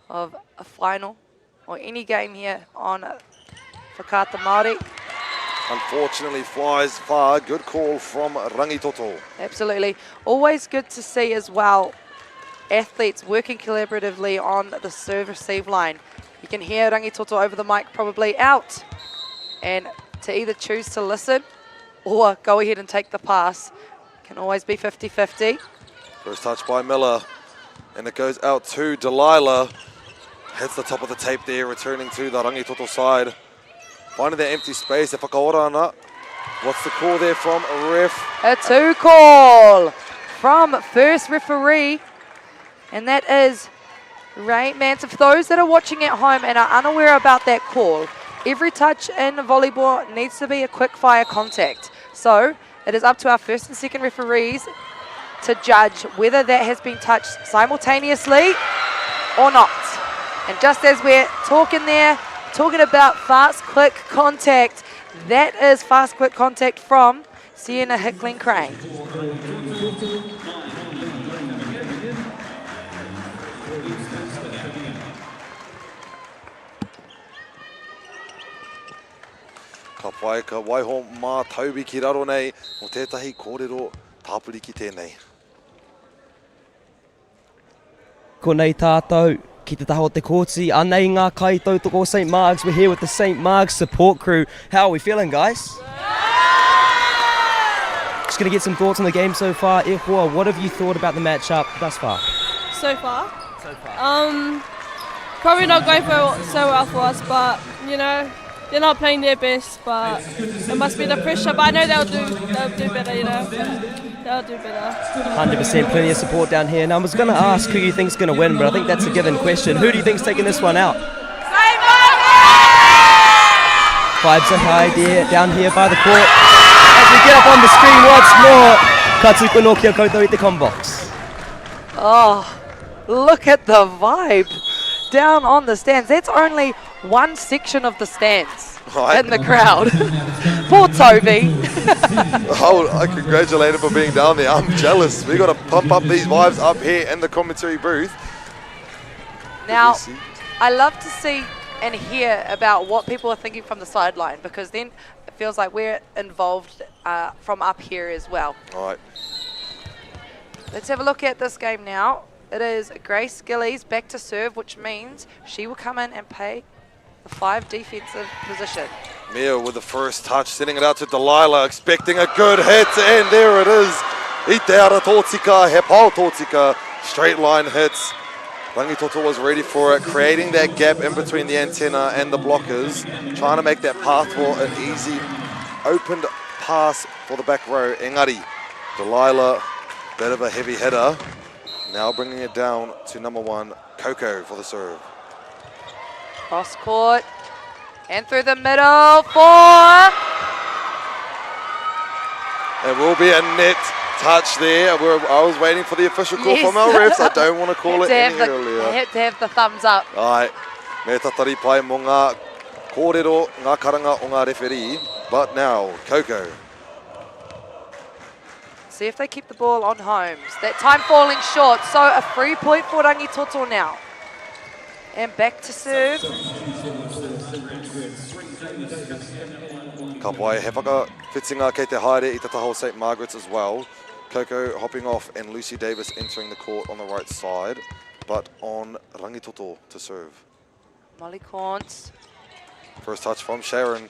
of a final or any game here on Whakaata Māori. Unfortunately flies far. Good call from Rangito. Absolutely. Always good to see as well athletes working collaboratively on the serve-receive line. You can hear Rangito over the mic probably out. And to either choose to listen or go ahead and take the pass can always be 50-50. First touch by Miller. And it goes out to Delilah. Hits the top of the tape there, returning to the Rangitoto side. Finding that empty space. E whakaora ana. What's the call there from ref? A 2 call from first referee. And that is Ray Manson. For those that are watching at home and are unaware about that call, every touch in volleyball needs to be a quick fire contact. So it is up to our first and second referees to judge whether that has been touched simultaneously or not. And just as we're talking about fast, quick contact, that is fast, quick contact from Sienna Hickling-Crane. Ka pai ka waiho mā taubi ki raro nei o tētahi kōrero tāpuri ki tēnei. Ko nei tātou, ki te taho te kōti, anei ngā kai tautoko St. Mark's. We're here with the St. Mark's support crew. How are we feeling, guys? Just going to get some thoughts on the game so far. E hoa, what have you thought about the matchup thus far? So far? Probably not going so well for us, but, you know, they're not playing their best, but it must be the pressure. But I know they'll do better, you know. They'll do better. 100%, plenty of support down here. Now, I was going to ask who you think's going to win, but I think that's a given question. Who do you think's taking this one out? Vibes are high there, down here by the court. As we get up on the screen once more, ka tuku no kia koutou I te combox. Oh, look at the vibe down on the stands. That's only one section of the stands in the crowd. Poor Toby. Oh, I congratulate him for being down there. I'm jealous. We got to pump up these vibes up here in the commentary booth. Now, I love to see and hear about what people are thinking from the sideline, because then it feels like we're involved from up here as well. All right. Let's have a look at this game now. It is Grace Gillies back to serve, which means she will come in and play the 5 defensive position. Mia with the first touch, sending it out to Delilah, expecting a good hit, and there it is. Iteara Tōtika, he pau Tōtika, straight line hits. Rangitoto was ready for it, creating that gap in between the antenna and the blockers, trying to make that path for an easy, opened pass for the back row. Engari, Delilah, bit of a heavy hitter. Now bringing it down to number 1, Coco for the serve. Cross court and through the middle for... There will be a net touch there. I was waiting for the official call from our refs. I don't want to call it any earlier. I had to have the thumbs up. Ai, me tatari pai mo ngā kōrero, ngā karanga o ngā referee. But now, Coco. See if they keep the ball on Holmes. That time falling short, so a free point for Rangitoto now. And back to serve. Ka pai, he whaka whitinga kei te haere I te taho St. Margaret's as well. Coco hopping off and Lucy Davis entering the court on the right side, but on Rangitoto to serve. Molly Corns. First touch from Sharon.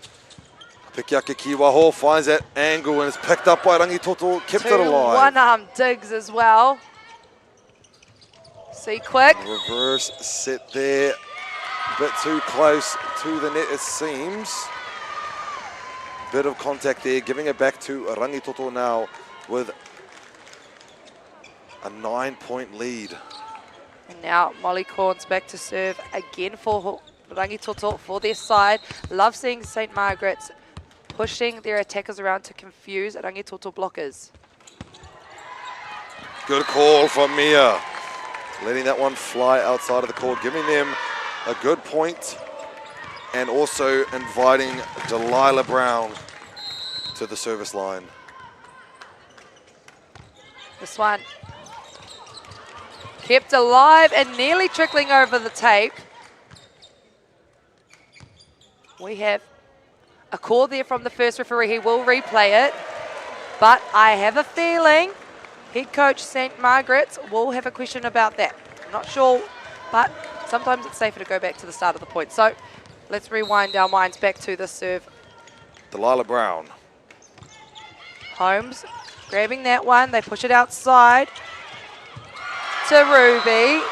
Pikiake Kiwaho finds that angle and is picked up by Rangitoto, kept it alive. One-arm digs as well. See quick. Reverse set there. A bit too close to the net it seems. Bit of contact there, giving it back to Rangitoto now with a 9-point lead. And now Molly Corns back to serve again for Rangitoto for their side. Love seeing St. Margaret's pushing their attackers around to confuse Rangitoto blockers. Good call from Mia. Letting that one fly outside of the court, giving them a good point, and also inviting Delilah Brown to the service line. This one Kept alive and nearly trickling over the tape. We have a call there from the first referee. He will replay it. But I have a feeling head coach St. Margaret's will have a question about that. I'm not sure, but sometimes it's safer to go back to the start of the point. So let's rewind our minds back to the serve. Delilah Brown. Holmes grabbing that one. They push it outside to Ruby.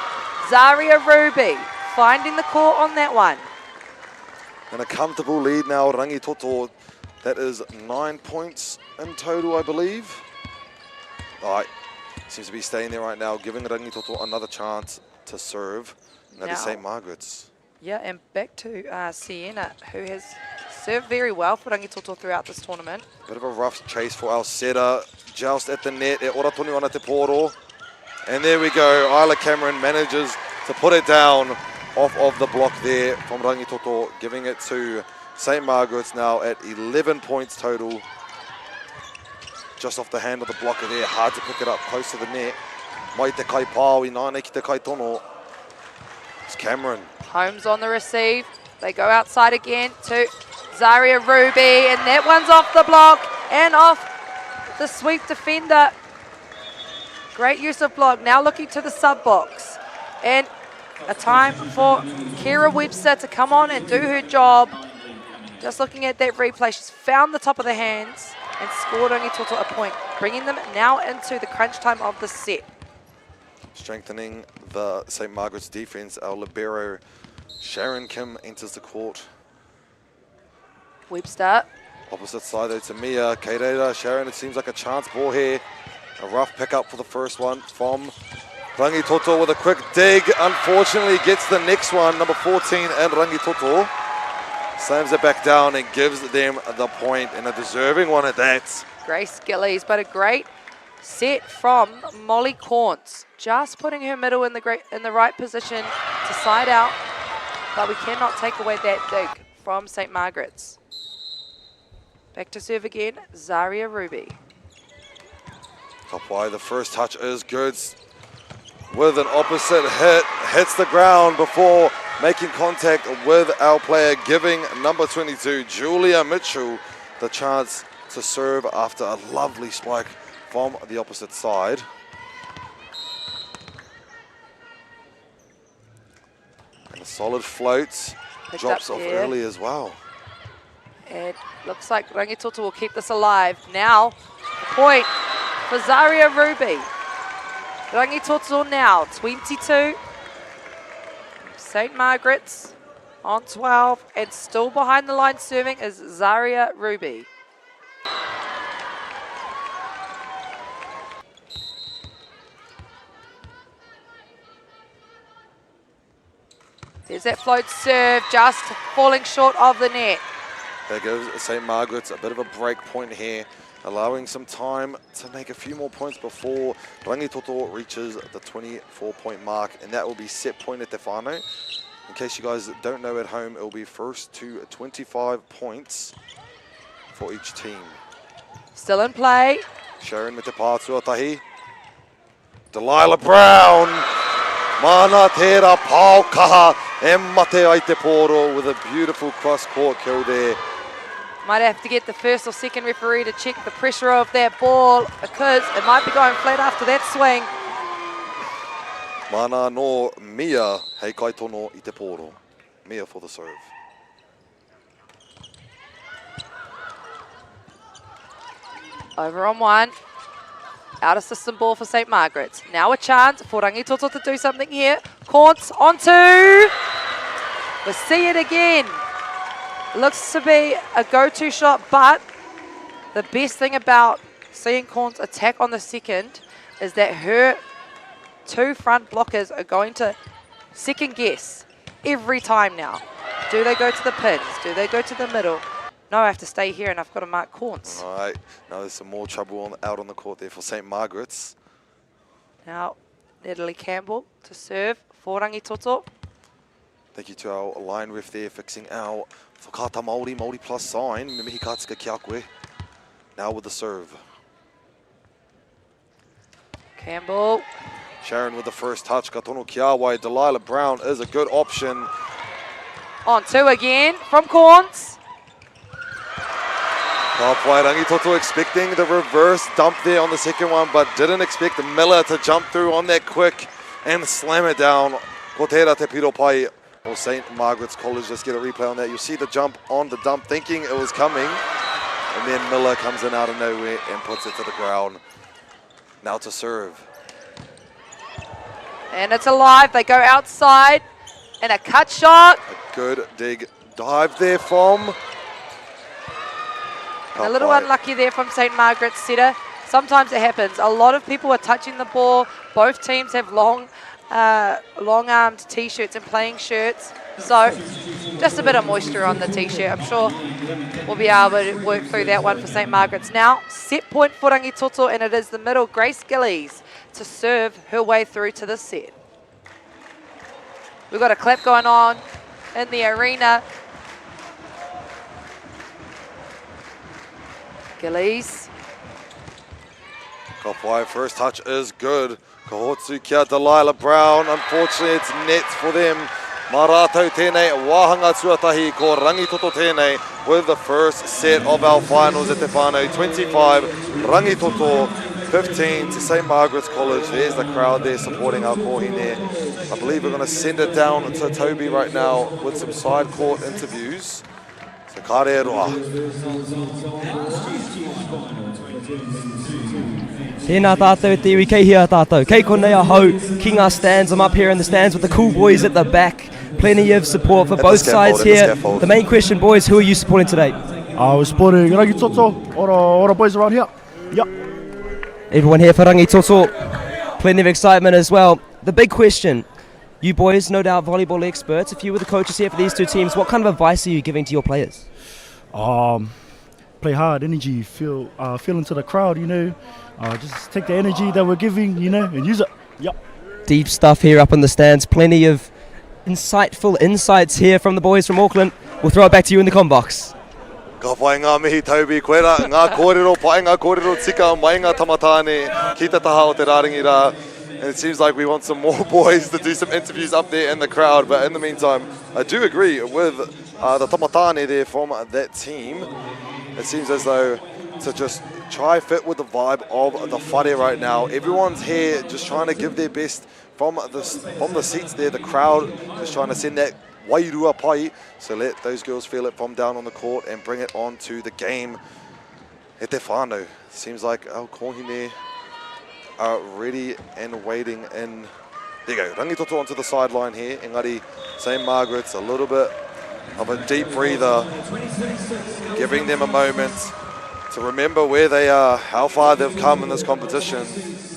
Zaria Ruby finding the court on that one. And a comfortable lead now, Rangitoto. That is 9 points in total, I believe. All right, seems to be staying there right now, giving Rangitoto another chance to serve. And that is St. Margaret's. Yeah, and back to Sienna, who has served very well for Rangitoto throughout this tournament. Bit of a rough chase for our setter. Joust at the net, e ora tonu ana te poro. And there we go, Isla Cameron manages to put it down off of the block there from Rangitoto, giving it to St. Margaret's now at 11 points total. Just off the hand of the blocker there, hard to pick it up close to the net. Mai te kai pāwi, nāne ki te kai tono. It's Cameron. Holmes on the receive. They go outside again to Zaria Ruby, and that one's off the block and off the sweep defender. Great use of block. Now looking to the sub box. And a time for Kira Webster to come on and do her job. Just looking at that replay, she's found the top of the hands and scored Rangitoto a point, bringing them now into the crunch time of the set. Strengthening the St. Margaret's defense, our libero Sharon Kim enters the court. Webster. Opposite side though to Mia. Keireira, Sharon, it seems like a chance ball here. A rough pickup for the first one from Rangitoto with a quick dig. Unfortunately gets the next one, number 14 and Rangitoto. Slams it back down and gives them the point, and a deserving one at that. Grace Gillies, but a great set from Molly Corns. Just putting her middle in the right position to side out, but we cannot take away that dig from St. Margaret's. Back to serve again, Zaria Ruby. Top wide, the first touch is good. With an opposite hit, hits the ground before making contact with our player, giving number 22, Julia Mitchell, the chance to serve after a lovely spike from the opposite side. And a solid float, drops off early as well. It looks like Rangitoto will keep this alive. Now, a point for Zaria Ruby. Rangitoto now, 22. St. Margaret's on 12, and still behind the line serving is Zaria Ruby. There's that float serve, just falling short of the net. There goes St. Margaret's, a bit of a break point here, allowing some time to make a few more points before Rangitoto reaches the 24-point mark, and that will be set point at Te Whānau. In case you guys don't know at home, it will be first to 25 points for each team. Still in play. Sharon with the pātuatahi. Delilah Brown. Mana tera pāukaha e mate ai te poro with a beautiful cross-court kill there. Might have to get the first or second referee to check the pressure of that ball, because it might be going flat after that swing. Mana no Mia hei kai tono i te poro. Mia for the serve. Over on one. Out of system ball for St. Margaret's. Now a chance for Rangitoto to do something here. Corns on two. We'll see it again. Looks to be a go-to shot, but the best thing about seeing Corns attack on the second is that her two front blockers are going to second guess every time now. Do they go to the pins? Do they go to the middle? No, I have to stay here and I've got to mark Corns. All right, now there's some more trouble out on the court there for St. Margaret's. Now, Natalie Campbell to serve for Rangitoto. Thank you to our line ref there, fixing our whakata Māori, Māori plus sign. Me mihi ka tika ki a koe. Now with the serve. Campbell Sharon with the first touch. Katono Kiawai. Delilah Brown is a good option. On two again from Corns. Kapwai Rangitoto expecting the reverse dump there on the second one, but didn't expect Miller to jump through on that quick and slam it down. Kotera te piro pai. Or St. Margaret's College, just get a replay on that. You'll see the jump on the dump, thinking it was coming. And then Miller comes in out of nowhere and puts it to the ground. Now to serve. And it's alive. They go outside. And a cut shot. A good dig dive there from... A little unlucky there from St. Margaret's setter. Sometimes it happens. A lot of people are touching the ball. Both teams have long-armed T-shirts and playing shirts. So just a bit of moisture on the T-shirt. I'm sure we'll be able to work through that one for St. Margaret's. Now, set point for Rangitoto, and it is the middle, Grace Gillies, to serve her way through to this set. We've got a clap going on in the arena. Gillies. Kapwai, first touch is good. Kahotsu kia Delilah Brown. Unfortunately, it's net for them. Marato tēnei, wāhanga tuatahi ko Rangitoto tēnei with the first set of our finals at Te Whānau. 25, Rangitoto, 15 to St. Margaret's College. There's the crowd there supporting our kohine. I believe we're going to send it down to Toby right now with some side court interviews. So Aotearoa. Tēnā tātou te iwi, kei hia tātou. Kei konei a hau, ki ngā stands. I'm up here in the stands with the cool boys at the back. Plenty of support for both sides here. The main question, boys, who are you supporting today? We're supporting Rangitoto, all the boys around here. Yep. Everyone here for Rangitoto. Plenty of excitement as well. The big question, you boys, no doubt volleyball experts, if you were the coaches here for these two teams, what kind of advice are you giving to your players? Play hard, energy, feel into the crowd, you know. Just take the energy that we're giving, you know, and use it. Yep. Deep stuff here up in the stands. Plenty of insightful insights here from the boys from Auckland. We'll throw it back to you in the comm box. Ka whai ngā mihi Toby, koera, ngā kōrero, pai ngā kōrero tika mai ngā tamatāne, ki te taha o te rāringi rā. And it seems like we want some more boys to do some interviews up there in the crowd. But in the meantime, I do agree with the tamatāne there from that team. It seems as though to just try fit with the vibe of the whare right now. Everyone's here just trying to give their best from the seats there. The crowd just trying to send that wairua pai. So let those girls feel it from down on the court and bring it on to the game at Te Whānau. Seems like our kohine are ready and waiting. And there you go, Rangitoto onto the sideline here. Engari, St. Margaret's a little bit of a deep breather, giving them a moment to remember where they are, how far they've come in this competition.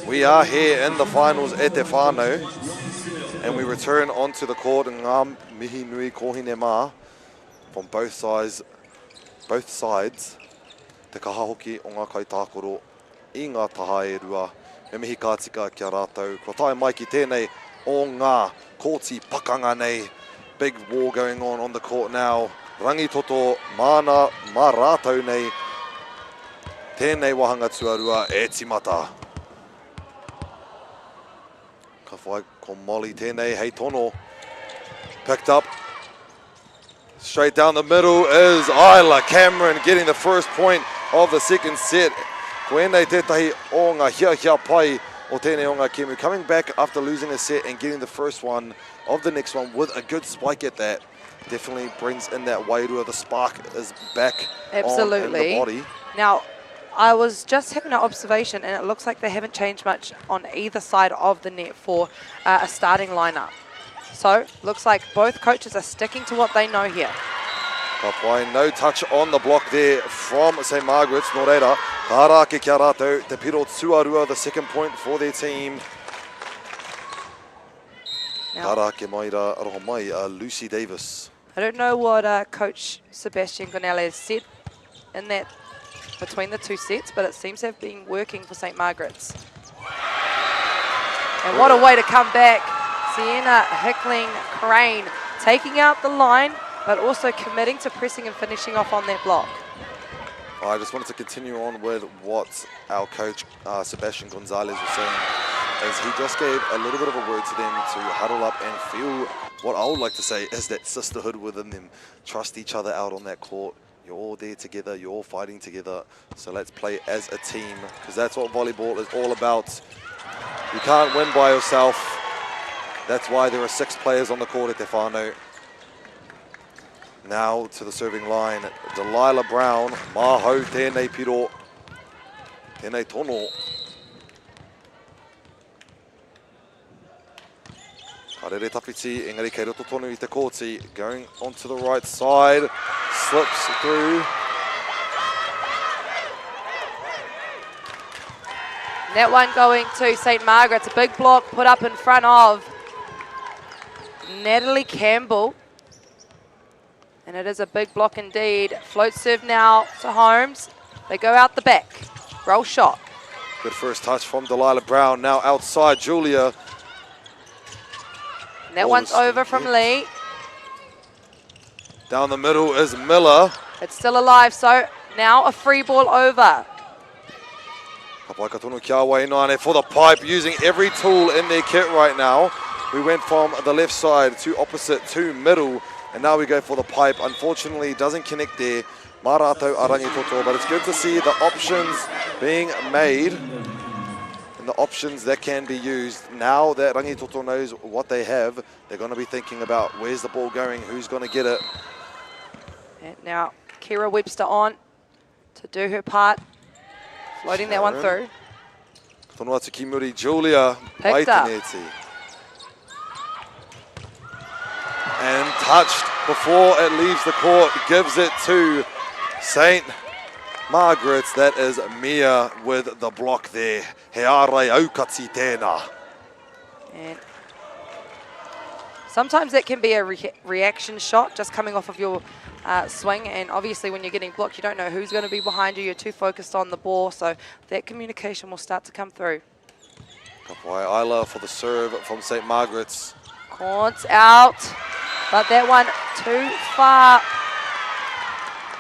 We are here in the finals at Te Whānau, and we return onto the court in ngā mihi nui kohine mā from both sides. Te kaha hoki o ngā kaitākoro i ngā taha e rua. Me mihi ka tika kia rātou. Kua tae mai ki tēnei o ngā kōti pakanga nei. Big war going on the court now. Rangitoto mana mā rātou nei. Tēnei wahanga tuarua e timata. Ka whai ko Molly tēnei hei tono. Picked up. Straight down the middle is Isla Cameron getting the first point of the second set. Koenei tētahi o ngā hia pai o tēnei o ngā kemu. Coming back after losing a set and getting the first one of the next one with a good spike at that. Definitely brings in that wairua. The spark is back on in the body. Now, I was just having an observation, and it looks like they haven't changed much on either side of the net for a starting lineup. So, looks like both coaches are sticking to what they know here. Kapwai, no touch on the block there from St. Margaret's. Nō reira, kārake kia rātou, te piro tuarua, the second point for their team. Kārake mai rā, aroha mai, Lucy Davis. I don't know what Coach Sebastian Gonelle said in that between the two sets, but it seems to have been working for St. Margaret's. And what a way to come back. Sienna Hickling Crane taking out the line, but also committing to pressing and finishing off on that block. I just wanted to continue on with what our coach Sebastian Gonzalez was saying. as he just gave a little bit of a word to them to huddle up and feel what I would like to say is that sisterhood within them. Trust each other out on that court. You're all there together, you're all fighting together, so let's play as a team, because that's what volleyball is all about. You can't win by yourself. That's why there are 6 players on the court at Te Whānau. Now to the serving line, Delilah Brown, Mahau tēnei piro, tēnei tono. Karere Tawhiti, engari kei roto tonu I te kōti, going onto the right side, slips through. That one going to St. Margaret's, a big block put up in front of Natalie Campbell. And it is a big block indeed. Float serve now to Holmes. They go out the back. Roll shot. Good first touch from Delilah Brown. Now outside, Julia. And that one's over from Lee. Down the middle is Miller. It's still alive, so now a free ball over. Kapaikatunu kia Wainane for the pipe, using every tool in their kit right now. We went from the left side to opposite to middle, and now we go for the pipe. Unfortunately, doesn't connect there. Marato a Rangito, but it's good to see the options being made and the options that can be used. Now that Rangito knows what they have, they're going to be thinking about where's the ball going, who's going to get it. And now Kira Webster on to do her part, floating that one through. Tonuatu Kimuri, Julia Picked up. Waitaneti. And touched before it leaves the court, gives it to St. Margaret's. That is Mia with the block there. He arai aukati tēnā. And sometimes that can be a reaction shot, just coming off of your swing, and obviously when you're getting blocked, you don't know who's going to be behind you. You're too focused on the ball, so that communication will start to come through. Kapai Isla for the serve from St. Margaret's. Corns out, but that one too far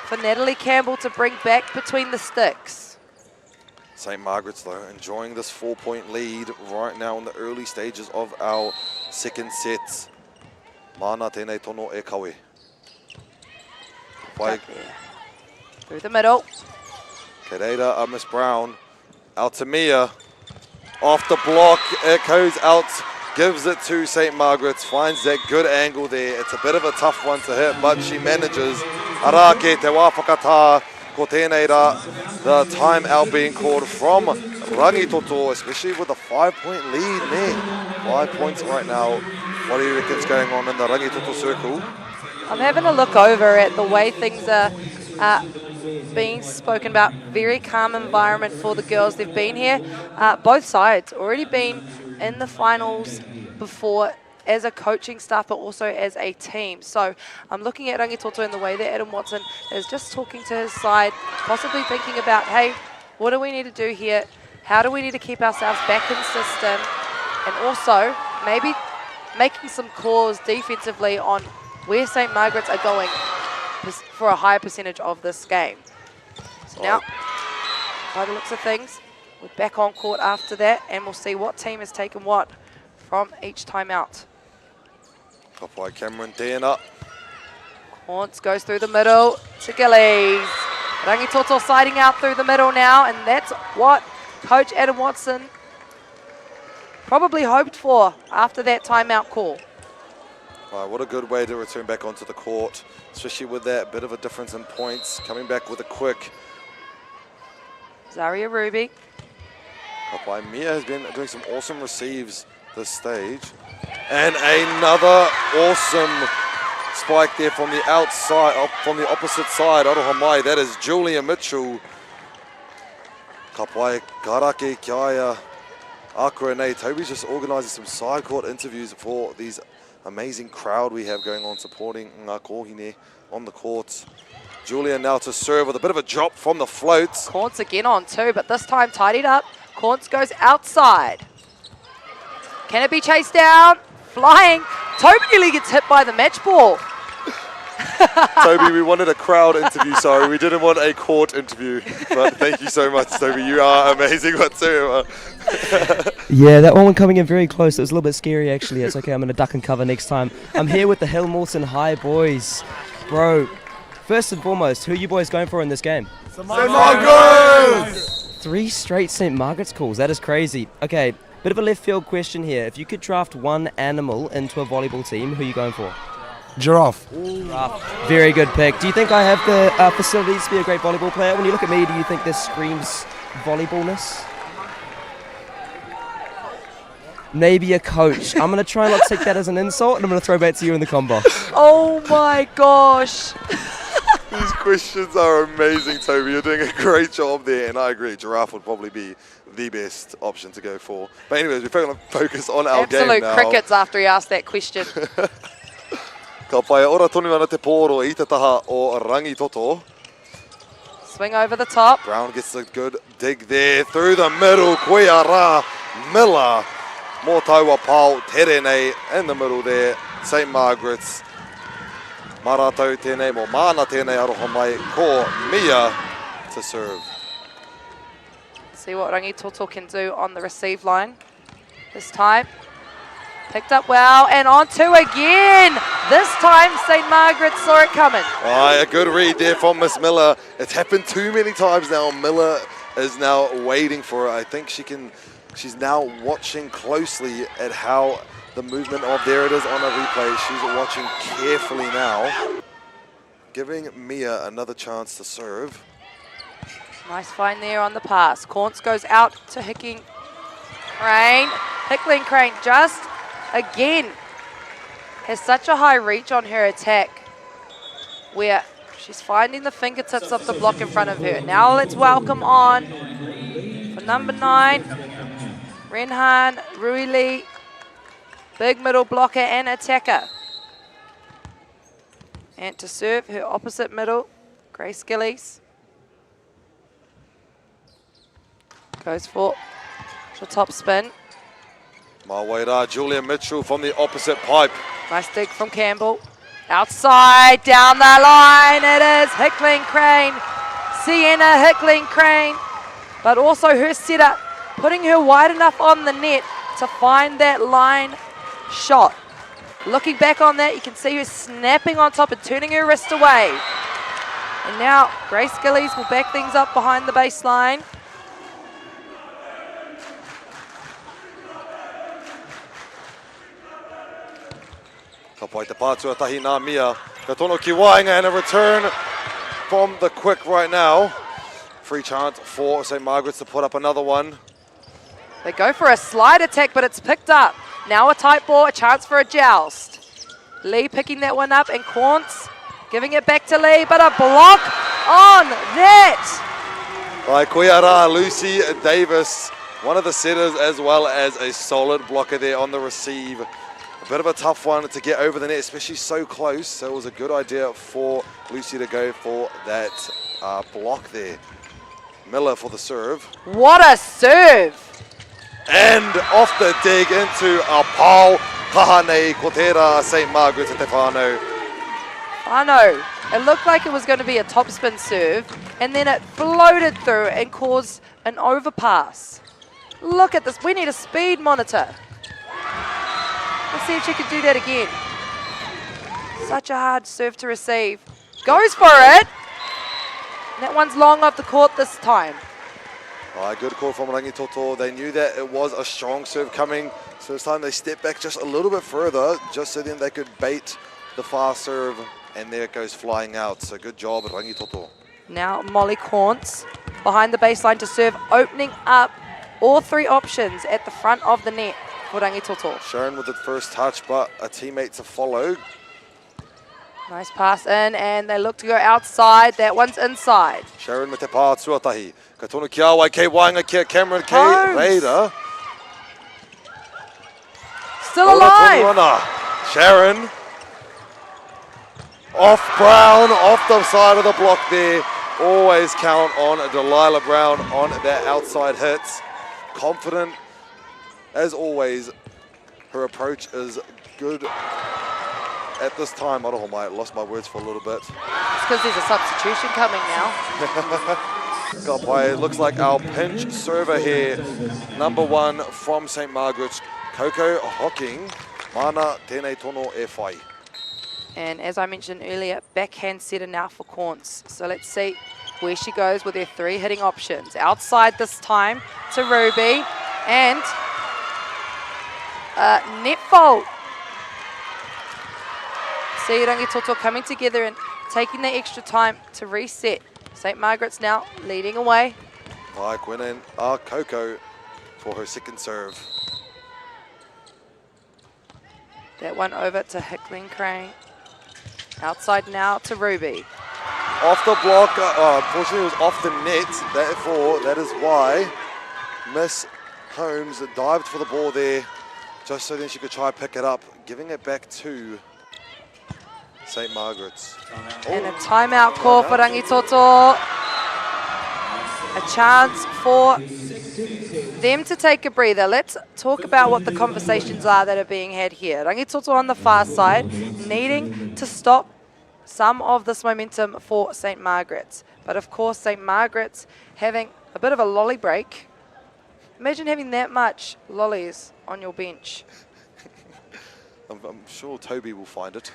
for Natalie Campbell to bring back between the sticks. St. Margaret's, though, enjoying this 4-point lead right now in the early stages of our second set. Mana tēnei tono e kawe. Through the middle. Kereira, Miss Brown, out to Mia. Off the block, it goes out, gives it to St. Margaret's, finds that good angle there. It's a bit of a tough one to hit, but she manages. Arake te wāwhakatā, ko tēnei rā, the timeout being called from Rangitoto, especially with a 5-point lead there. 5 points right now. What do you reckon's going on in the Rangitoto circle? I'm having a look over at the way things are being spoken about. Very calm environment for the girls. They've been here, both sides, already been in the finals before as a coaching staff, but also as a team. So I'm looking at Rangitoto in the way that Adam Watson is just talking to his side, possibly thinking about, hey, what do we need to do here? How do we need to keep ourselves back in system? And also maybe making some calls defensively on where St. Margaret's are going for a higher percentage of this game. So now, by the looks of things, we're back on court after that, and we'll see what team has taken what from each timeout. Kapai Cameron tēnā. Haunts goes through the middle to Gillies. Rangitoto siding out through the middle now, and that's what Coach Adam Watson probably hoped for after that timeout call. What a good way to return back onto the court, especially with that bit of a difference in points. Coming back with a quick. Zaria Ruby. Kapai Mia has been doing some awesome receives this stage. And another awesome spike there from the outside, from the opposite side, Aroha Mai. That is Julia Mitchell. Kapai Karake Kiaia Akura Nei. Toby's just organising some side court interviews for these amazing crowd we have going on supporting Ngā Kohine on the court. Julia now to serve with a bit of a drop from the floats. Corns again on too, but this time tidied up. Corns goes outside. Can it be chased down? Flying. Toby nearly gets hit by the match ball. Toby, we wanted a crowd interview, sorry. We didn't want a court interview. But thank you so much, Toby. You are amazing whatsoever. Yeah, that one coming in very close. It was a little bit scary, actually. It's okay, I'm going to duck and cover next time. I'm here with the Hillmorton High boys. Bro, first and foremost, who are you boys going for in this game? St. Margaret's! 3 straight St. Margaret's calls. That is crazy. Okay, bit of a left field question here. If you could draft one animal into a volleyball team, who are you going for? Giraffe. Giraffe. Very good pick. Do you think I have the facilities to be a great volleyball player? When you look at me, do you think this screams volleyballness? Maybe a coach. I'm going to try not to take that as an insult, and I'm going to throw back to you in the combo. Oh my gosh. These questions are amazing, Toby. You're doing a great job there, and I agree. Giraffe would probably be the best option to go for. But anyways, we're going to focus on our game now. Absolute crickets after he asked that question. Ka pai ora tonu ana te pōro I te taha o Rangito. Swing over the top. Brown gets a good dig there through the middle. Poirewa, Miller, mō taua pau, tere nei in the middle there. St. Margaret's. Maratau tēnei, mō mana tēnei aroha mai, ko Mia to serve. See what Rangito can do on the receive line this time. Picked up well, and on to again. This time, St. Margaret saw it coming. A good read there from Miss Miller. It's happened too many times now. Miller is now waiting for it. I think she's now watching closely at how the movement of, there it is on a replay. She's watching carefully now. Giving Mia another chance to serve. Nice find there on the pass. Corns goes out to Hickling Crane just again has such a high reach on her attack where she's finding the fingertips of the block in front of her. Now let's welcome on for number 9, Renhan Ruili, big middle blocker and attacker. And to serve her opposite middle, Grace Gillies. Goes for the top spin. Mawaira, Julia Mitchell from the opposite pipe. Nice dig from Campbell. Outside, down the line, it is Hickling Crane. Sienna Hickling Crane. But also her setup, putting her wide enough on the net to find that line shot. Looking back on that, you can see her snapping on top and turning her wrist away. And now Grace Gillies will back things up behind the baseline. Ka pai te pātua tahi nā Mia. Ka tono ki Wainga, and a return from the quick right now. Free chance for St. Margaret's to put up another one. They go for a slide attack, but it's picked up. Now a tight ball, a chance for a joust. Lee picking that one up, and Corns giving it back to Lee, but a block on that. By Koiara, Lucy Davis, one of the setters as well as a solid blocker there on the receive. A bit of a tough one to get over the net, especially so close. So it was a good idea for Lucy to go for that block there. Miller for the serve. What a serve! And off the dig into a pau. Kahanei Kotera, St. Margaret's at te whānau. I know. It looked like it was going to be a topspin serve, and then it floated through and caused an overpass. Look at this. We need a speed monitor. Let's see if she can do that again. Such a hard serve to receive. Goes for it. And that one's long off the court this time. Good call from Rangito. They knew that it was a strong serve coming. So this time they stepped back just a little bit further, just so then they could bait the fast serve. And there it goes flying out. So good job, Rangito. Now Molly Corns behind the baseline to serve, opening up all 3 options at the front of the net for Rangito. Sharon with the first touch, but a teammate to follow. Nice pass in, and they look to go outside. That one's inside. Sharon with te pā tuatahi. Ka tonu ki awai kei Wainga, kia Cameron, kei Reida. Still alive. Sharon. Off Brown, off the side of the block there. Always count on Delilah Brown on that outside hits. Confident, as always. Her approach is good at this time. I don't know, I lost my words for a little bit. It's because there's a substitution coming now. It looks like our pinch server here, number 1 from St. Margaret's, Coco Hocking, Mana Tēnei Tono e whai. And as I mentioned earlier, backhand setter now for Corns. So let's see where she goes with her 3 hitting options. Outside this time to Ruby, and net fault. See Rangitoto coming together and taking the extra time to reset. St. Margaret's now leading away. Gwynn Coco for her second serve. That one over to Hickling Crane. Outside now to Ruby. Off the block, unfortunately it was off the net, therefore that is why Miss Holmes dived for the ball there, just so then she could try and pick it up, giving it back to St. Margaret's. And a timeout call for Rangitoto. A chance for them to take a breather. Let's talk about what the conversations are that are being had here. Rangitoto on the far side, needing to stop some of this momentum for St. Margaret's. But of course, St. Margaret's having a bit of a lolly break. Imagine having that much lollies on your bench. I'm sure Toby will find it.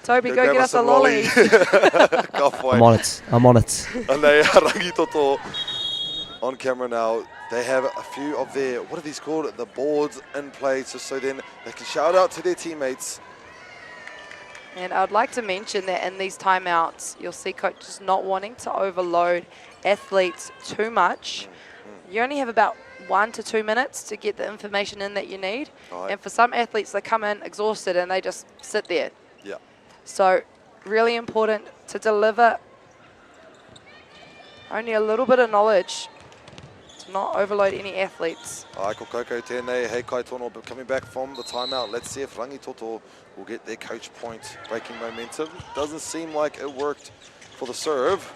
Toby, go get us a lolly. I'm on it. I'm on it. And they are Rangitoto on camera now. They have a few of their, what are these called? The boards in place, so then they can shout out to their teammates. And I'd like to mention that in these timeouts, you'll see coaches not wanting to overload athletes too much. You only have about 1 to 2 minutes to get the information in that you need. Right. And for some athletes, they come in exhausted and they just sit there. Yeah. So really important to deliver only a little bit of knowledge to not overload any athletes. Ai ko Coco tēnei, hei kai tono, but coming back from the timeout, let's see if Rangitoto will get their coach point, breaking momentum. Doesn't seem like it worked for the serve.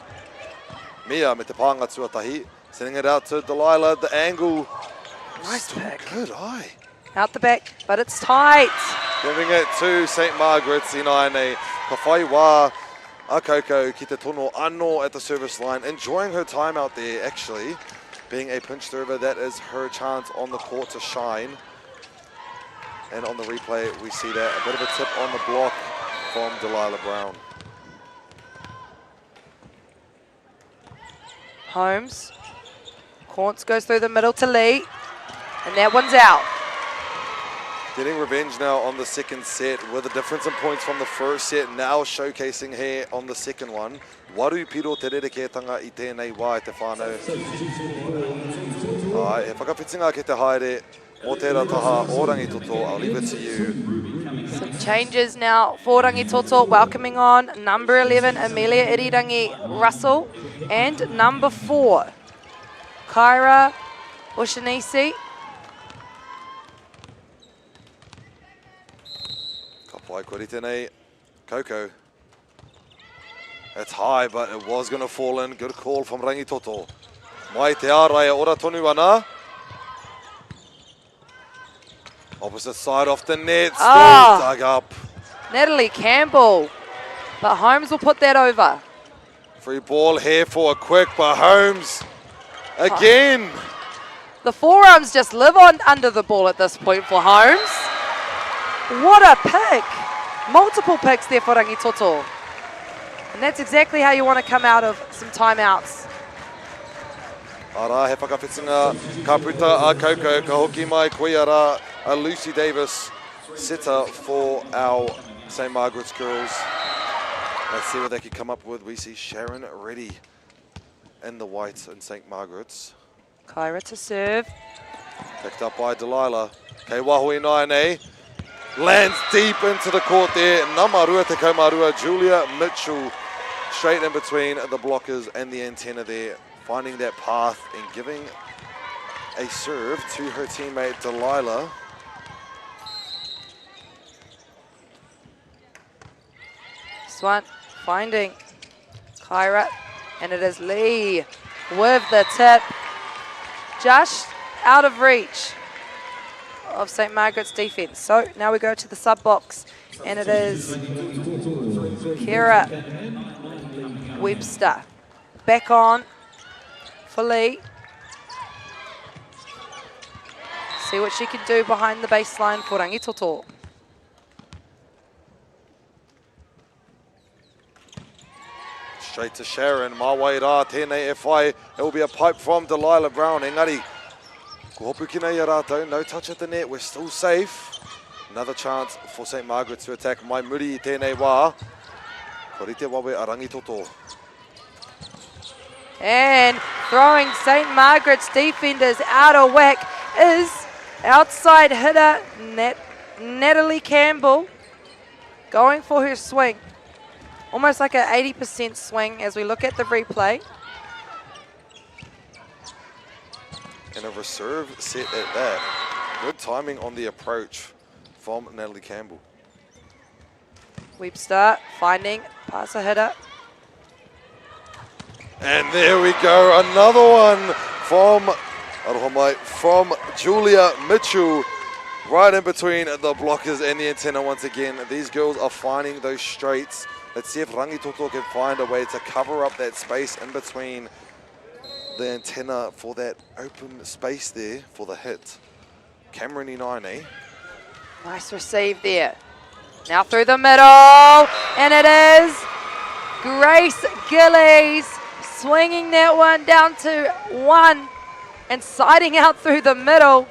Mia me te pānga tuatahi, sending it out to Delilah, the angle. Nice pick. Good eye. Out the back, but it's tight. Giving it to St. Margaret's, Inaine, ka whai wā a Coco ki te tono anō at the service line, enjoying her time out there actually. Being a pinch server, that is her chance on the court to shine. And on the replay, we see that a bit of a tip on the block from Delilah Brown. Holmes. Corns goes through the middle to Lee. And that one's out. Getting revenge now on the second set with a difference in points from the first set. Now showcasing here on the second one. Waru piro te rerekētanga I tēnei wā e te whānau. Ai, he whakawhitinga ki te haere. Mō tērā taha o Rangitoto, I'll leave it to you. Some changes now for Rangitoto, welcoming on number 11, Amelia Irirangi Russell, and number 4, Kyra Oshanisi. Ka pai kore tēnei, Coco. It's high, but it was going to fall in. Good call from Rangitoto. Mai te ārai e ora tonu ana. Opposite side off the net, still dug up. Natalie Campbell, but Holmes will put that over. Free ball here for a quick, but Holmes again. The forearms just live on under the ball at this point for Holmes. What a pick. Multiple picks there for Rangitoto. And that's exactly how you want to come out of some timeouts. Ara, he whakawhitinga, ka puta a Coco, ka hoki mai koe ara, a Lucy Davis sitter for our St. Margaret's girls. Let's see what they can come up with. We see Sharon Reddy in the whites in St. Margaret's. Kyra to serve. Picked up by Delilah. Kei waho Inaine. Lands deep into the court there. Namarua te kaumarua. Julia Mitchell straight in between the blockers and the antenna there. Finding that path and giving a serve to her teammate Delilah. This one finding Kyra, and it is Lee with the tip. Just out of reach of St. Margaret's defense. So now we go to the sub box, and it is Kira Webster back on for Lee. See what she can do behind the baseline for Rangitoto. Straight to Sharon, Mawai tēnei e whai. It will be a pipe from Delilah Brown. Engari, ko hopu ki nei a rātou, no touch at the net, we're still safe. Another chance for St. Margaret to attack. Mai muri I tēnei wā. Ko rite wawe a Rangitoto. And throwing St. Margaret's defenders out of whack is outside hitter Natalie Campbell going for her swing. Almost like an 80% swing as we look at the replay. And a reserve set at that. Good timing on the approach from Natalie Campbell. Webster finding passer hitter. And there we go, another one from Julia Mitchell. Right in between the blockers and the antenna once again. These girls are finding those straights. Let's see if Rangitoto can find a way to cover up that space in between the antenna for that open space there for the hit. Cameron Inaine. Nice receive there. Now through the middle, and it is Grace Gillies swinging that one down to one and siding out through the middle.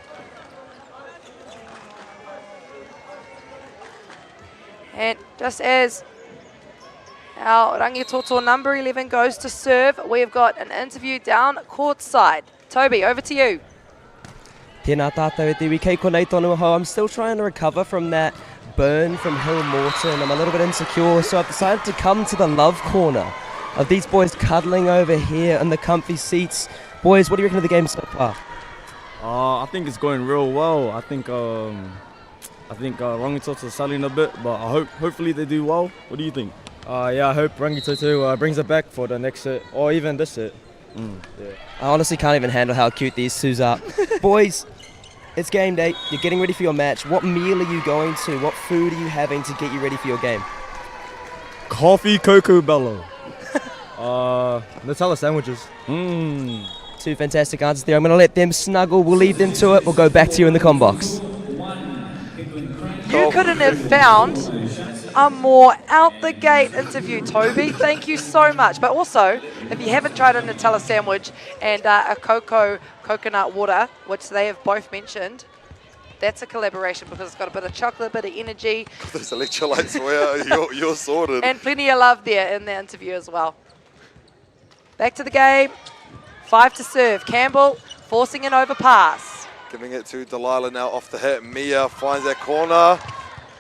And just as our Rangitoto number 11 goes to serve, we've got an interview down courtside. Toby, over to you. Tēnā tātou e te wiki konei tonu hau. I'm still trying to recover from that burn from Hill Morton. I'm a little bit insecure, so I've decided to come to the love corner of these boys cuddling over here in the comfy seats. Boys, what do you reckon of the game so far? I think it's going real well. I think Rangitoto is selling a bit, but hopefully they do well. What do you think? Yeah, I hope Rangitoto brings it back for the next set, or even this set. Yeah. I honestly can't even handle how cute these twos are. Boys, it's game day. You're getting ready for your match. What meal are you going to? What food are you having to get you ready for your game? Coffee, Cocoa Bello. Nutella sandwiches. Two fantastic answers there. I'm going to let them snuggle. We'll leave them to it. We'll go back to you in the comm box. You couldn't have found a more out-the-gate interview, Toby. Thank you so much. But also, if you haven't tried a Nutella sandwich and a coconut water, which they have both mentioned, that's a collaboration because it's got a bit of chocolate, a bit of energy. Those electrolytes, where you're sorted. And plenty of love there in the interview as well. Back to the game. 5 to serve. Campbell forcing an overpass. Giving it to Delilah now off the hit. Mia finds that corner.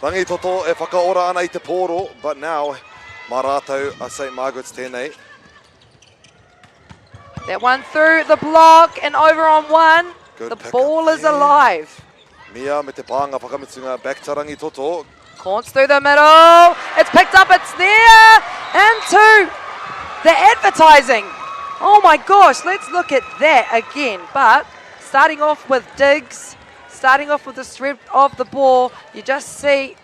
Rangitoto e whakaora ana I te pōro, but now Marato a St. Margaret's tēnei. That one through the block and over on one. Good the pick ball up is there. alive. Mia me te pānga whakamitsunga back to Rangitoto. Counts through the middle. It's picked up. It's there. And two. The advertising. Oh my gosh. Let's look at that again. But starting off with Diggs. Starting off with the strip of the ball, you just see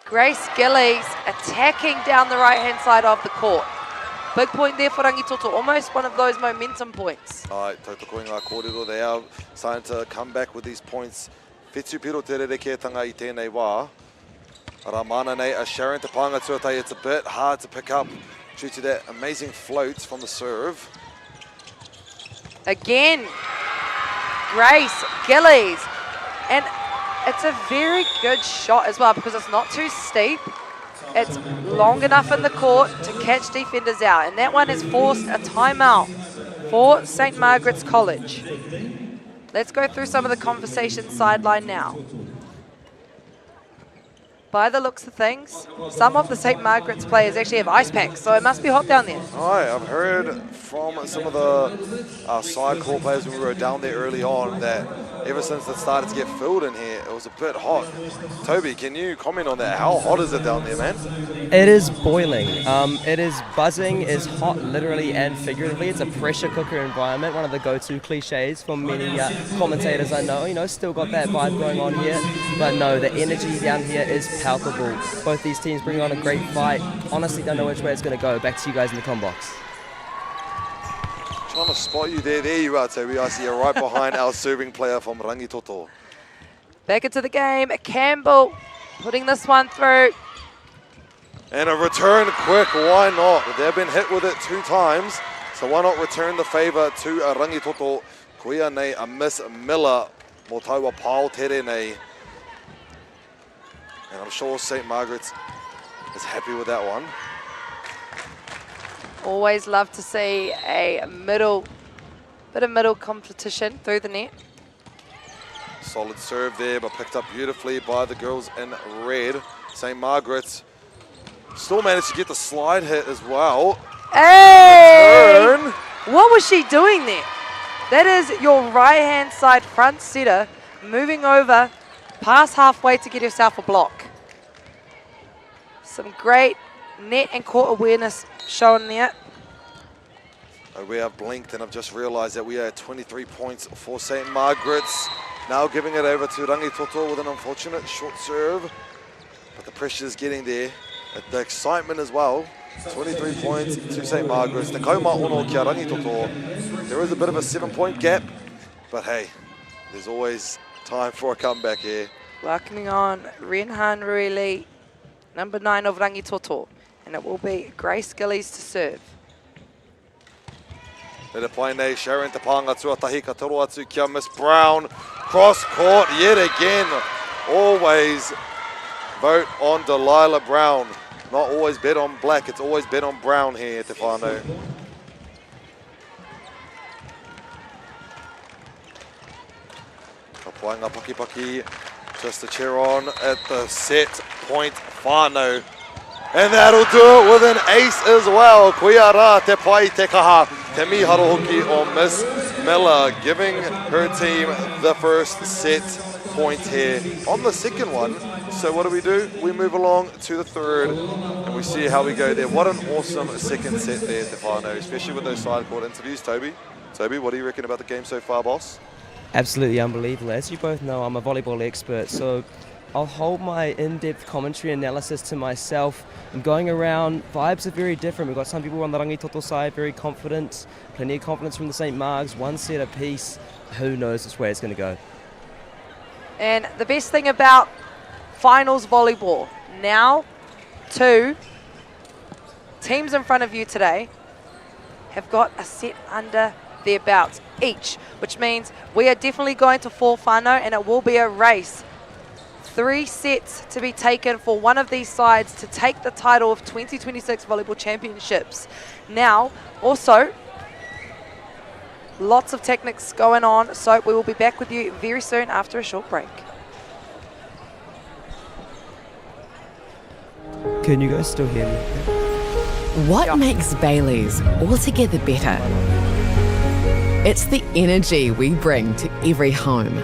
Grace Gillies attacking down the right-hand side of the court. Big point there for Rangitoto, almost one of those momentum points. Ai, tautoko ngā kōrero, they are starting to come back with these points. Whetū piro te rerekētanga I tēnei wā. Ara mana nei a Sharon te pānga tuatai, it's a bit hard to pick up due to that amazing float from the serve. Again. Grace Gillies, and it's a very good shot as well because it's not too steep. It's long enough in the court to catch defenders out, and that one has forced a timeout for St. Margaret's College. Let's go through some of the conversation sideline now. by the looks of things, some of the St. Margaret's players actually have ice packs, so it must be hot down there. Right, I've heard from some of the side court players when we were down there early on that ever since it started to get filled in here, it was a bit hot. Toby, can you comment on that? How hot is it down there, man? It is boiling. It is buzzing, it's hot literally and figuratively. It's a pressure cooker environment, one of the go-to cliches for many commentators I know. You know, still got that vibe going on here. But no, the energy down here is palpable. Both these teams bring on a great fight. Honestly, don't know which way it's going to go. Back to you guys in the comm box. Trying to spot you there. There you are, Toby. I see you right behind our serving player from Rangito. Back into the game, Campbell putting this one through. And a return quick, why not? They've been hit with it 2 times, so why not return the favour to Rangito. Kuia nei a Miss Miller, mo taua pāo tere nei. And I'm sure St. Margaret's is happy with that one. Always love to see a bit of middle competition through the net. Solid serve there, but picked up beautifully by the girls in red. St. Margaret's still managed to get the slide hit as well. Hey! Turn. What was she doing there? That is your right-hand side front setter moving over past halfway to get herself a block. Some great net and court awareness shown there. We have blinked and I've just realised that we are at 23 points for St. Margaret's. Now giving it over to Rangito with an unfortunate short serve. But the pressure is getting there. The excitement as well. 23 points to St. Margaret's. Te kauma ono kia Rangito. There is a bit of a 7-point gap. But hey, there's always time for a comeback here. Welcoming on Renhan Ruili, number 9 of Rangito. And it will be Grace Gillies to serve. Let it play nei, Sharon te panga tuatahi ka toro atu kia Miss Brown. Cross court yet again. Always vote on Delilah Brown. Not always bet on black, it's always bet on brown here, te whānau. Kapuanga Paki, just a cheer on at the set point whānau. And that'll do it with an ace as well. Kuia rā te pai te kaha. Te miharo hoki o Miss Miller, giving her team the first set point here on the second one. So what do? We move along to the third and we see how we go there. What an awesome second set there, Stefano, especially with those side court interviews. Toby, what do you reckon about the game so far, boss? Absolutely unbelievable. As you both know, I'm a volleyball expert, so I'll hold my in-depth commentary analysis to myself. I'm going around, vibes are very different. We've got some people on the Rangito side, very confident, plenty of confidence from the St. Margs, one set apiece. Who knows which way it's going to go. And the best thing about finals volleyball, now 2 teams in front of you today have got a set under their belts each, which means we are definitely going to fall whānau and it will be a race. 3 sets to be taken for one of these sides to take the title of 2026 Volleyball Championships. Now, also, lots of techniques going on, so we will be back with you very soon after a short break. Can you guys still hear me? What makes Bailey's altogether better? It's the energy we bring to every home,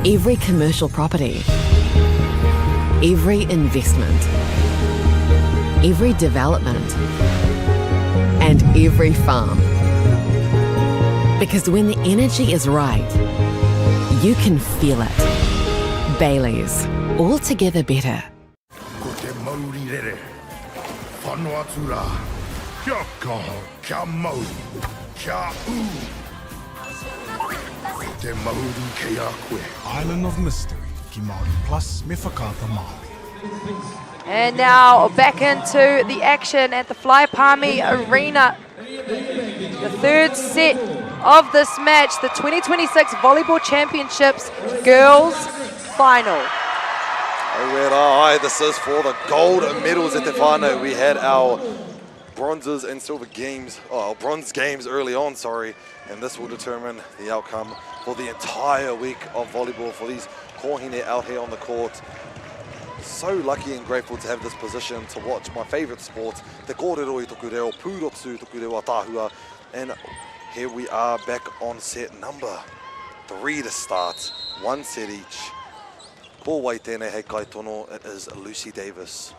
every commercial property, every investment, every development, and every farm. Because when the energy is right, you can feel it. Bailey's, altogether better. Island of Mystery, ki Māori plus me whakaata Māori. And now back into the action at the Fly Palmy Arena. The third set of this match, the 2026 Volleyball Championships Girls Final. This is for the gold medals at the final. We had our bronzes and silver games, bronze games early on, and this will determine the outcome for the entire week of volleyball for these kohine out here on the court. so lucky and grateful to have this position to watch my favourite sport, te kōrero I toku reo, pūrotu toku reo tāhua. And here we are back on set number 3 to start, 1 set each. Ko wai tēnei hei kai tono, it is Lucy Davis.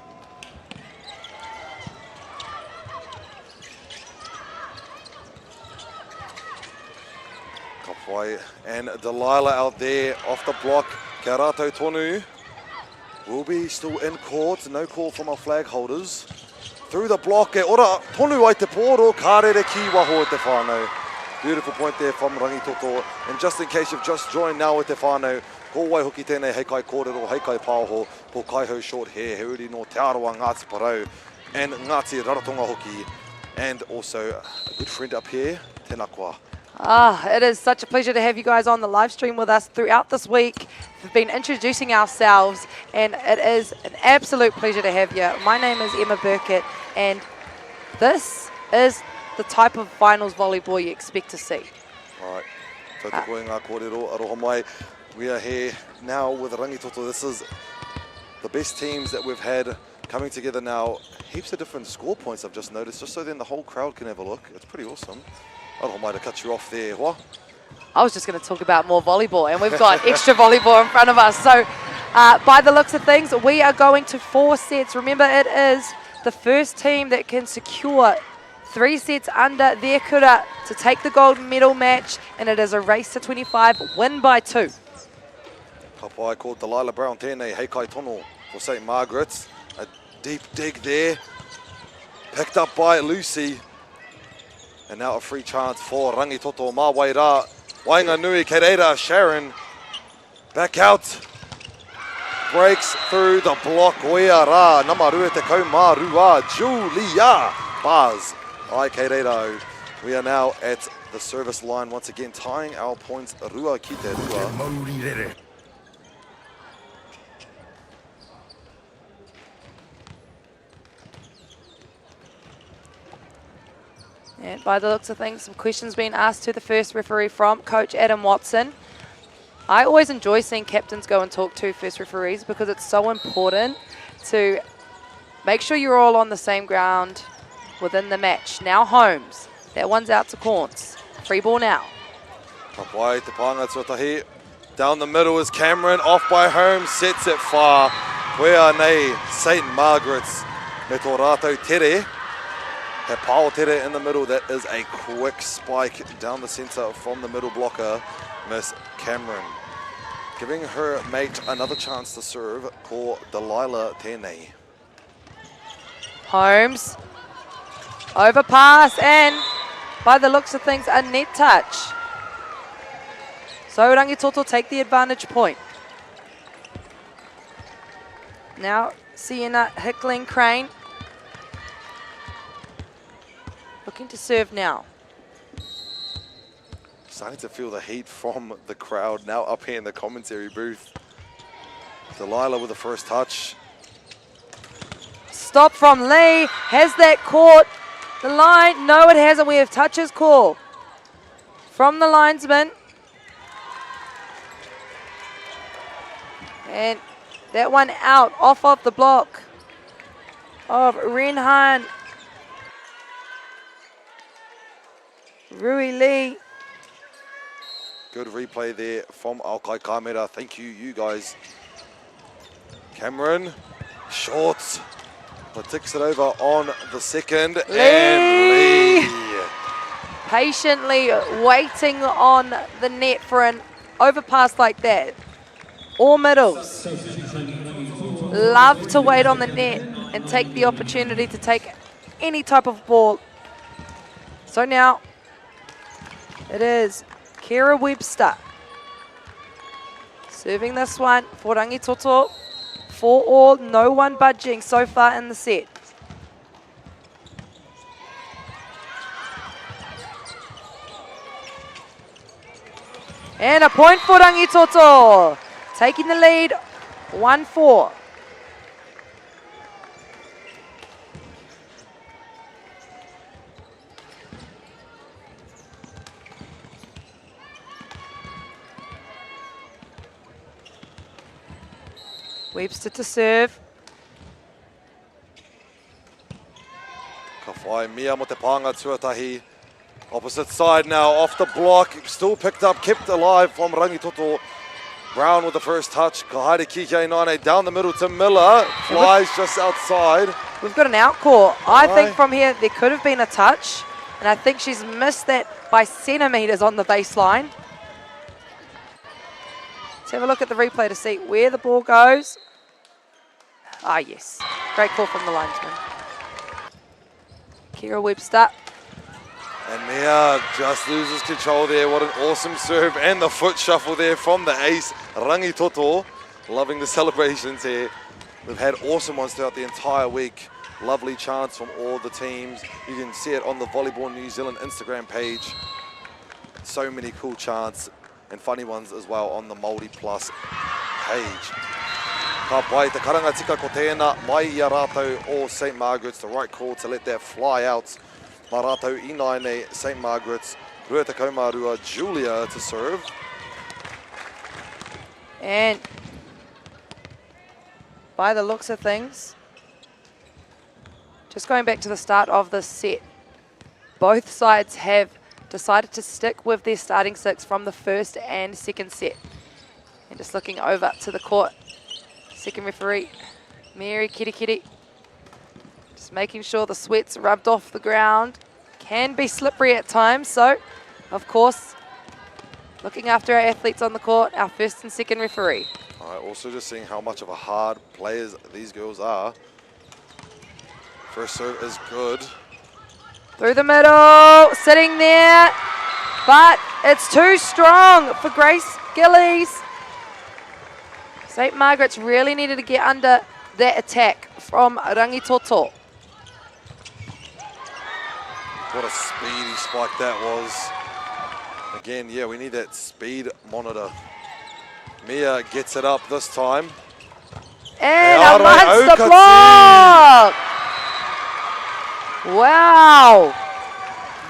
Kapwai and Delilah out there off the block. Kia rātou tonu. Will be still in court, no call from our flag holders. Through the block, ora tonu ai te pōro, kārere ki waho e te whānau. Beautiful point there from Rangito. And just in case you've just joined now with te whānau, ko wai hoki tēnei hei kai kōrero, hei kai pāho, po kaiho short hair, he uri no Te Aroa Ngāti Parau, and Ngāti Raratonga hoki, and also a good friend up here, tēnā koa. It is such a pleasure to have you guys on the live stream with us throughout this week. We've been introducing ourselves, and it is an absolute pleasure to have you. My name is Emma Burkett, and this is the type of finals volleyball you expect to see. All right. So te koe ngā kōrero, aroha mai. We are here now with Rangitoto. This is the best teams that we've had coming together now. Heaps of different score points I've just noticed, just so then the whole crowd can have a look. It's pretty awesome. I might have cut you off there. What? I was just going to talk about more volleyball, and we've got extra volleyball in front of us. So by the looks of things, we are going to 4 sets. Remember, it is the first team that can secure 3 sets under their kura to take the gold medal match, and it is a race to 25, win by 2. Kapai called Delilah Brown tēnei, hei kai tono for St. Margaret's. A deep dig there, picked up by Lucy. And now a free chance for Rangitoto, mā wai rā. Wainga nui, Kereira, Sharon. Back out. Breaks through the block. Oia rā, Namarua te kau mā rua. Julia Bars. Ai Kereira. We are now at the service line once again, tying our points rua ki te rua. MΑΟRI. And by the looks of things, some questions being asked to the first referee from Coach Adam Watson. I always enjoy seeing captains go and talk to first referees because it's so important to make sure you're all on the same ground within the match. Now Holmes, that one's out to Corns. Free ball now. Kapai te pānga tuatahi. Down the middle is Cameron, off by Holmes, sets it far. Koea nei St. Margaret's me tō rātou tere. He pāo tere in the middle, that is a quick spike down the centre from the middle blocker, Miss Cameron. Giving her mate another chance to serve, ko Delilah tēnei. Holmes, overpass, and by the looks of things, a net touch. So Rangitoto take the advantage point. Now Sienna Hickling Crane. Looking to serve now. Starting to feel the heat from the crowd now up here in the commentary booth. Delilah with the first touch. Stop from Lee. Has that caught the line? No, it hasn't. We have touches call from the linesman. And that one out off of the block of Renhan Rui Lee. Good replay there from Alkai Kamera. Thank you, you guys. Cameron, short, but ticks it over on the second. Lee. And Lee. Patiently waiting on the net for an overpass like that. All middles love to wait on the net and take the opportunity to take any type of ball. So now it is Kira Webster serving this one for Rangitoto. 4-all, no one budging so far in the set. And a point for Rangitoto, taking the lead, 1-4. Webster to serve. Whai Mia mo te pānga tuatahi. Opposite side now, off the block. Still picked up, kept alive from Rangitoto. Brown with the first touch. Kahaere Kike Nane down the middle to Miller. Flies just outside. We've got an out call. I think from here there could have been a touch. And I think she's missed that by centimetres on the baseline. Let's have a look at the replay to see where the ball goes. Ah, yes. Great call from the linesman. Kira Webster. And Mia just loses control there. What an awesome serve. And the foot shuffle there from the ace, Rangitoto. Loving the celebrations here. We've had awesome ones throughout the entire week. Lovely chants from all the teams. You can see it on the Volleyball New Zealand Instagram page. So many cool chants and funny ones as well on the MΑORI Plus page. Ka pai te karanga tika ko tēnā mai I a rātou o St. Margaret's. The right call to let that fly out. Mā rātou I nei St. Margaret's. Rua te kaumārua Julia to serve. And by the looks of things, just going back to the start of this set, both sides have decided to stick with their starting six from the first and second set. And just looking over to the court, second referee, Mary Kiri. Just making sure the sweat's rubbed off the ground. Can be slippery at times, so of course, looking after our athletes on the court, our first and second referee. All right, also just seeing how much of a hard players these girls are. First serve is good. Through the middle, sitting there, but it's too strong for Grace Gillies. St. Margaret's really needed to get under that attack from Rangitoto. What a speedy spike that was. Again, yeah, we need that speed monitor. Mia gets it up this time. And a monster block! Wow!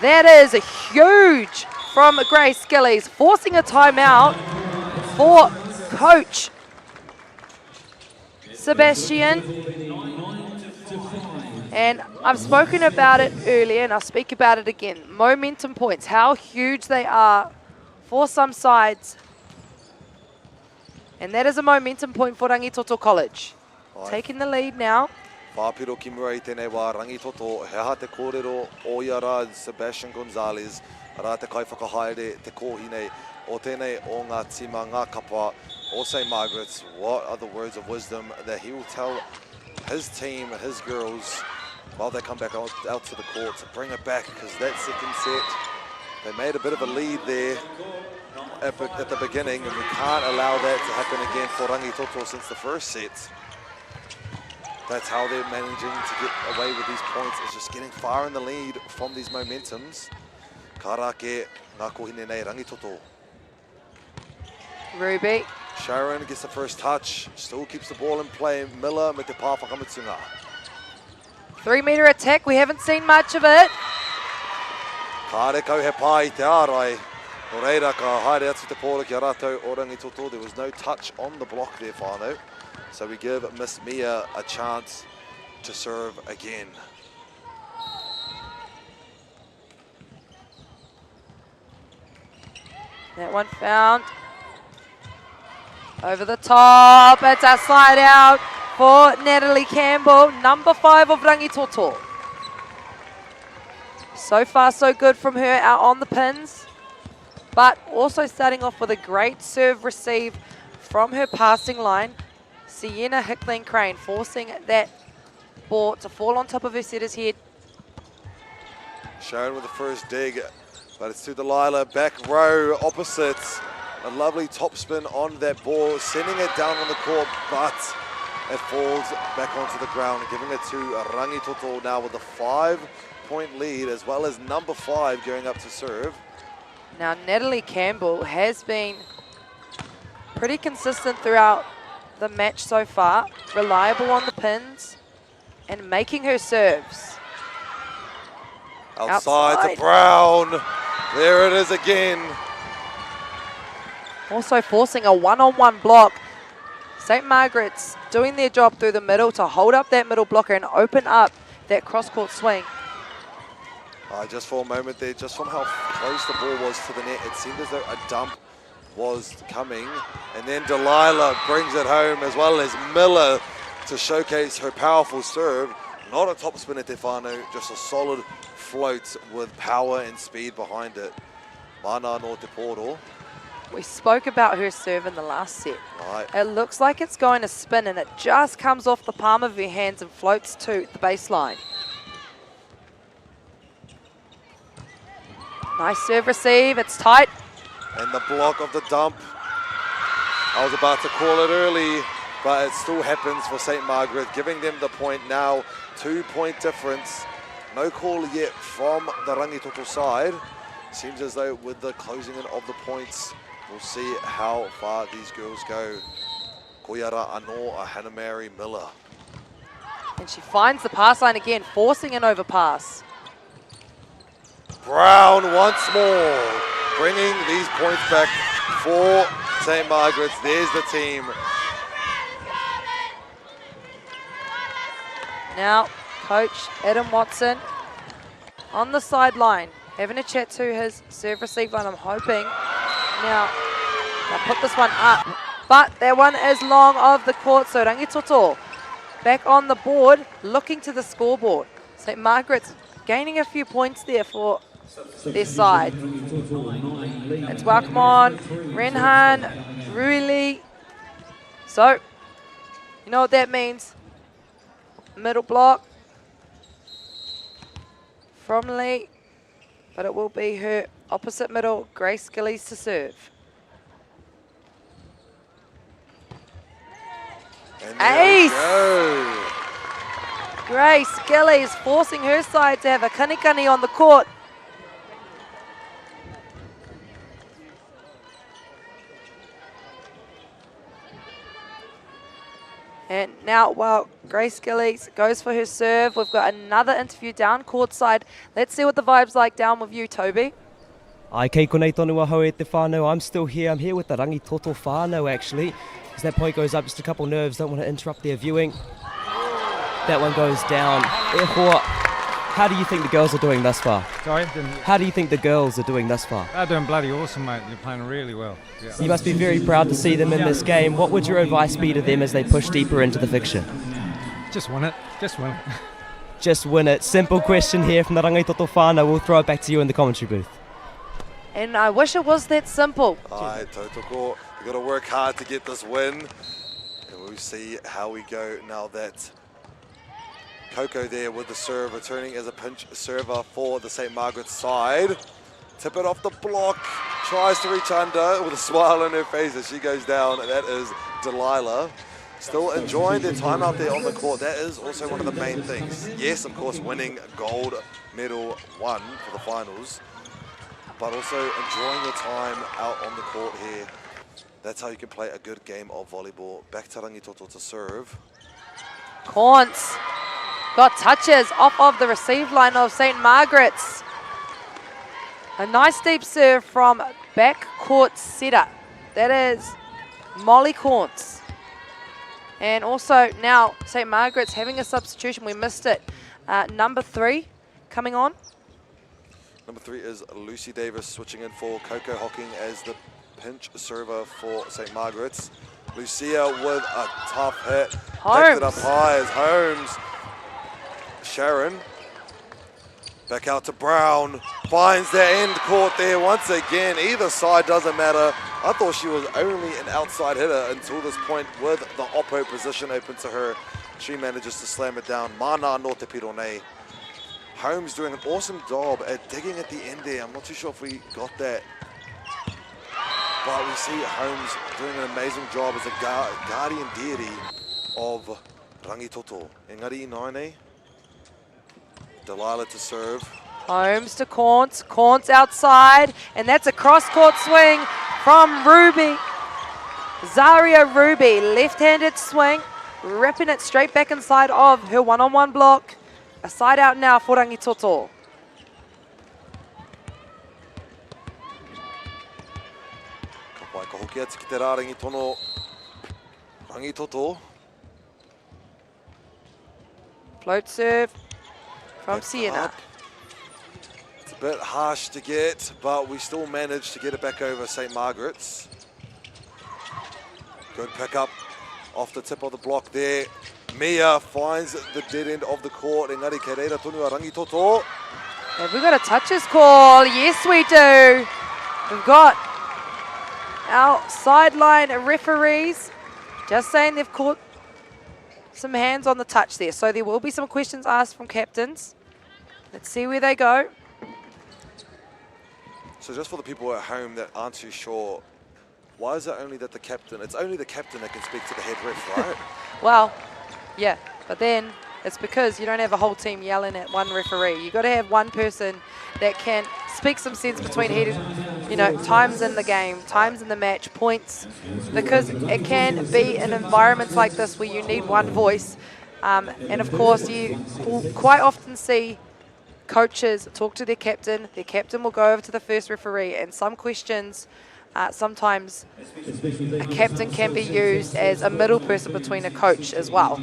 That is huge from Grace Gillies, forcing a timeout for coach Sebastian. And I've spoken about it earlier and I'll speak about it again. Momentum points, how huge they are for some sides. And that is a momentum point for Rangitoto College. Taking the lead now. Whāpiro ki mua I tēnei wā Rangitoto, he aha te kōrero o ia rā Sebastian Gonzalez, rā te kaiwhakahaere, te kōhine o tēnei o ngā tima, ngā kapa o St. Margaret's. What are the words of wisdom that he will tell his team, his girls, while they come back out to the court to bring it back, because that second set, they made a bit of a lead there at the beginning, and we can't allow that to happen again for Rangitoto since the first set. That's how they're managing to get away with these points, is just getting far in the lead from these momentums. Karake, ngā kohine nei Rangitoto. Ruby. Sharon gets the first touch, still keeps the ball in play. Miller me te pā whakamutunga. 3-metre attack, we haven't seen much of it. Kāre kau he pā I te ārai. O reira ka haere atu te pōra ki a rātou o Rangitoto. There was no touch on the block there, whānau. So we give Miss Mia a chance to serve again. That one found. Over the top, it's a slide out for Natalie Campbell, number 5 of Rangitoto. So far so good from her out on the pins, but also starting off with a great serve receive from her passing line. Sienna Hickling Crane forcing that ball to fall on top of her setter's head. Sharon with the first dig, but it's to Delilah, back row opposite. A lovely top spin on that ball, sending it down on the court, but it falls back onto the ground, giving it to Rangitoto now with a 5-point lead, as well as number 5 going up to serve. Now Natalie Campbell has been pretty consistent throughout the match so far, reliable on the pins and making her serves. Outside to Brown, there it is again. Also forcing a one-on-one block. St. Margaret's doing their job through the middle to hold up that middle blocker and open up that cross-court swing. Just for a moment there, just from how close the ball was to the net, it seemed as though a dump was coming. And then Delilah brings it home, as well as Miller, to showcase her powerful serve. Not a top spin at Tefano, just a solid float with power and speed behind it. Mana no Te Poro. We spoke about her serve in the last set. Right. It looks like it's going to spin, and it just comes off the palm of her hands and floats to the baseline. Nice serve receive, it's tight. And the block of the dump. I was about to call it early, but it still happens for St. Margaret, giving them the point now. 2-point difference. No call yet from the Rangitoto side. Seems as though with the closing in of the points, we'll see how far these girls go. Koiara Anō, Hanamari Miller. And she finds the pass line again, forcing an overpass. Brown once more, bringing these points back for St. Margaret's. There's the team. Now, Coach Adam Watson on the sideline, having a chat to his serve receive line. I'm hoping now they'll put this one up, but that one is long of the court, so Rangitoto back on the board, looking to the scoreboard. St. Margaret's gaining a few points there for their side. It's welcome on Renhan, Ruili. So, you know what that means. Middle block from Lee, but it will be her opposite middle, Grace Gillies, to serve. And there we go. Grace Gillies forcing her side to have a kanikani on the court. And now, while Grace Gillies goes for her serve, we've got another interview down courtside. Let's see what the vibe's like down with you, Toby. Ai, kei konei tonu ahau e te whānau. I'm still here. I'm here with the Rangitoto whānau, actually. As that point goes up, just a couple nerves. Don't want to interrupt their viewing. That one goes down. E hoa, how do you think the girls are doing thus far? Sorry? How do you think the girls are doing thus far? They're doing bloody awesome, mate. They're playing really well. Yeah. You must be very proud to see them in this game. What would your advice be to them as they push deeper into the fixture? Just win it. Just win it. Just win it. Simple question here from the Rangitoto whānau. We'll throw it back to you in the commentary booth. And I wish it was that simple. Alright, Tautoko, we've got to work hard to get this win. And we'll see how we go now that Coco there with the serve, returning as a pinch server for the St. Margaret's side. Tip it off the block, tries to reach under with a smile on her face as she goes down. And that is Delilah. Still enjoying their time out there on the court. That is also one of the main things. Yes, of course, winning gold medal 1 for the finals, but also enjoying your time out on the court here. That's how you can play a good game of volleyball. Back to Rangitoto to serve. Corns got touches off of the receive line of St. Margaret's. A nice deep serve from backcourt setter. That is Molly Corns. And also now St. Margaret's having a substitution. We missed it. Number 3 coming on. Number 3 is Lucy Davis switching in for Coco Hocking as the pinch server for St. Margaret's. Lucia with a tough hit. Picked it up high as Holmes. Sharon. Back out to Brown. Finds the end court there once again. Either side doesn't matter. I thought she was only an outside hitter until this point with the oppo position open to her. She manages to slam it down. Mana no te pirone. Holmes doing an awesome job at digging at the end there. I'm not too sure if we got that. But we see Holmes doing an amazing job as a guardian deity of Rangitoto. Engari inaine. Delilah to serve. Holmes to Corns. Corns outside. And that's a cross-court swing from Ruby. Zaria Ruby. Left-handed swing. Ripping it straight back inside of her one-on-one block. A side out now for Rangitoto. Kapai ka hoki atu ki te rārangi tono Rangitoto. Float serve from Sienna. Bit harsh to get, but we still managed to get it back over St. Margaret's. Good pickup off the tip of the block there. Mia finds the dead end of the court. Engari ke reira tonu a Rangitoto. Have we got a touches call? Yes, we do. We've got our sideline referees just saying they've caught some hands on the touch there. So there will be some questions asked from captains. Let's see where they go. So just for the people at home that aren't too sure, why is it only that it's only the captain that can speak to the head ref, right? Well, yeah, but then it's because you don't have a whole team yelling at one referee. You've got to have one person that can speak some sense between times in the game, times in the match, points, because it can be in environments like this where you need one voice. And of course, you will quite often see coaches talk to their captain will go over to the first referee, and some questions, sometimes a captain can be used as a middle person between a coach as well,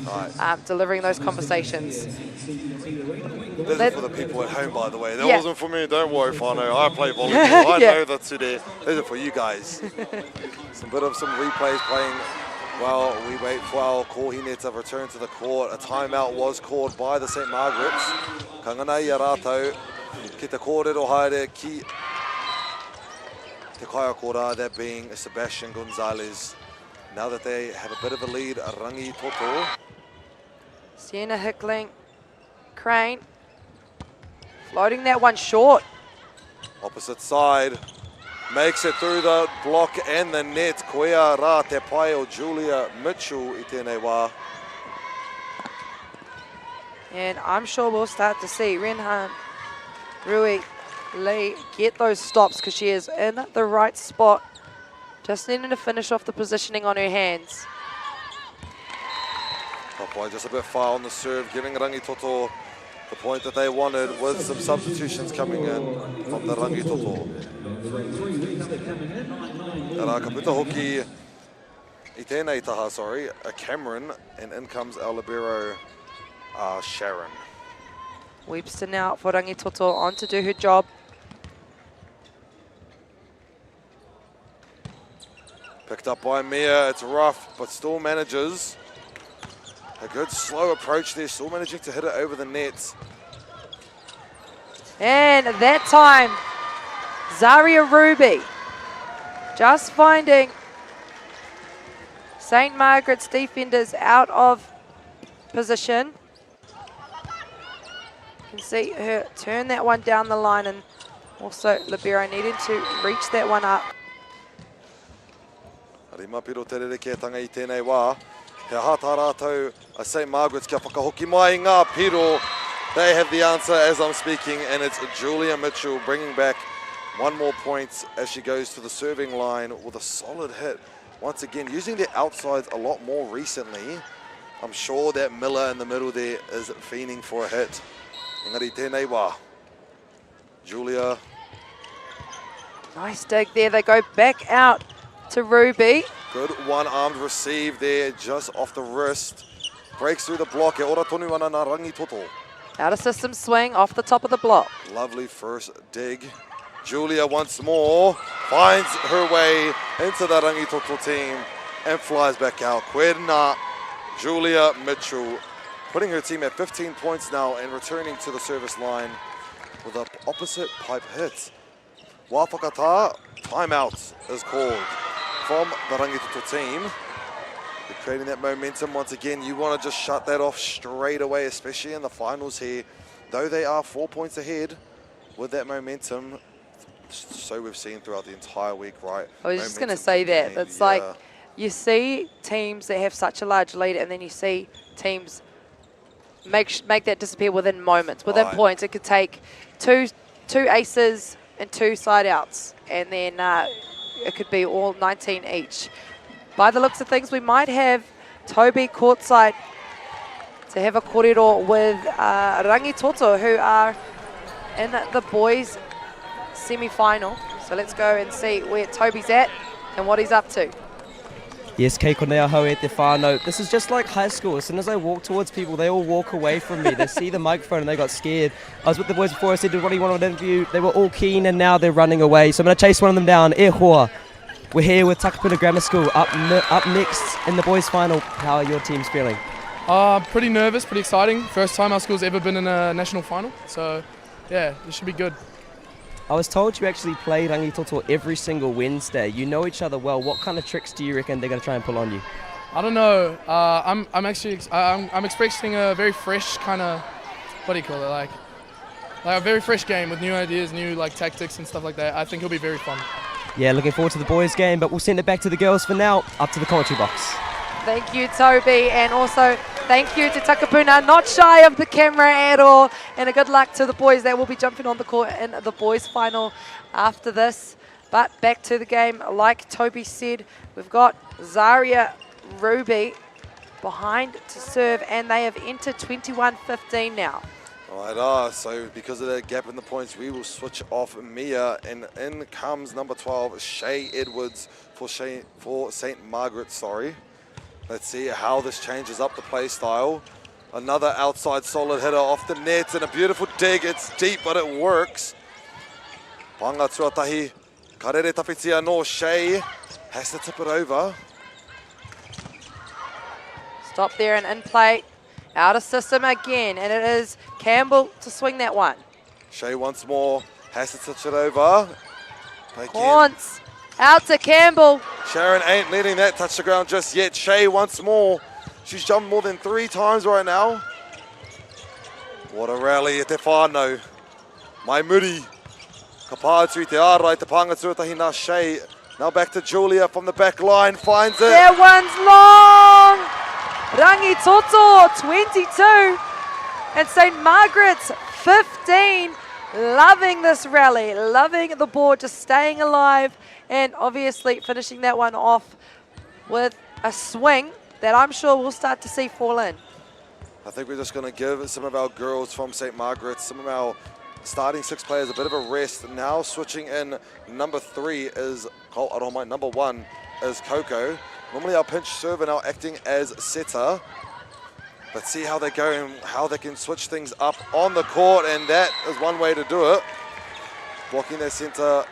delivering those conversations. This is for the people at home, by the way. That wasn't for me, don't worry, Whānau. I play volleyball, I know that's today. These are for you guys. Some replays playing while we wait for our kohine to return to the court. A timeout was called by the St. Margaret's. Ka ngana ia rātou ki te kōrero haere ki te kaiakora, that being Sebastian Gonzalez. Now that they have a bit of a lead, Rangitoto. Sienna Hickling, Crane, floating that one short. Opposite side, makes it through the block and the net. Koea rā te pai o Julia Mitchell I tēnei wā. And I'm sure we'll start to see Renhan Rui Lee get those stops because she is in the right spot. Just needing to finish off the positioning on her hands. Tapai just a bit far on the serve, giving Rangitoto the point that they wanted, with some substitutions coming in from the Rangitoto. Tērā ka puta hoki I tēnei taha, a Cameron, and in comes our libero, Sharon. Webster now for Rangitoto on to do her job. Picked up by Mia, it's rough, but still manages. A good slow approach there, still managing to hit it over the net. And that time, Zaria Ruby just finding St. Margaret's defenders out of position. You can see her turn that one down the line, and also libero needing to reach that one up. Mapiro te rerekētanga I tēnei wā. He hata rātou a St. Margaret's kia whakahoki mai ngā piro. They have the answer as I'm speaking, and it's Julia Mitchell bringing back one more point as she goes to the serving line with a solid hit. Once again, using the outsides a lot more recently. I'm sure that Miller in the middle there is fiending for a hit. Engari tēnei wā. Julia. Nice dig there. They go back out to Ruby. Good one-armed receive there, just off the wrist. Breaks through the block. E ora tonu ana nā Rangitoto. Out of system swing off the top of the block. Lovely first dig. Julia once more finds her way into the Rangitoto team and flies back out. Koena Julia Mitchell putting her team at 15 points now and returning to the service line with an opposite pipe hit. Wāwhakatā, timeout is called from the Rangitoto team. They're creating that momentum once again. You want to just shut that off straight away, especially in the finals here. Though they are 4 points ahead with that momentum, so we've seen throughout the entire week, right? I was just going to say that. It's like you see teams that have such a large lead, and then you see teams make that disappear within moments, within points. It could take two aces and 2 side outs, and then it could be all 19 each. By the looks of things, we might have Toby courtside to have a kōrero with Rangitoto, who are in the boys' semi-final. So let's go and see where Toby's at and what he's up to. Yes, kei konea hau e te whānau. This is just like high school. As soon as I walk towards people, they all walk away from me. They see the microphone and they got scared. I was with the boys before. I said, what do you want to interview? They were all keen and now they're running away. So I'm going to chase one of them down. E hoa. We're here with Takapuna Grammar School up next in the boys' final. How are your teams feeling? Pretty nervous, pretty exciting. First time our school's ever been in a national final. So, yeah, it should be good. I was told you actually play Rangito every single Wednesday. You know each other well. What kind of tricks do you reckon they're going to try and pull on you? I don't know. I'm expecting a very fresh kind of, what do you call it, like a very fresh game with new ideas, new like tactics and stuff like that. I think it'll be very fun. Yeah, looking forward to the boys' game, but we'll send it back to the girls for now. Up to the commentary box. Thank you, Toby, and also thank you to Takapuna, not shy of the camera at all, and a good luck to the boys that will be jumping on the court in the boys' final after this. But back to the game, like Toby said, we've got Zaria Ruby behind to serve, and they have entered 21-15 now. Right, so because of that gap in the points, we will switch off Mia, and in comes number 12, Shay Edwards for St. Margaret, sorry. Let's see how this changes up the play style. Another outside solid hitter off the net and a beautiful dig. It's deep, but it works. Panga tuatahi, karere tawhitia no. Shay has to tip it over. Stop there and in play. Out of system again, and it is Campbell to swing that one. Shay once more has to touch it over. Corns. Out to Campbell. Sharon ain't letting that touch the ground just yet. Shay once more. She's jumped more than 3 times right now. What a rally at te whānau. MΑORI. Ka pātu I te ārai te panga tuatahi nā Shay. Now back to Julia from the back line. Finds it. That one's long. Rangito 22. And St. Margaret's 15. Loving this rally. Loving the board just staying alive. And obviously finishing that one off with a swing that I'm sure we'll start to see fall in. I think we're just going to give some of our girls from St. Margaret's, some of our starting 6 players a bit of a rest. Now switching in, number 3 is, number 1 is Coco. Normally our pinch server now acting as setter. Let's see how they go and how they can switch things up on the court, and that is one way to do it. Blocking their center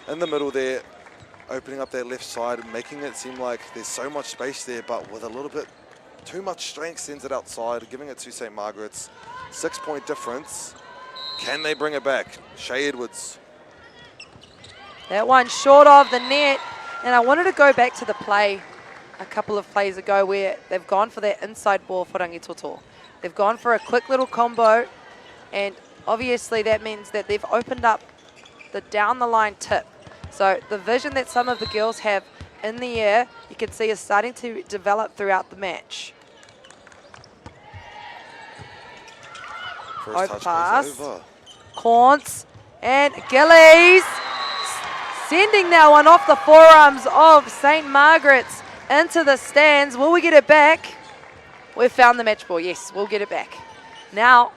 in the middle there. Opening up their left side, making it seem like there's so much space there, but with a little bit too much strength, sends it outside, giving it to St. Margaret's. 6-point difference. Can they bring it back? Shay Edwards. That one short of the net. And I wanted to go back to the play a couple of plays ago where they've gone for that inside ball for Rangito. They've gone for a quick little combo, and obviously that means that they've opened up the down the line tip. So the vision that some of the girls have in the air, you can see is starting to develop throughout the match. First touch goes over. Corns and Gillies sending that one off the forearms of St. Margaret's into the stands. Will we get it back? We've found the match ball. Yes, we'll get it back. Now,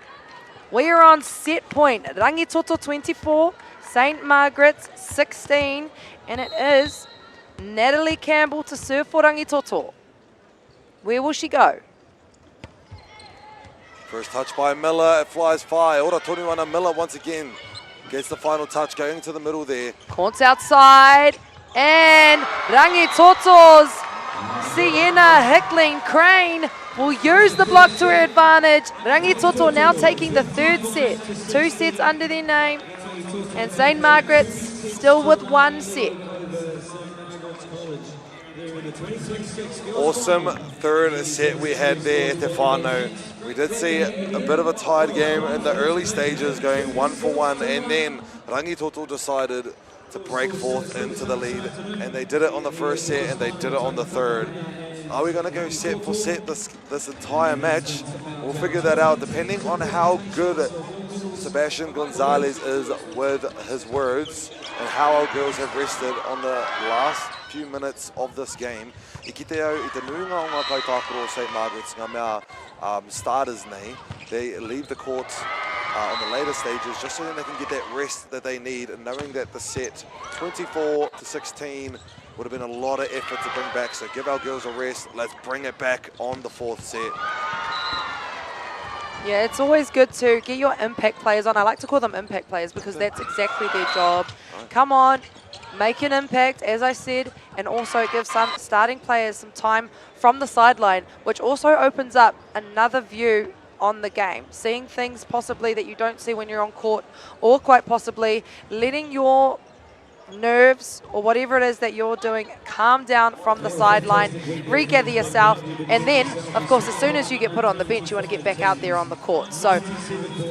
we are on set point. Rangito 24. St. Margaret's 16, and it is Natalie Campbell to serve for Rangito. Where will she go? First touch by Miller, it flies far. Ora Toniwana Miller once again gets the final touch, going to the middle there. Courts outside, and Rangitoto's Sienna Hickling Crane will use the block to her advantage. Rangito now taking the 3rd set. 2 sets under their name. And St. Margaret's still with 1 set. Awesome 3rd set we had there at Te Whānau. We did see a bit of a tied game in the early stages, going 1 for 1, and then Rangito decided to break forth into the lead, and they did it on the 1st set and they did it on the 3rd. Are we going to go set for set this entire match? We'll figure that out depending on how good Sebastian Gonzalez is with his words and how our girls have rested on the last few minutes of this game. I ki te au, I te nuinga o ngā kaitākaro St. Margaret's, ngā mea starters nei, they leave the court on the later stages, just so that they can get that rest that they need, and knowing that the set 24-16 would have been a lot of effort to bring back. So give our girls a rest. Let's bring it back on the fourth set. Yeah, it's always good to get your impact players on. I like to call them impact players because that's exactly their job. Come on, make an impact, as I said, and also give some starting players some time from the sideline, which also opens up another view on the game, seeing things possibly that you don't see when you're on court, or quite possibly letting your nerves or whatever it is that you're doing calm down from the sideline, regather yourself, and then of course as soon as you get put on the bench you want to get back out there on the court. So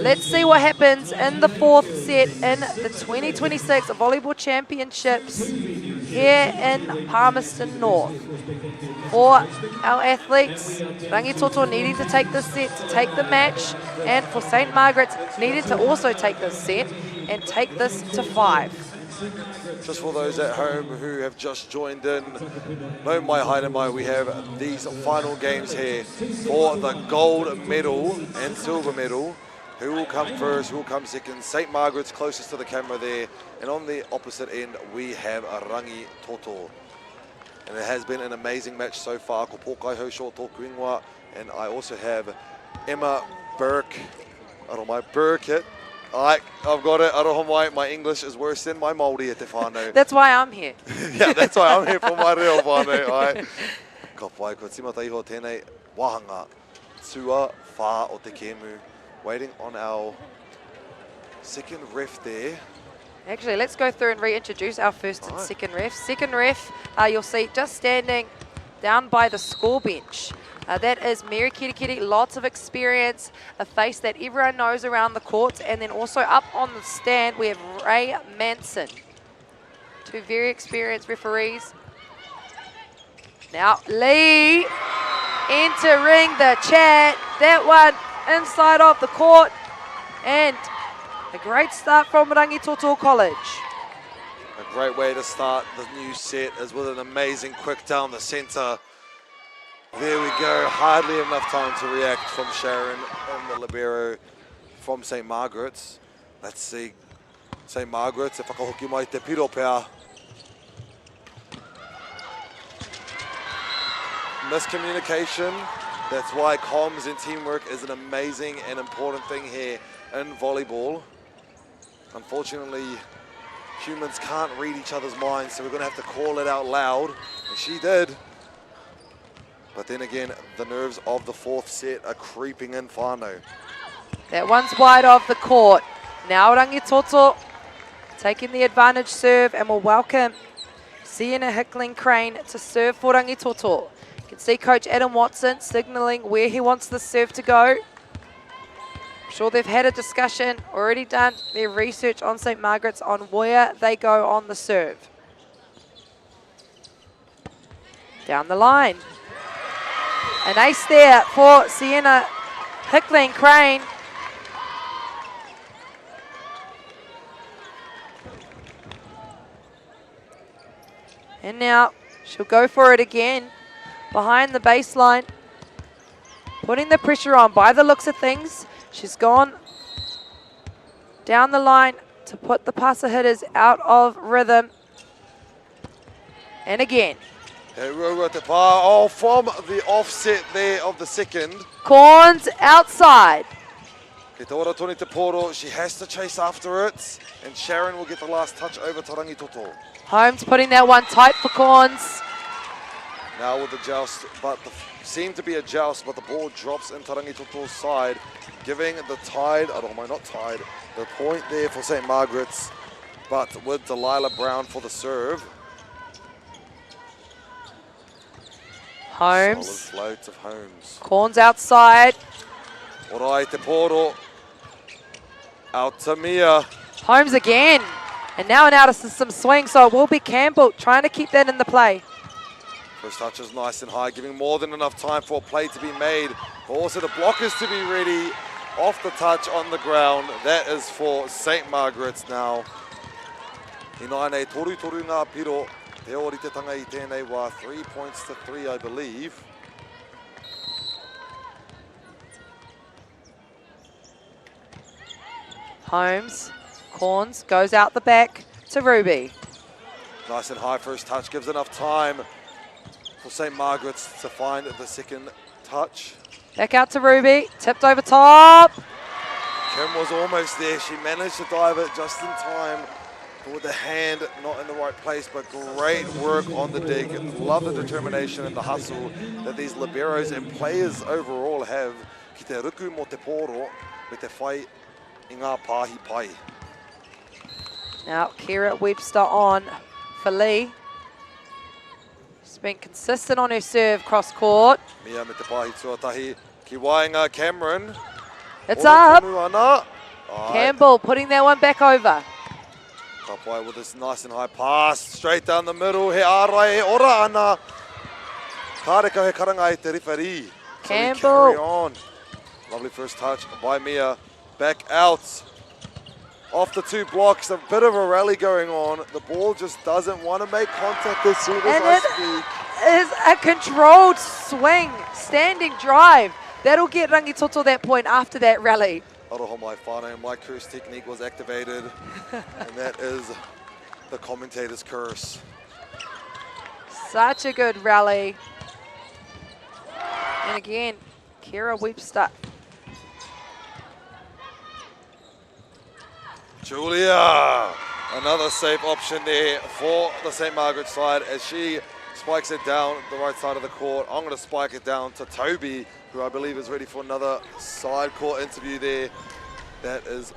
let's see what happens in the fourth set in the 2026 Volleyball Championships here in Palmerston North. For our athletes, Rangitoto needing to take this set to take the match, and for St. Margaret's needed to also take this set and take this to 5. Just for those at home who have just joined in, no mai haere mai, we have these final games here for the gold medal and silver medal. Who will come first, who will come second? St. Margaret's closest to the camera there, and on the opposite end we have Rangitoto. And it has been an amazing match so far. Ko Pōkai Hosho tōku ingoa, and I also have Emma Burke, Burkett. I've got it, aroha mai, my English is worse than my Māori e te whānau. That's why I'm here. Yeah, that's why I'm here for my reo whānau. Ai. Ka pai, ko timata iho tēnei wahanga, tua whā o te kēmu. Waiting on our second ref there. Actually, let's go through and reintroduce our first and second ref. Second ref, you'll see just standing down by the score bench. That is Mary Kirikiri, lots of experience, a face that everyone knows around the court. And then also up on the stand, we have Ray Manson. Two very experienced referees. Now Lee entering the chat. That one inside of the court. And a great start from Rangitoto College. A great way to start the new set is with an amazing quick down the centre. There we go, hardly enough time to react from Sharon and the libero from St. Margaret's. Let's see, St. Margaret's, e whakahoki mai te piro pea. Miscommunication, that's why comms and teamwork is an amazing and important thing here in volleyball. Unfortunately, humans can't read each other's minds, so we're going to have to call it out loud, and she did. But then again, the nerves of the fourth set are creeping in whānau. That one's wide of the court. Now Rangitoto taking the advantage serve, and we'll welcome Sienna Hickling-Crane to serve for Rangitoto. You can see Coach Adam Watson signalling where he wants the serve to go. I'm sure they've had a discussion, already done their research on St. Margaret's on where they go on the serve. Down the line. An ace there for Sienna Hickling-Crane. And now she'll go for it again behind the baseline. Putting the pressure on by the looks of things. She's gone down the line to put the passer hitters out of rhythm. And again. Oh, from the offset there of the second. Corns outside. Ke te ora Tony Te Poro, she has to chase after it, and Sharon will get the last touch over to Rangitoto. Holmes putting that one tight for Corns. Now with the joust, but seemed to be a joust, but the ball drops into Rangitoto's side, giving the tide, not tied, the point there for St. Margaret's, but with Delilah Brown for the serve. Holmes. Solid float of Holmes. Corns outside. Orai Te Poro. Out to Mia. Holmes again. And now and out of some swing, so it will be Campbell trying to keep that in the play. First touch is nice and high, giving more than enough time for a play to be made. But also the blockers to be ready. Off the touch on the ground. That is for St. Margaret's now. Hinaine toru ngā piro. Te ori te tanga I tēnei wā 3 points to 3, I believe. Holmes, Corns, goes out the back to Ruby. Nice and high first touch, gives enough time for St. Margaret's to find the second touch. Back out to Ruby, tipped over top. Kim was almost there. She managed to dive it just in time, but with the hand not in the right place, but great work on the dig. Love the determination and the hustle that these liberos and players overall have. Ki te ruku mo te poro, me te whai I ngā pāhi pai. Now, Kira Webster on for Lee. She's been consistent on her serve cross court. Mia me te pāhi tuatahi ki Wainga Cameron. It's up. Ana. Campbell putting that one back over. Kapai with this nice and high pass, straight down the middle. He arai e ora ana. Kareka he karanga I te referee. Campbell. So we carry on. Lovely first touch by Mia. Back out. Off the 2 blocks, a bit of a rally going on. The ball just doesn't want to make contact as soon as I speak. It is a controlled swing, standing drive. That'll get Rangitoto that point after that rally. Aroha mai whānau, my curse technique was activated. And that is the commentator's curse. Such a good rally. And again, Kira Webster. Julia, another safe option there for the St. Margaret side as she spikes it down the right side of the court. I'm going to spike it down to Toby, who I believe is ready for another side court interview there. That is...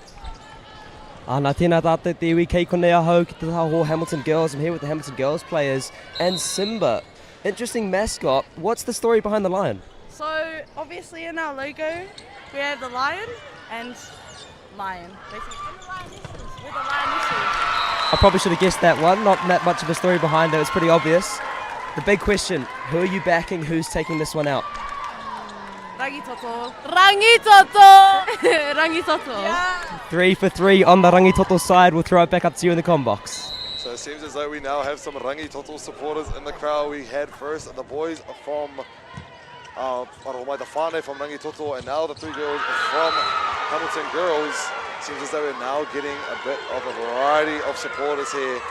Nā tēnā tātou te iwi kei konei ahau ki te taho Hamilton Girls. I'm here with the Hamilton Girls players and Simba. Interesting mascot. What's the story behind the lion? So obviously in our logo we have the lion and lion. Basically, and the lionesses. We're the lionesses. I probably should have guessed that one. Not that much of a story behind it. It's pretty obvious. The big question, who are you backing? Who's taking this one out? Rangitoto. Rangitoto! Rangitoto. Yeah. 3 for 3 on the Rangitoto side. We'll throw it back up to you in the comm box. So it seems as though we now have some Rangitoto supporters in the crowd. We had first the boys from the whānau from Rangitoto, and now the 3 girls from Hamilton Girls. Seems as though we're now getting a bit of a variety of supporters here,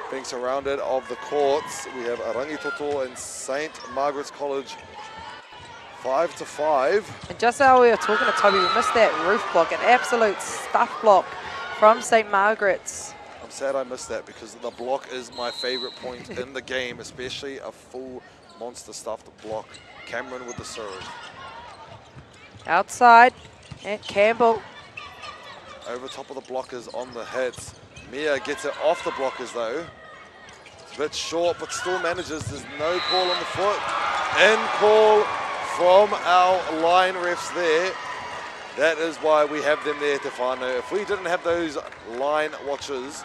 being surrounded of the courts. We have Rangitoto and St. Margaret's College 5-5. And just how we were talking to Toby, we missed that roof block, an absolute stuff block from St. Margaret's. I'm sad I missed that because the block is my favorite point in the game, especially a full monster stuffed block. Cameron with the serve. Outside, and Campbell. Over top of the blockers on the hits. Mia gets it off the blockers though. It's a bit short, but still manages. There's no call on the foot. And call from our line refs there. That is why we have them there, Tefano. If we didn't have those line watchers,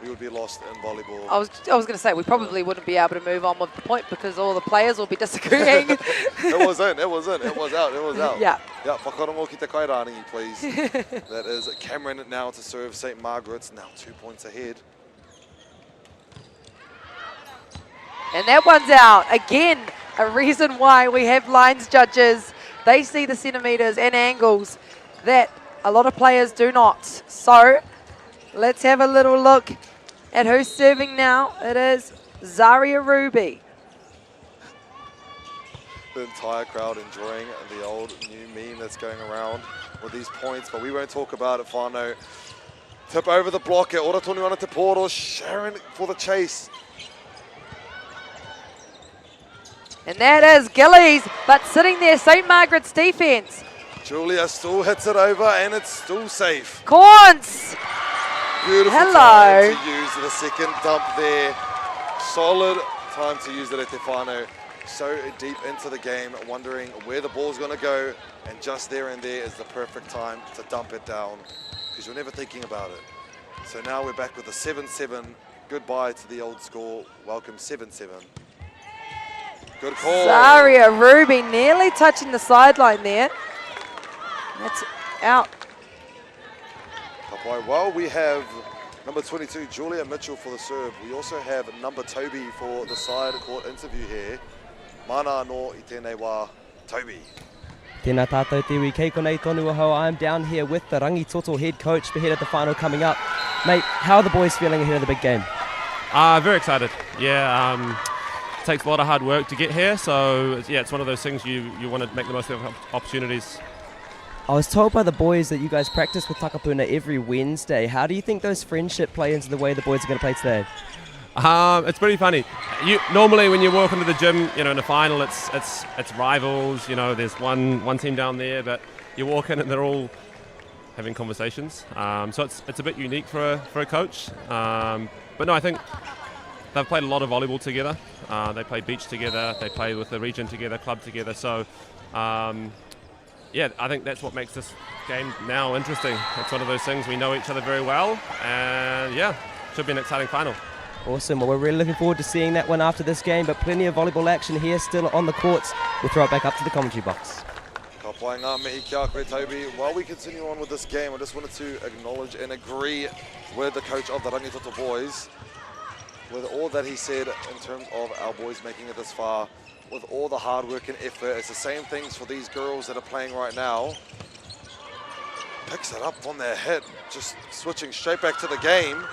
we would be lost in volleyball. I was going to say, we probably wouldn't be able to move on with the point because all the players will be disagreeing. It was in, it was in, it was out, it was out. Yeah. Yeah, whakarongo ki te kairangi, please. That is Cameron now to serve St. Margaret's, now 2 points ahead. And that one's out. Again, a reason why we have lines judges. They see the centimetres and angles that a lot of players do not. So let's have a little look at who's serving now. It is Zaria Ruby. The entire crowd enjoying the old new meme that's going around with these points, but we won't talk about it, whānau. Tip over the block at Ora tonu ana te poro, Sharon for the chase. And that is Gillies, but sitting there, St. Margaret's defence. Julia still hits it over and it's still safe. Corns! Beautiful Hello. time to use the second dump there. Solid time to use it at Tefano. So deep into the game, wondering where the ball's going to go, and just there and there is the perfect time to dump it down because you're never thinking about it. So now we're back with a 7-7. Goodbye to the old score. Welcome 7-7. Good call. Zaria Ruby nearly touching the sideline there. That's out. Well, we have number 22, Julia Mitchell for the serve. We also have number Toby for the side court interview here. Mana no I tēnei wā, Toby. Tēnā tātou te iwi, kei konei tonu ahau. I'm down here with the Rangitoto head coach ahead of the final coming up. Mate, how are the boys feeling ahead of the big game? Very excited. Yeah, takes a lot of hard work to get here, so yeah, it's one of those things you want to make the most of opportunities. I was told by the boys that you guys practice with Takapuna every Wednesday. How do you think those friendship play into the way the boys are going to play today? It's pretty funny. Normally when you walk into the gym, you know, in a final, it's rivals. You know, there's one team down there, but you walk in and they're all having conversations. So it's a bit unique for a coach. But no, I think they've played a lot of volleyball together. They play beach together. They play with the region together, club together. So yeah, I think that's what makes this game now interesting. It's one of those things, we know each other very well, and yeah, should be an exciting final. Awesome. Well, we're really looking forward to seeing that one after this game, but plenty of volleyball action here still on the courts. We'll throw it back up to the commentary box. While we continue on with this game, I just wanted to acknowledge and agree with the coach of the Rangitoto boys with all that he said in terms of our boys making it this far, with all the hard work and effort. It's the same things for these girls that are playing right now. Picks it up on their head, just switching straight back to the game.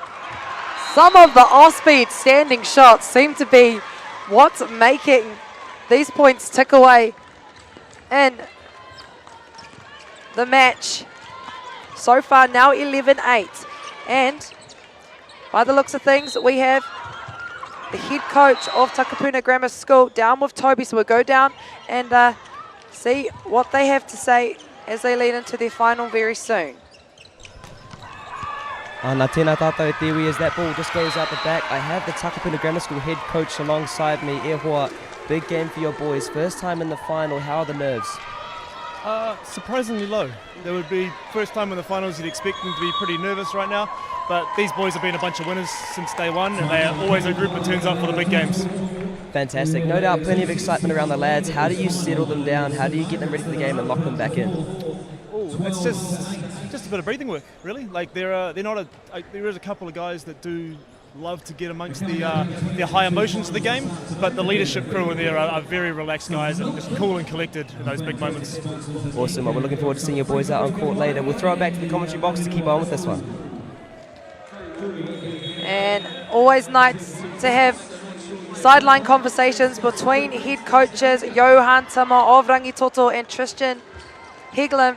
Some of the off-speed standing shots seem to be what's making these points tick away in the match. So far now 11-8. And by the looks of things, we have the head coach of Takapuna Grammar School down with Toby. So we'll go down and see what they have to say as they lead into their final very soon. Nā tēnā tātou te iwi as that ball just goes out the back. I have the Takapuna Grammar School head coach alongside me. E hoa, big game for your boys. First time in the final. How are the nerves? Surprisingly low. There would be first time in the finals, you'd expect them to be pretty nervous right now, but these boys have been a bunch of winners since day one, and they are always a group that turns up for the big games. Fantastic. No doubt plenty of excitement around the lads. How do you settle them down? How do you get them ready for the game and lock them back in? It's just a bit of breathing work, really. Like there is a couple of guys that do love to get amongst the high emotions of the game, but the leadership crew in there are very relaxed guys and just cool and collected in those big moments. Awesome. Well, we're looking forward to seeing your boys out on court later. We'll throw it back to the commentary box to keep on with this one. And always nice to have sideline conversations between head coaches Johan Tama of Rangitoto and Tristan Heglin.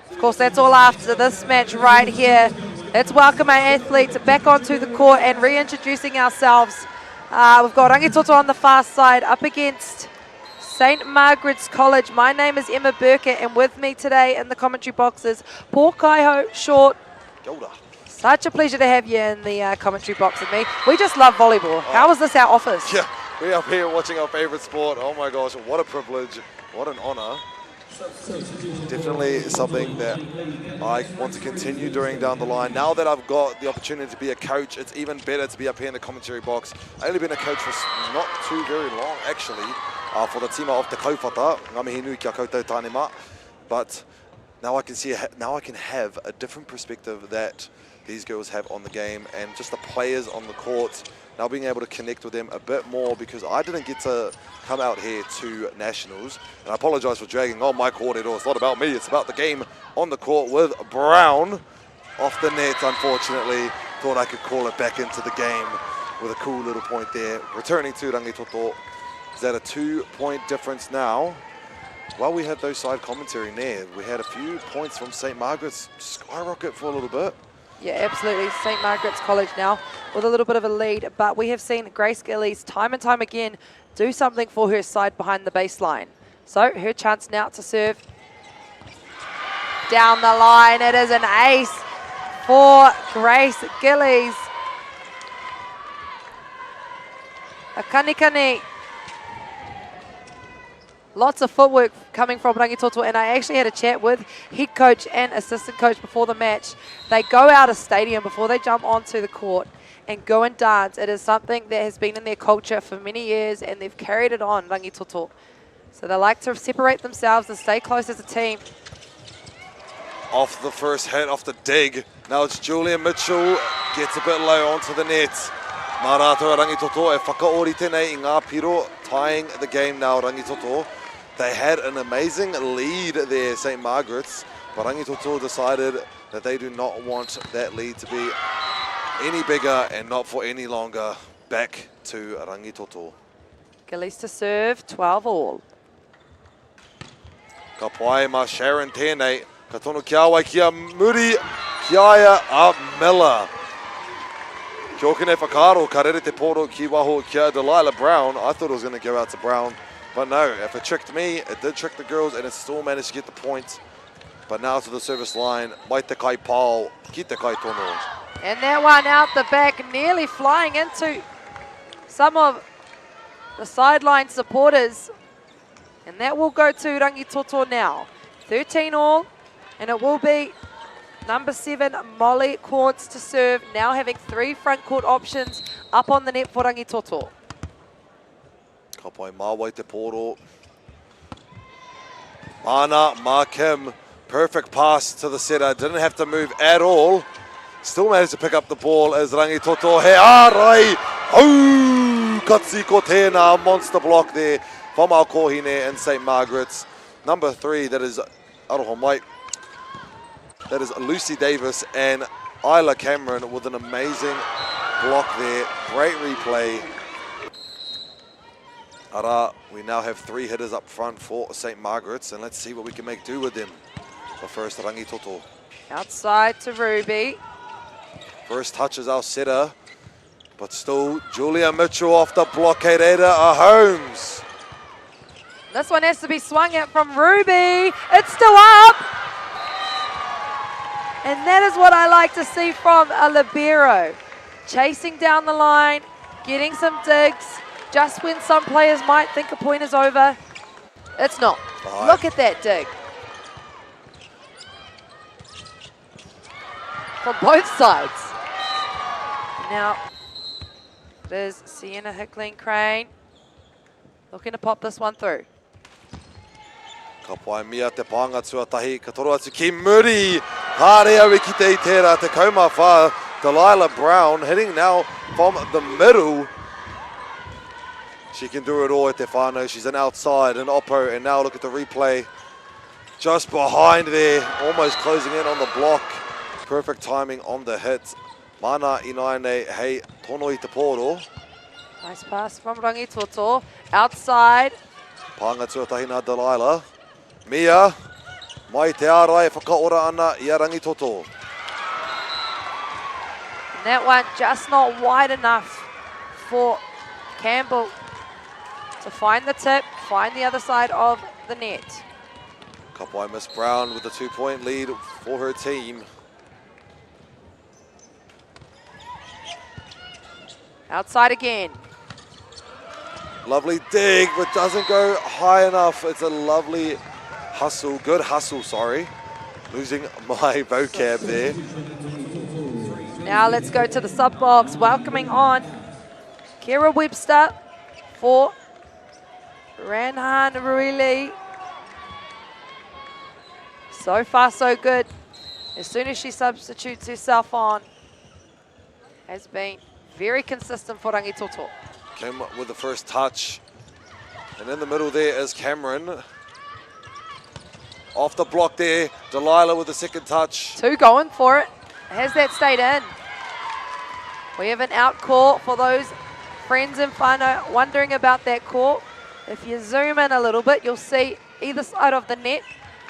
Of course, that's all after this match right here. Let's welcome our athletes back onto the court and reintroducing ourselves. We've got Rangitoto on the far side up against St. Margaret's College. My name is Emma Burkett, and with me today in the commentary box is Paul Kaiho Short. Such a pleasure to have you in the commentary box with me. We just love volleyball. How is this our office? Yeah, we're up here watching our favorite sport. Oh my gosh, what a privilege, what an honor. Definitely something that I want to continue doing down the line. Now that I've got the opportunity to be a coach, it's even better to be up here in the commentary box. I've only been a coach for not too very long, actually, for the team of Te Kaupata, ngamihi nui kia koutou tānema. But now I can have a different perspective that these girls have on the game and just the players on the court. Now being able to connect with them a bit more, because I didn't get to come out here to Nationals. And I apologize for dragging on my court at all. It's not about me, it's about the game on the court with Brown off the net, unfortunately. Thought I could call it back into the game with a cool little point there. Returning to Rangitoto. Is that a 2-point difference now? While we had those side commentary there, we had a few points from St. Margaret's skyrocket for a little bit. Yeah, absolutely. St. Margaret's College now with a little bit of a lead, but we have seen Grace Gillies time and time again do something for her side behind the baseline. So her chance now to serve down the line. It is an ace for Grace Gillies. A kanikani. Lots of footwork coming from Rangitoto, and I actually had a chat with head coach and assistant coach before the match. They go out of stadium before they jump onto the court and go and dance. It is something that has been in their culture for many years, and they've carried it on, Rangitoto. So they like to separate themselves and stay close as a team. Off the first hit, off the dig. Now it's Julia Mitchell, gets a bit low onto the net. Mā rātou Rangitoto e whakaori tēnei I ngā piro, tying the game now, Rangitoto. They had an amazing lead there, St. Margaret's, but Rangitoto decided that they do not want that lead to be any bigger and not for any longer. Back to Rangitoto. Gillies to serve, 12 all. Ka Poirewa Sharon tēnei, ka tono ki awai kia muri, ki aia a Miller. Ki okene whakaro, ka rere te poro ki waho kia Delilah Brown. I thought it was going to go out to Brown, but no, if it tricked me, it did trick the girls, and it still managed to get the point. But now to the service line, mai te kai pao, ki te kai tono. And that one out the back, nearly flying into some of the sideline supporters. And that will go to Rangitoto now. 13 all, and it will be number 7, Molly Quartz to serve, now having 3 front court options up on the net for Rangitoto. Ka pai mawai te poro. Mana Ma Kim, perfect pass to the setter, didn't have to move at all. Still managed to pick up the ball as Rangitoto he ārai. Oh, katsi ko tēnā, monster block there from our kohine and St. Margaret's. Number 3, that is Aroha Mai. That is Lucy Davis and Isla Cameron with an amazing block there. Great replay. Ara, we now have 3 hitters up front for St. Margaret's, and let's see what we can make do with them. But first, Rangitoto. Outside to Ruby. First touch is our setter, but still Julia Mitchell off the blockade. Ada Holmes. This one has to be swung at from Ruby. It's still up. And that is what I like to see from a libero. Chasing down the line, getting some digs, just when some players might think a point is over. It's not. Look at that dig. From both sides. Now, there's Sienna Hickling-Crane looking to pop this one through. Ka pai mia te pānga tuatahi, ka toro atu ki muri. Hārea wiki te itera, te kaumawha. Delilah Brown hitting now from the middle. She can do it all at te whānau. She's an outside, an oppo, and now look at the replay. Just behind there, almost closing in on the block. Perfect timing on the hit. Mana inaine hei tono I te poro. Nice pass from Rangitoto. Outside. Pānga tuatahi nā Delilah. Mia, mai te ārai whakaora ana I a Rangitoto. And that one just not wide enough for Campbell to find the tip, find the other side of the net. Ka pai Miss Brown with a 2-point lead for her team. Outside again. Lovely dig, but doesn't go high enough. It's a lovely hustle, good hustle, sorry. Losing my vocab there. Now let's go to the sub box, welcoming on Kira Webster for Ranhan Ruili. So far, so good. As soon as she substitutes herself on, has been very consistent for Rangitoto. Came up with the first touch. And in the middle there is Cameron. Off the block there, Delilah with the second touch. 2 going for it. Has that stayed in? We have an out call for those friends in whānau wondering about that call. If you zoom in a little bit, you'll see either side of the net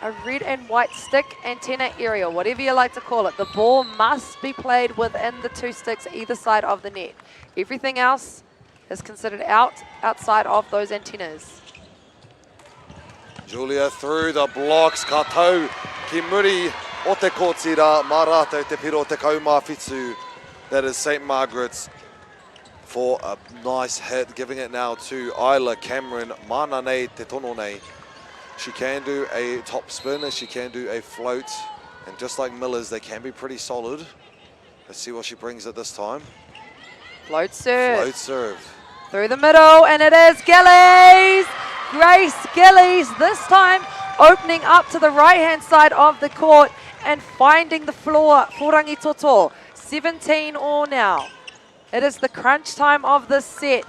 a red and white stick antenna area, whatever you like to call it. The ball must be played within the 2 sticks either side of the net. Everything else is considered outside of those antennas. Julia through the blocks, Katou, ki muri o te kōtira, marato te piro te kaumawhitu. That is St. Margaret's for a nice hit, giving it now to Isla Cameron, mana nei te tono nei. She can do a top spin, she can do a float, and just like Miller's, they can be pretty solid. Let's see what she brings at this time. Float serve. Float serve. Through the middle, and it is Gillies! Grace Gillies, this time opening up to the right-hand side of the court and finding the floor for Rangitoto. 17 all now. It is the crunch time of this set.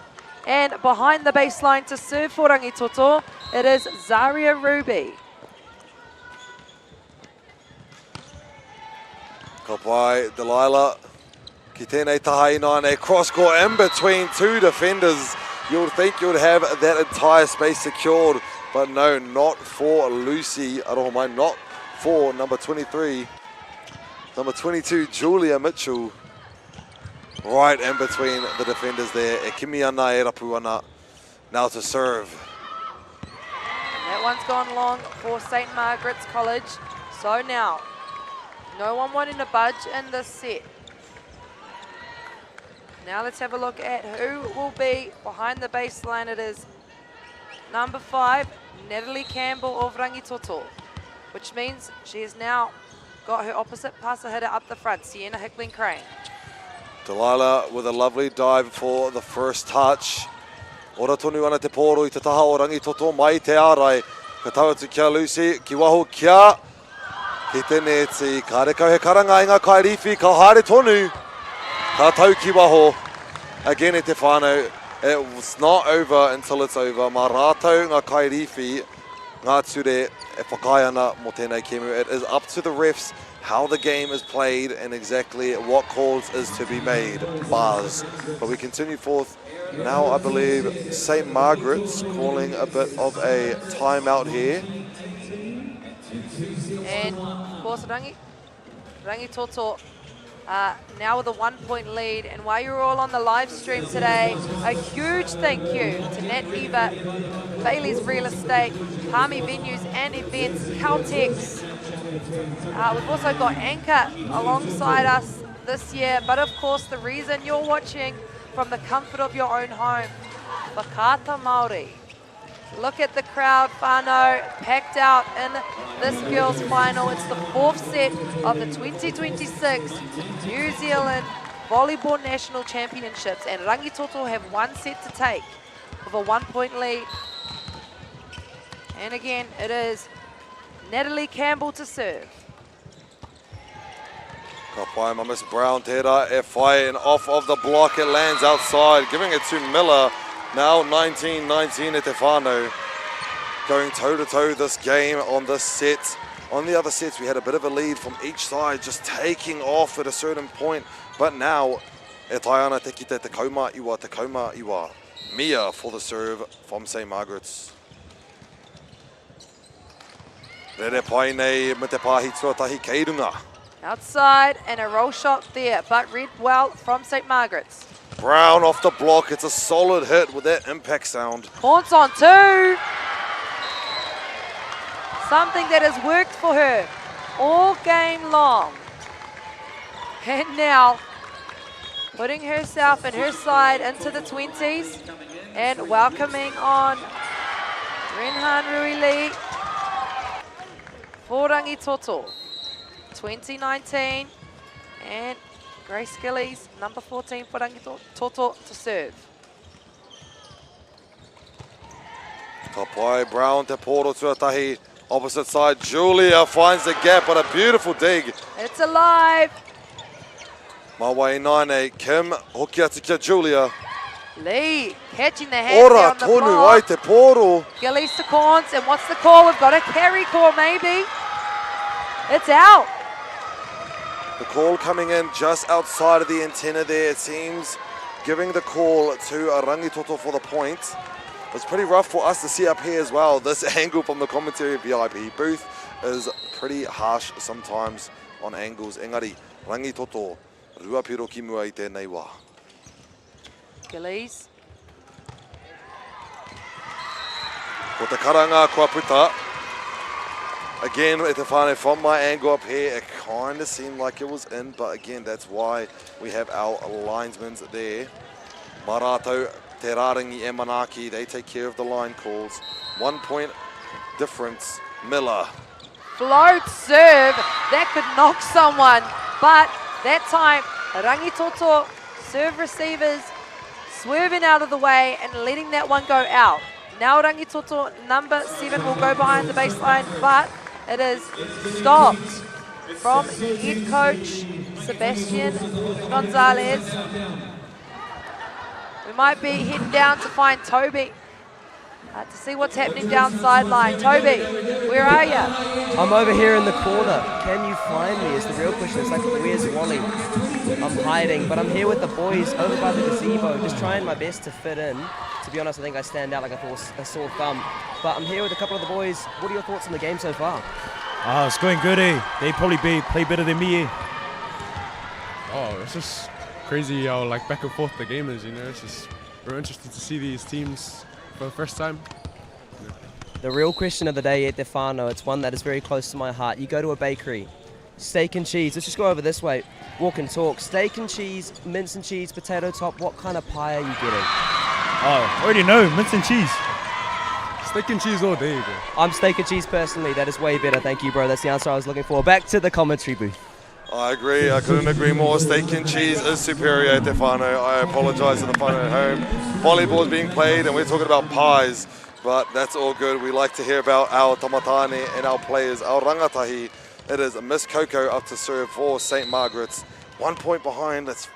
And behind the baseline to serve for Rangitoto, it is Zaria Ruby. Ka pai, Delilah. Ki tēnei taha ina, a cross-court in between two defenders. You would think you would have that entire space secured, but no, not for Lucy Arohomai, not for number 23. Number 22, Julia Mitchell. Right in between the defenders there. E kimi ana, e rapu ana. Now to serve. That one's gone long for St. Margaret's College. So now, no one wanting to budge in this set. Now let's have a look at who will be behind the baseline. It is number 5, Natalie Campbell of Rangitoto, which means she has now got her opposite passer hitter up the front, Sienna Hickling-Crane. Delilah with a lovely dive for the first touch. Ora tonu ana te pōro I te taha o Rangitoto mai te ārai. Ka tauatu kia Lucy, ki waho kia. Ki te neti, ka rekau he karanga i ngā kairiwhi, ka haere tonu. Ka tau ki waho. Again e te whānau, it was not over until it's over. Mā rātou ngā kairiwhi, ngā ture e whakai ana mo tēnei kemu. It is up to the refs how the game is played and exactly what calls is to be made. Bars. But we continue forth. Now I believe St. Margaret's calling a bit of a timeout here. And of course Rangitoto now with a 1-point lead. And while you're all on the live stream today, a huge thank you to Nat Eva, Bailey's Real Estate, Palmy Venues and Events, Caltex. We've also got Anchor alongside us this year, but of course the reason you're watching from the comfort of your own home, Whakaata Māori. Look at the crowd, whānau, packed out in this girls' final. It's the 4th set of the 2026 New Zealand Volleyball National Championships, and Rangitoto have 1 set to take with a 1-point lead. And again, it is Natalie Campbell to serve. Ka pai ma Miss Brown tērā e whai, and off of the block it lands outside, giving it to Miller. Now 19-19 e te whānau. Going toe-to-toe this game on this set. On the other sets we had a bit of a lead from each side, just taking off at a certain point. But now e tai ana te kite te kauma iwa. Mia for the serve from St. Margaret's. Rere pai nei me te pāhi tuatahi keirunga. Outside and a roll shot there, but read well from St. Margaret's. Brown off the block, it's a solid hit with that impact sound. Haunts on 2. Something that has worked for her all game long. And now putting herself and her side into the 20s and welcoming on Renhan Ruili for Rangitoto. 2019, and Grace Gillies, number 14 for Rangitoto to serve. Ka pai Brown te pōro tuatahi, opposite side. Julia finds the gap, but a beautiful dig. It's alive. Mawai Naine, Kim, hoki atu kia Julia. Lee catching the hands Ora on the tonu block. ai te pōro. Gillies to Corns, and what's the call? We've got a carry call maybe. It's out. The call coming in just outside of the antenna there, it seems, giving the call to Rangitoto for the point. It's pretty rough for us to see up here as well. This angle from the commentary VIP booth is pretty harsh sometimes on angles. Engari, Rangitoto, ruapiro ki mua I tēnei wā. Gillies. Ko te karanga kua puta. Again, e te whānau, from my angle up here, it kind of seemed like it was in, but again, that's why we have our linesmen there. Marato, Te Rārangi e Manaki, they take care of the line calls. 1 point difference, Miller. Float serve, that could knock someone, but that time, Rangitoto serve receivers swerving out of the way and letting that one go out. Now Rangitoto, number 7, will go behind the baseline, but it is stopped from head coach Sebastian Gonzalez. We might be heading down to find Toby to see what's happening down sideline. Toby, where are you? I'm over here in the corner. Can you find me is the real question. It's like, where's Wally? I'm hiding, but I'm here with the boys over by the gazebo, just trying my best to fit in. To be honest, I think I stand out like a sore thumb. But I'm here with a couple of the boys. What are your thoughts on the game so far? It's going good, eh? They probably play better than me, eh? Oh, it's just crazy how like back and forth the game is, you know. It's just, we're interested to see these teams for the first time. The real question of the day, Aotearoa, it's one that is very close to my heart. You go to a bakery, steak and cheese. Let's just go over this way, walk and talk. Steak and cheese, mince and cheese, potato top. What kind of pie are you getting? Oh, already know, mince and cheese. Steak and cheese all day, bro. I'm steak and cheese personally. That is way better. Thank you, bro. That's the answer I was looking for. Back to the commentary booth. I agree. I couldn't agree more. Steak and cheese is superior, Aotearoa. I apologise to the fun at home. Volleyball is being played and we're talking about pies, but that's all good. We like to hear about our tamatane and our players, our rangatahi. It is Miss Coco up to serve for St. Margaret's. 1 point behind. Let's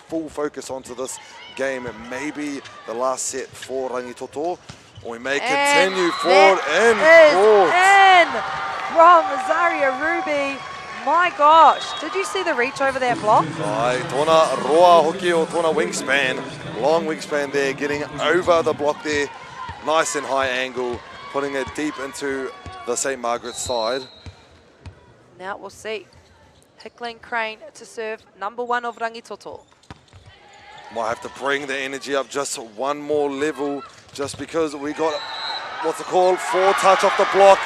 full focus onto this game. It may be the last set for Rangitoto, or we may continue forward and forward. In from Zaria Ruby. My gosh, did you see the reach over that block? Ai, tōna roa hoki o tōna wingspan. Long wingspan there, getting over the block there. Nice and high angle, putting it deep into the St. Margaret's side. Now we'll see. Hickling Crane to serve number 1 of Rangitoto. Might have to bring the energy up just one more level, just because we got, what's it called, 4 touch off the block.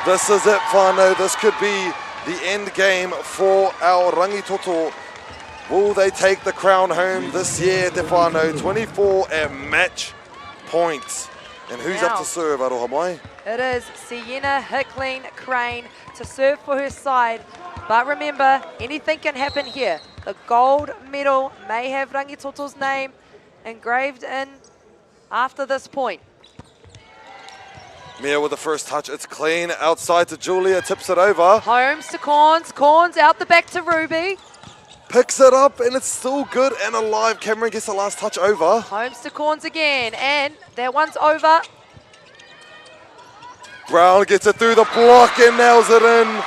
This is it, whānau. This could be the end game for our Rangitoto. Will they take the crown home this year, te whānau? 24 at match points. And who's up to serve, Aroha Mai? It is Sienna Hickling Crane to serve for her side. But remember, anything can happen here. The gold medal may have Rangitoto's name engraved in after this point. Mia with the first touch. It's clean. Outside to Julia. Tips it over. Holmes to Corns. Corns out the back to Ruby. Picks it up and it's still good and alive. Cameron gets the last touch over. Holmes to Corns again. And that one's over. Brown gets it through the block and nails it in.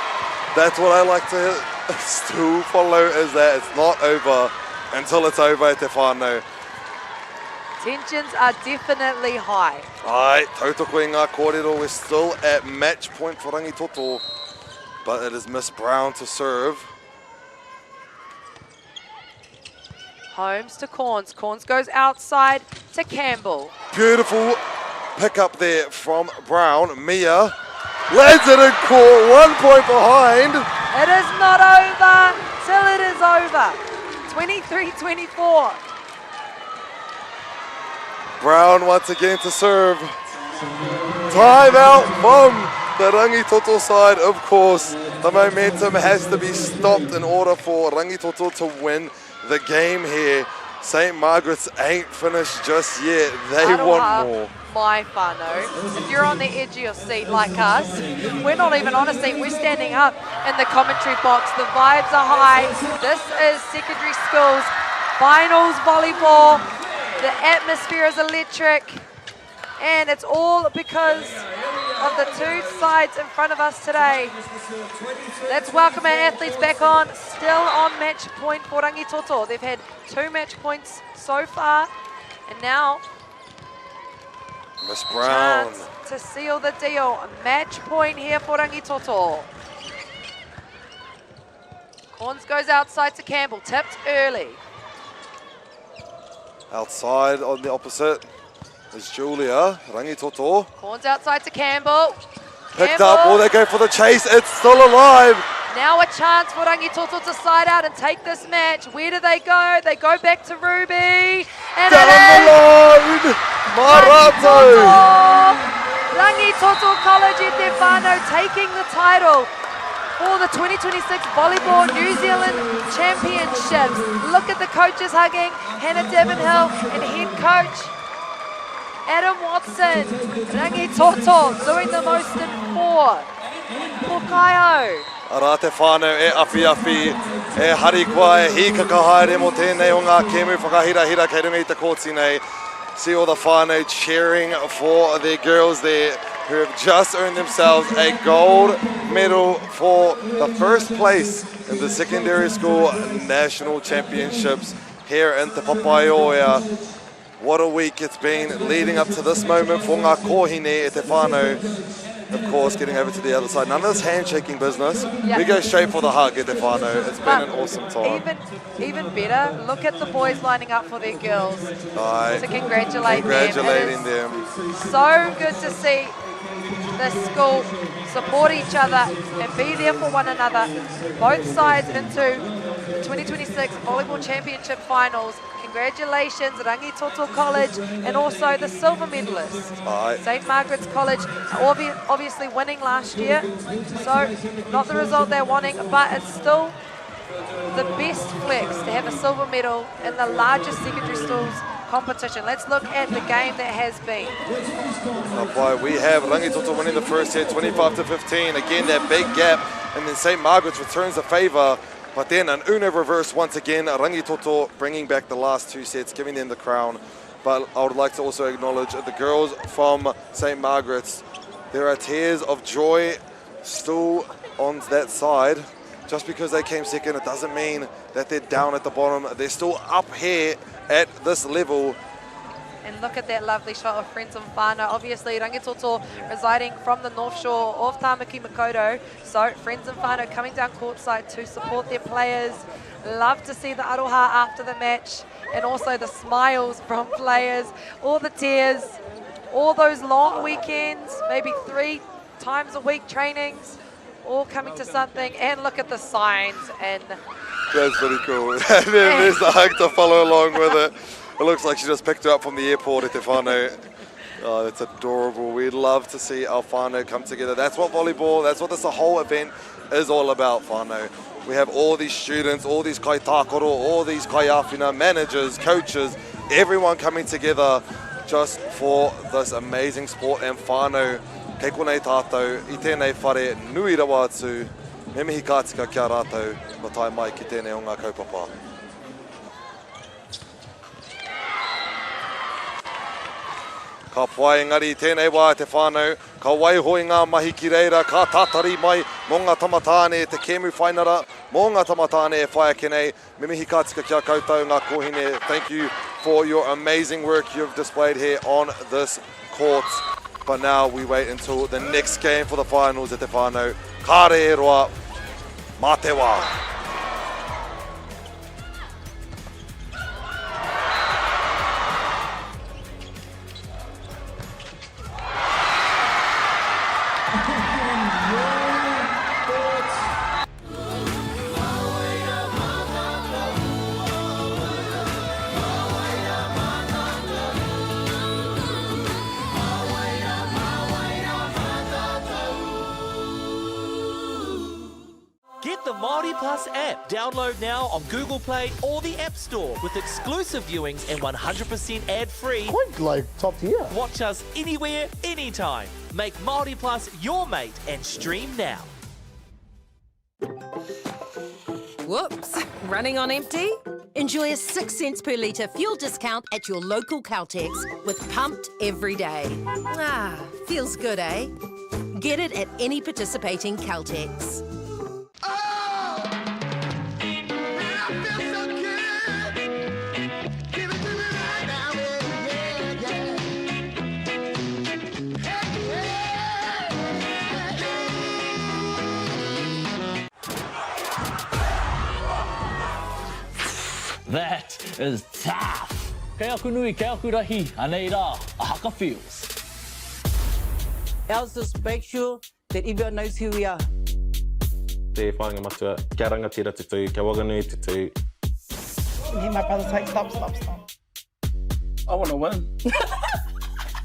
That's what I like to still follow, is that it's not over until it's over, te whānau. Tensions are definitely high. Ai, tautoko i ngā kōrero, we're still at match point for Rangitoto, but it is Miss Brown to serve. Holmes to Corns. Corns goes outside to Campbell. Beautiful pick up there from Brown. Mia lands it in court, 1 point behind. It is not over till it is over. 23-24. Brown once again to serve. Timeout from the Rangitoto side, of course. The momentum has to be stopped in order for Rangitoto to win the game here. St. Margaret's ain't finished just yet. They want more. My whānau. If you're on the edge of your seat like us, we're not even on a seat, we're standing up in the commentary box. The vibes are high. This is secondary schools finals volleyball. The atmosphere is electric, and it's all because of the 2 sides in front of us today. Let's welcome our athletes back on, still on match point for Rangitoto. They've had 2 match points so far, and now Miss Brown chance to seal the deal. A match point here for Rangitoto. Corns goes outside to Campbell, tipped early. outside on the opposite is Julia. Rangitoto Corns outside to Campbell. picked up. Will they go for the chase? It's still alive. Now a chance for Rangitoto to side out and take this match. Where do they go? They go back to Ruby. And down the line, Marato. Rangitoto College Aotearoa taking the title for the 2026 Volleyball New Zealand Championships. Look at the coaches hugging, Hannah Devonhill and head coach Adam Watson. Rangitoto doing the most in 4. Pukaio Ara te whānau e awhi, e harikwa, e hika ka haere mo tēnei o ngā kēmu whakahira kei runga I te kōti nei. See all the whānau cheering for their girls there who have just earned themselves a gold medal for the first place in the secondary school national championships here in Te Poirewa. What a week it's been leading up to this moment for ngā kōhine e te whānau. Of course, getting over to the other side. None of this handshaking business. Yeah. We go straight for the hug at the whānau. It's been an awesome time. Even better, look at the boys lining up for their girls. Aye. To congratulating them. So good to see the school support each other and be there for one another. Both sides into the 2026 Volleyball Championship Finals. Congratulations, Rangito College, and also the silver medalist, St. Margaret's College, obviously winning last year. So, not the result they're wanting, but it's still the best flex to have a silver medal in the largest secondary schools competition. Let's look at the game that has been. We have Rangito winning the first set, 25-15. Again, that big gap, and then St. Margaret's returns the favour. But then an Uno reverse once again, Rangito bringing back the last two sets, giving them the crown. But I would like to also acknowledge the girls from St. Margaret's. There are tears of joy still on that side. Just because they came second, it doesn't mean that they're down at the bottom. They're still up here at this level. And look at that lovely shot of Friends and Whānau. Obviously, Rangito residing from the North Shore of Tāmaki Makaurau. So, Friends and Whānau coming down courtside to support their players. Love to see the aroha after the match. And also the smiles from players. All the tears. All those long weekends. Maybe 3 times a week trainings. All coming to something. And look at the signs. And that's pretty cool. And then there's the hug to follow along with it. It looks like she just picked her up from the airport at Te Whānau. Oh, that's adorable. We'd love to see our whānau come together. That's what volleyball, that's what this whole event is all about, whānau. We have all these students, all these kai tākoro, all these kai āwhina, managers, coaches, everyone coming together just for this amazing sport and whānau. Kei konei tātou, I tēnei whare nui rawa atu, me mihi kātika kia rātou, ma tai mai ki tēnei o ngā kaupapa. Ka pai engari tēnei wā te whānau, ka waihoi ngā mahi ki reira, ka tātari mai mō ngā tamatāne te kēmu whainara, mō ngā tamatāne e whaiake nei, me mihi ka tika kia koutou ngā kōhine. Thank you for your amazing work you've displayed here on this court. But now we wait until the next game for the finals at te whānau. Ka re roa, mā te wā. Get the MāORI Plus app. Download now on Google Play or the App Store with exclusive viewings and 100% ad-free. Quite like top tier. Watch us anywhere, anytime. Make MāORI Plus your mate and stream now. Whoops, running on empty? Enjoy a 6 cents per litre fuel discount at your local Caltex with Pumped every day. Ah, feels good, eh? Get it at any participating Caltex. That is tough. Kei aku nui, kei aku rahi, anei rā, a haka feels. Ours just make sure that everyone knows who we are. Te whāinga matua, kia rangatira tutu, kia waganui tutu. I hear my brother say, stop. I want to win.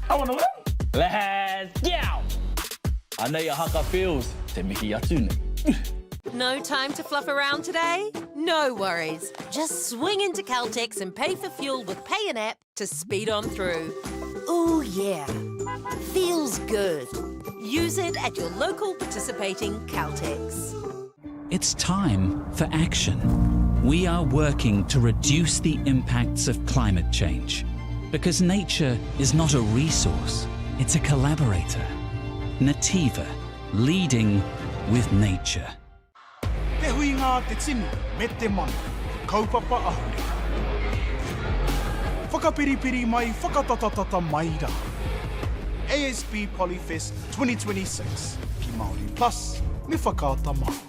I want to win. Let's go. I know your haka feels, te mihi atu nei. No time to fluff around today? No worries. Just swing into Caltex and pay for fuel with Pay an App to speed on through. Ooh, yeah. Feels good. Use it at your local participating Caltex. It's time for action. We are working to reduce the impacts of climate change because nature is not a resource, it's a collaborator. Nativa, leading with nature. Te huinga te tinu me te mana, kaupapa ahuri. Whakapiripiri mai, whakatatatata mai rā. ASP Polyfest 2026, ki Māori Plus, me whakaata Māori.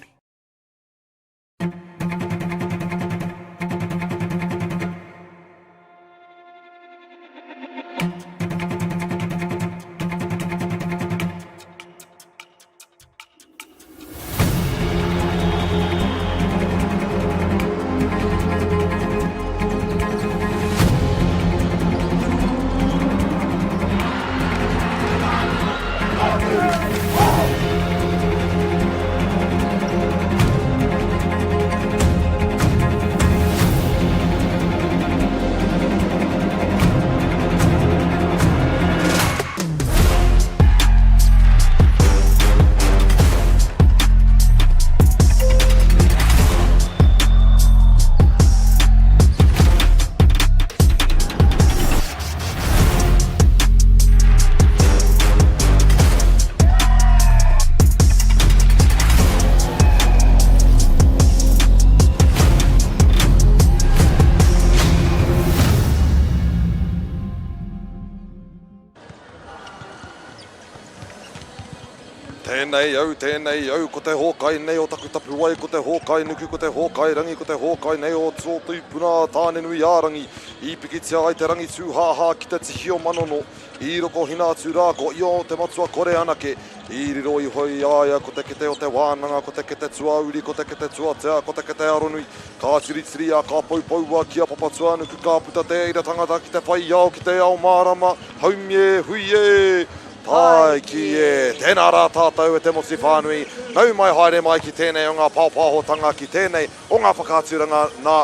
Tēnei au, ko te hōkai nei o taku tapu wai, ko te hōkai nuku, ko te hōkai rangi, ko te hōkai nei o tō tūpuna tāne nui ārangi. I pikitia ai te rangi tūhāhā ki te tihio manono. I roko hina atu rā, ko i o te matua kore anake. I riro i hoi aia, ko te kete o te wānanga, ko te kete tua uri, ko te kete tua tea, ko te kete aronui. Ka tiritiri a ka paupaua ki a papatua nuku, ka puta te ira tangata ki te whai au, ki te ao mārama. Haumie, huie! Ai ki e, tēnā rā tātou e te mosi whānui. Nau mai haere mai ki tēnei o ngā paupahotanga ki tēnei o ngā whakāturanga nā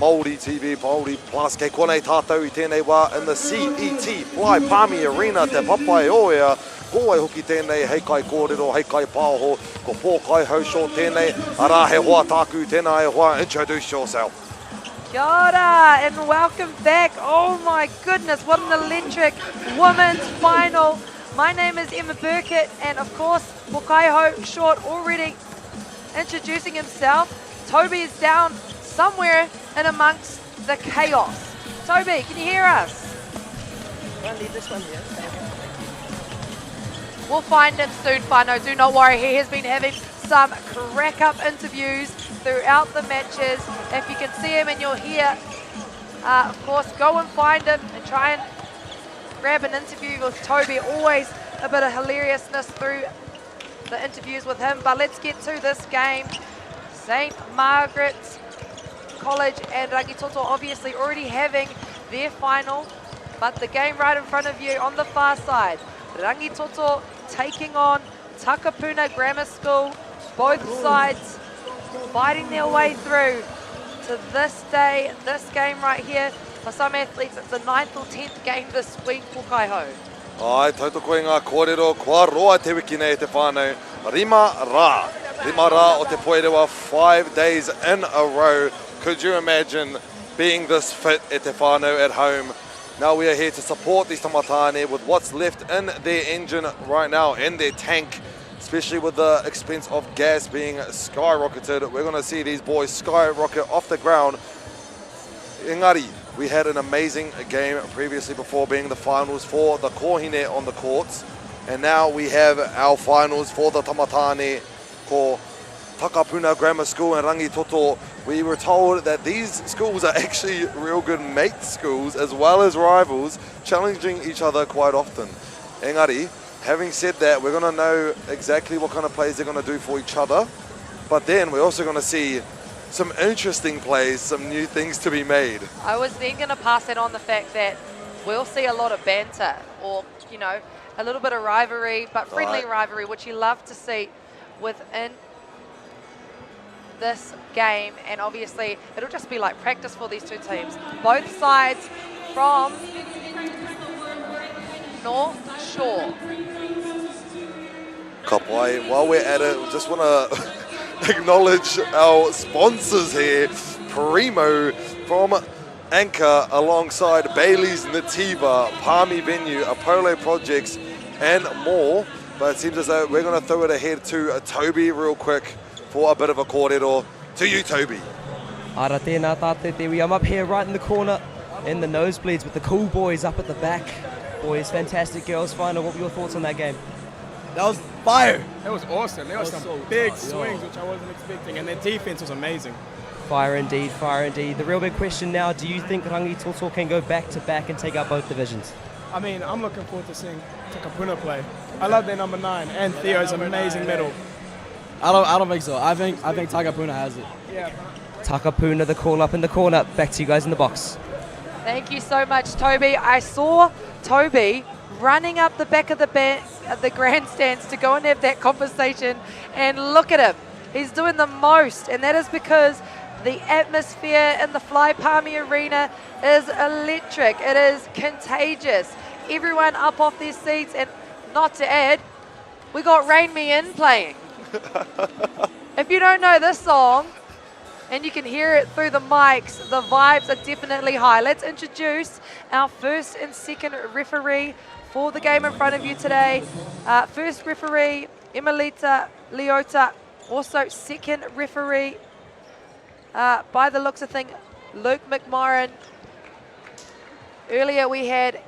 MāORI TV, MāORI Plus. Kei konei tātou i tēnei wā in the CET Palmerston Arena te Poirewa. Ko ai hoki tēnei hei kai kōrero, hei kai pāho, ko pōkai hausho tēnei. Arā he hoa tāku tēnā e hoa, introduce yourself. Kia ora and welcome back. Oh my goodness, what an electric women's final. My name is Emma Burkett, and of course, Pokaiho Short already introducing himself. Toby is down somewhere in amongst the chaos. Toby, can you hear us? I'll leave this one here. We'll find him soon, Whānau. Do not worry, he has been having some crack-up interviews throughout the matches. If you can see him and you're here, of course, go and find him and try and grab an interview with Toby. Always a bit of hilariousness through the interviews with him. But let's get to this game. St. Margaret's College and Rangito obviously already having their final. But the game right in front of you on the far side. Rangito taking on Takapuna Grammar School. Both sides fighting their way through to this day, this game right here. For some athletes, it's the 9th or 10th game this week, Pokaiho. Ai, tauto koe ngā kōrero, kua roa te wiki nei te whānau. Rima rā o te Poirewa, 5 days in a row. Could you imagine being this fit at te whānau at home? Now we are here to support these tamatane with what's left in their engine right now, in their tank, especially with the expense of gas being skyrocketed. We're going to see these boys skyrocket off the ground. Engari, we had an amazing game previously before being the finals for the Kohine on the courts. And now we have our finals for the tamatane ko Takapuna Grammar School and Rangito. We were told that these schools are actually real good mate schools as well as rivals, challenging each other quite often. Engari, having said that, we're going to know exactly what kind of plays they're going to do for each other. But then we're also going to see some interesting plays, some new things to be made. I was then going to pass it on the fact that we'll see a lot of banter or, you know, a little bit of rivalry, but friendly rivalry, which you love to see within this game. And obviously, it'll just be like practice for these two teams. Both sides from North Shore. Kapai, while we're at it, we just want to acknowledge our sponsors here. Primo from Anchor alongside Bailey's Nativa, Palmy Venue, Apollo Projects and more. But it seems as though we're going to throw it ahead to Toby real quick for a bit of a kōrero. To you, Toby. Ara tēnā tātou te iwi. I'm up here right in the corner in the nosebleeds with the cool boys up at the back. Boys, fantastic. Girls final. What were your thoughts on that game? That was fire. That was awesome. There was some big swings which I wasn't expecting, and their defense was amazing. Fire indeed, fire indeed. The real big question now, do you think Rangito can go back to back and take out both divisions? I mean, I'm looking forward to seeing Takapuna play. I love their number 9 and Theo's amazing medal. I don't think so. I think Takapuna has it. Yeah. Takapuna, the call up in the corner. Back to you guys in the box. Thank you so much, Toby. I saw Toby running up the back of the grandstands to go and have that conversation, and look at him. He's doing the most, and that is because the atmosphere in the Fly Palmy Arena is electric. It is contagious. Everyone up off their seats, and not to add, we got Rain Me In playing. If you don't know this song, and you can hear it through the mics, the vibes are definitely high. Let's introduce our first and second referee for the game in front of you today. First referee, Emelita Leota. Also second referee, by the looks of things, Luke McMorrin. Earlier we had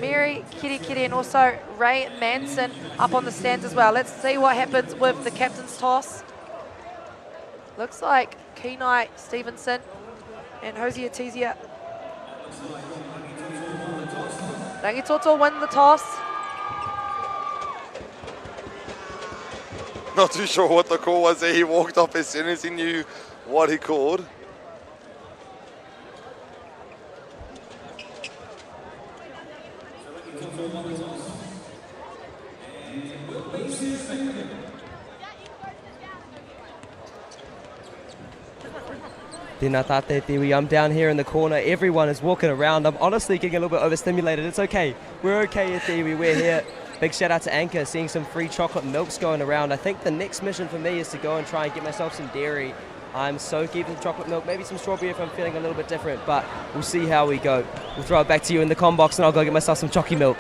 Mary Kitty, and also Ray Manson up on the stands as well. Let's see what happens with the captain's toss. Looks like Kenai Stevenson and Aotearoa. Rangitoto win the toss. Not too sure what the call was there. He walked off as soon as he knew what he called. I'm down here in the corner. Everyone is walking around. I'm honestly getting a little bit overstimulated. It's okay. We're okay at Tiwi. We're here. Big shout out to Anchor, seeing some free chocolate milks going around. I think the next mission for me is to go and try and get myself some dairy. I'm so keen for chocolate milk, maybe some strawberry if I'm feeling a little bit different, but we'll see how we go. We'll throw it back to you in the com box and I'll go get myself some chocolate milk.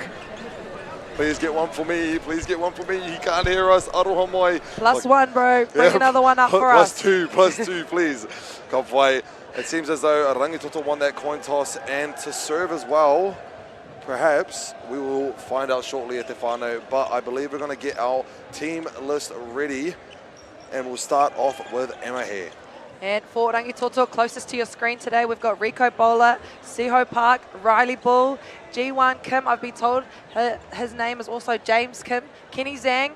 Please get one for me. Please get one for me. He can't hear us. Aroha moi. +1, bro. Bring another one up for us. +2, please. Kawhai. It seems as though Rangitoto won that coin toss, and to serve as well, perhaps we will find out shortly at the whānau, but I believe we're going to get our team list ready, and we'll start off with Emma here. And for Rangitoto, closest to your screen today, we've got Rico Bowler, Siho Park, Riley Bull, G1 Kim. I've been told his name is also James Kim, Kenny Zhang,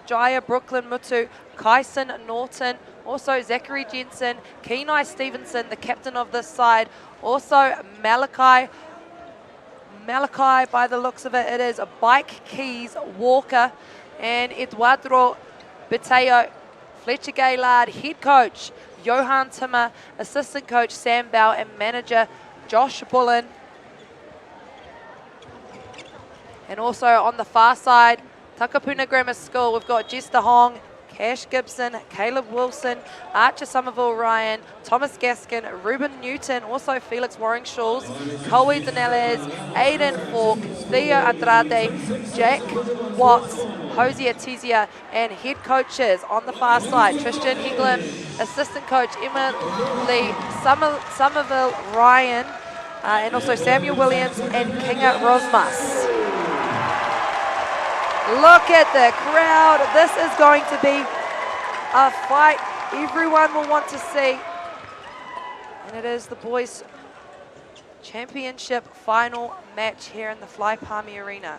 Jaya Brooklyn Mutu, Kyson Norton, also Zachary Jensen, Kenai Stevenson, the captain of this side, also Malachi, by the looks of it, it is Bike Keys Walker, and Eduardo Beteo, Fletcher Gaylard, head coach, Johan Timmer, assistant coach Sam Bell, and manager Josh Bullen. And also on the far side, Takapuna Grammar School, we've got Jester Hong, Cash Gibson, Caleb Wilson, Archer Somerville Ryan, Thomas Gaskin, Ruben Newton, also Felix Waring-Schulz, Colby Dinelez, Aiden Falk, Theo Andrade, Jack Watts, Aotearoa, and head coaches on the far side, Tristan Hegland, assistant coach Emily Somerville Ryan, and also Samuel Williams and Kinga Rosmas. Look at the crowd. This is going to be a fight everyone will want to see. And it is the boys' championship final match here in the Fly Palmy Arena.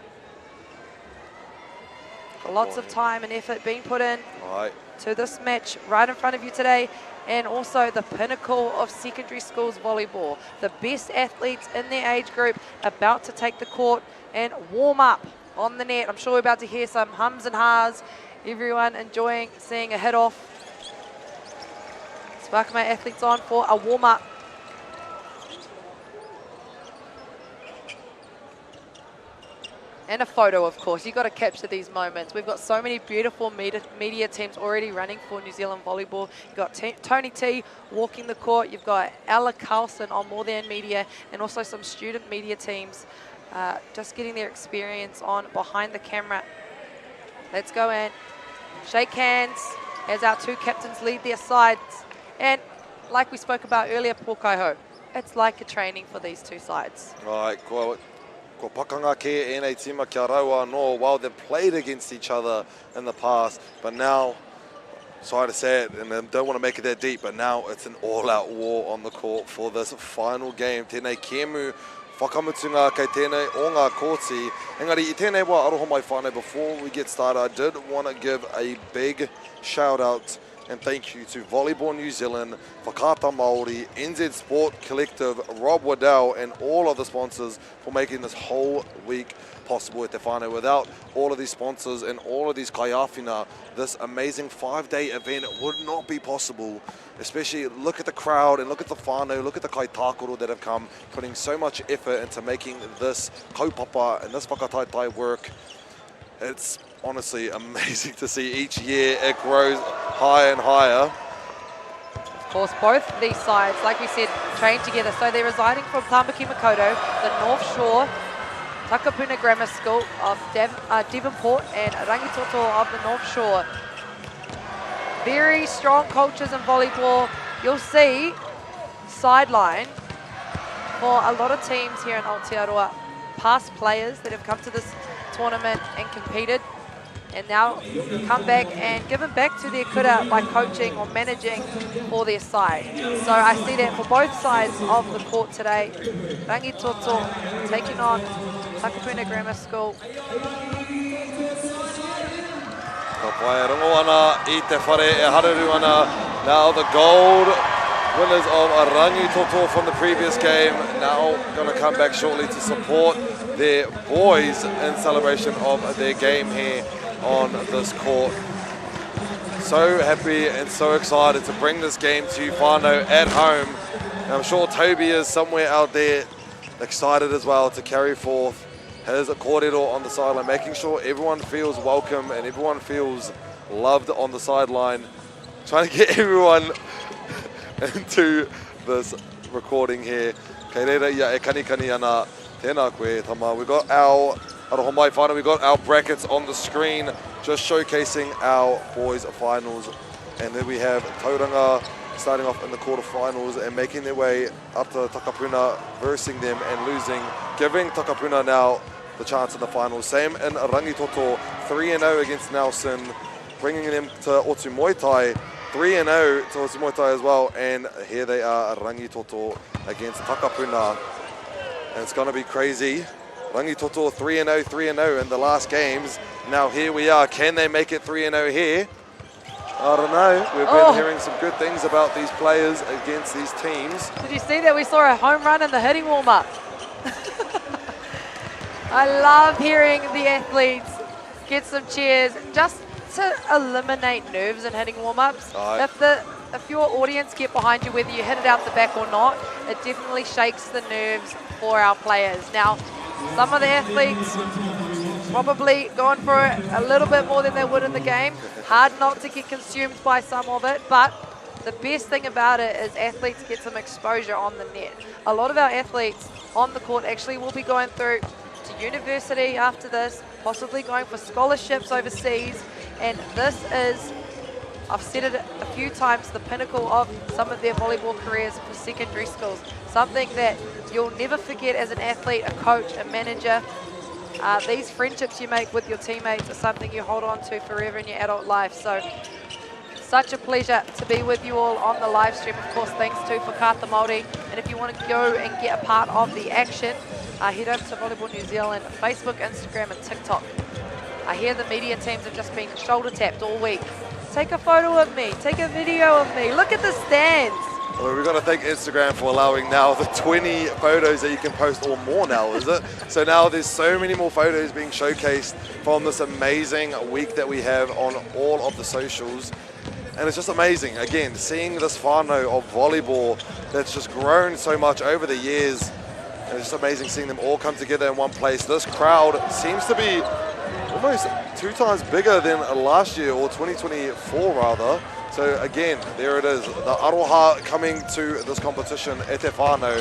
Lots of time and effort being put in to this match right in front of you today, and also the pinnacle of secondary schools volleyball. The best athletes in their age group about to take the court and warm up on the net. I'm sure we're about to hear some hums and ha's. Everyone enjoying seeing a hit off. Sparkma athletes on for a warm up. And a photo, of course. You've got to capture these moments. We've got so many beautiful media teams already running for New Zealand Volleyball. You've got Tony T walking the court. You've got Ella Carlson on More Than Media, and also some student media teams just getting their experience on behind the camera. Let's go in. Shake hands as our two captains lead their sides. And like we spoke about earlier, Pōkaiho, it's like a training for these two sides. Right, ko pakanga ke ēnei tima kia raua no, while they've played against each other in the past, but now, sorry to say it, and I don't want to make it that deep, but now it's an all-out war on the court for this final game. Tēnei kēmu whakamutunga kei tēnei o ngā kōti. Engari, I tēnei wā aroha mai whānau, before we get started, I did want to give a big shout-out and thank you to Volleyball New Zealand, Whakata Māori, NZ Sport Collective, Rob Waddell, and all of the sponsors for making this whole week possible at Te Whānau. Without all of these sponsors and all of these kaiawhina, this amazing 5-day event would not be possible. Especially look at the crowd and look at the whānau, look at the kaitākoro that have come, putting so much effort into making this kaupapa and this whakataitai work. It's honestly amazing to see each year it grows higher and higher. Of course, both these sides, like we said, train together. So they're residing from Tāmaki Makaurau, the North Shore, Takapuna Grammar School of Devonport, and Rangito of the North Shore. Very strong cultures in volleyball. You'll see sideline for a lot of teams here in Aotearoa, past players that have come to this tournament and competed, and now come back and given back to their kura by coaching or managing for their side. So I see that for both sides of the court today. Rangitoto taking on Takapuna Grammar School. Ka pai rongo ana I te whare e hararu ana. Now the gold winners of Rangitoto from the previous game, now going to come back shortly to support their boys in celebration of their game here on this court. So happy and so excited to bring this game to whānau at home. And I'm sure Toby is somewhere out there excited as well to carry forth his kōrero on the sideline, making sure everyone feels welcome and everyone feels loved on the sideline. Trying to get everyone into this recording here. Kei reira ia e kanikani ana tēnā koe tama. We got our aroha mai whānau, we got our brackets on the screen just showcasing our boys finals, and then we have Tauranga starting off in the quarterfinals and making their way up to Takapuna, versing them and losing, giving Takapuna now the chance in the finals. Same in Rangitoto, 3-0 against Nelson, bringing them to Otu Muay Thai, 3-0 to Otu Muay Thai as well, and here they are, Rangitoto against Takapuna. And it's going to be crazy. Rangitoto 3-0, 3-0 in the last games. Now here we are. Can they make it 3-0 here? I don't know. We've been hearing some good things about these players against these teams. Did you see that we saw a home run in the hitting warm-up? I love hearing the athletes get some cheers just to eliminate nerves in hitting warm-ups. If your audience get behind you, whether you hit it out the back or not, it definitely shakes the nerves for our players. Now, some of the athletes probably going for it a little bit more than they would in the game. Hard not to get consumed by some of it, but the best thing about it is athletes get some exposure on the net. A lot of our athletes on the court actually will be going through to university after this, possibly going for scholarships overseas, and this is, I've said it a few times, the pinnacle of some of their volleyball careers for secondary schools. Something that you'll never forget as an athlete, a coach, a manager. These friendships you make with your teammates are something you hold on to forever in your adult life. So, such a pleasure to be with you all on the live stream. Of course, thanks to Whakata Māori. And if you want to go and get a part of the action, head over to Volleyball New Zealand, Facebook, Instagram, and TikTok. I hear the media teams have just been shoulder tapped all week. Take a photo of me, take a video of me. Look at the stands. Well, we've got to thank Instagram for allowing now the 20 photos that you can post, or more now, is it? So now there's so many more photos being showcased from this amazing week that we have on all of the socials. And it's just amazing, again, seeing this whānau of volleyball that's just grown so much over the years. And it's just amazing seeing them all come together in one place. This crowd seems to be almost 2 times bigger than last year, or 2024 rather. So again, there it is, the Aroha coming to this competition, E Te Whānau.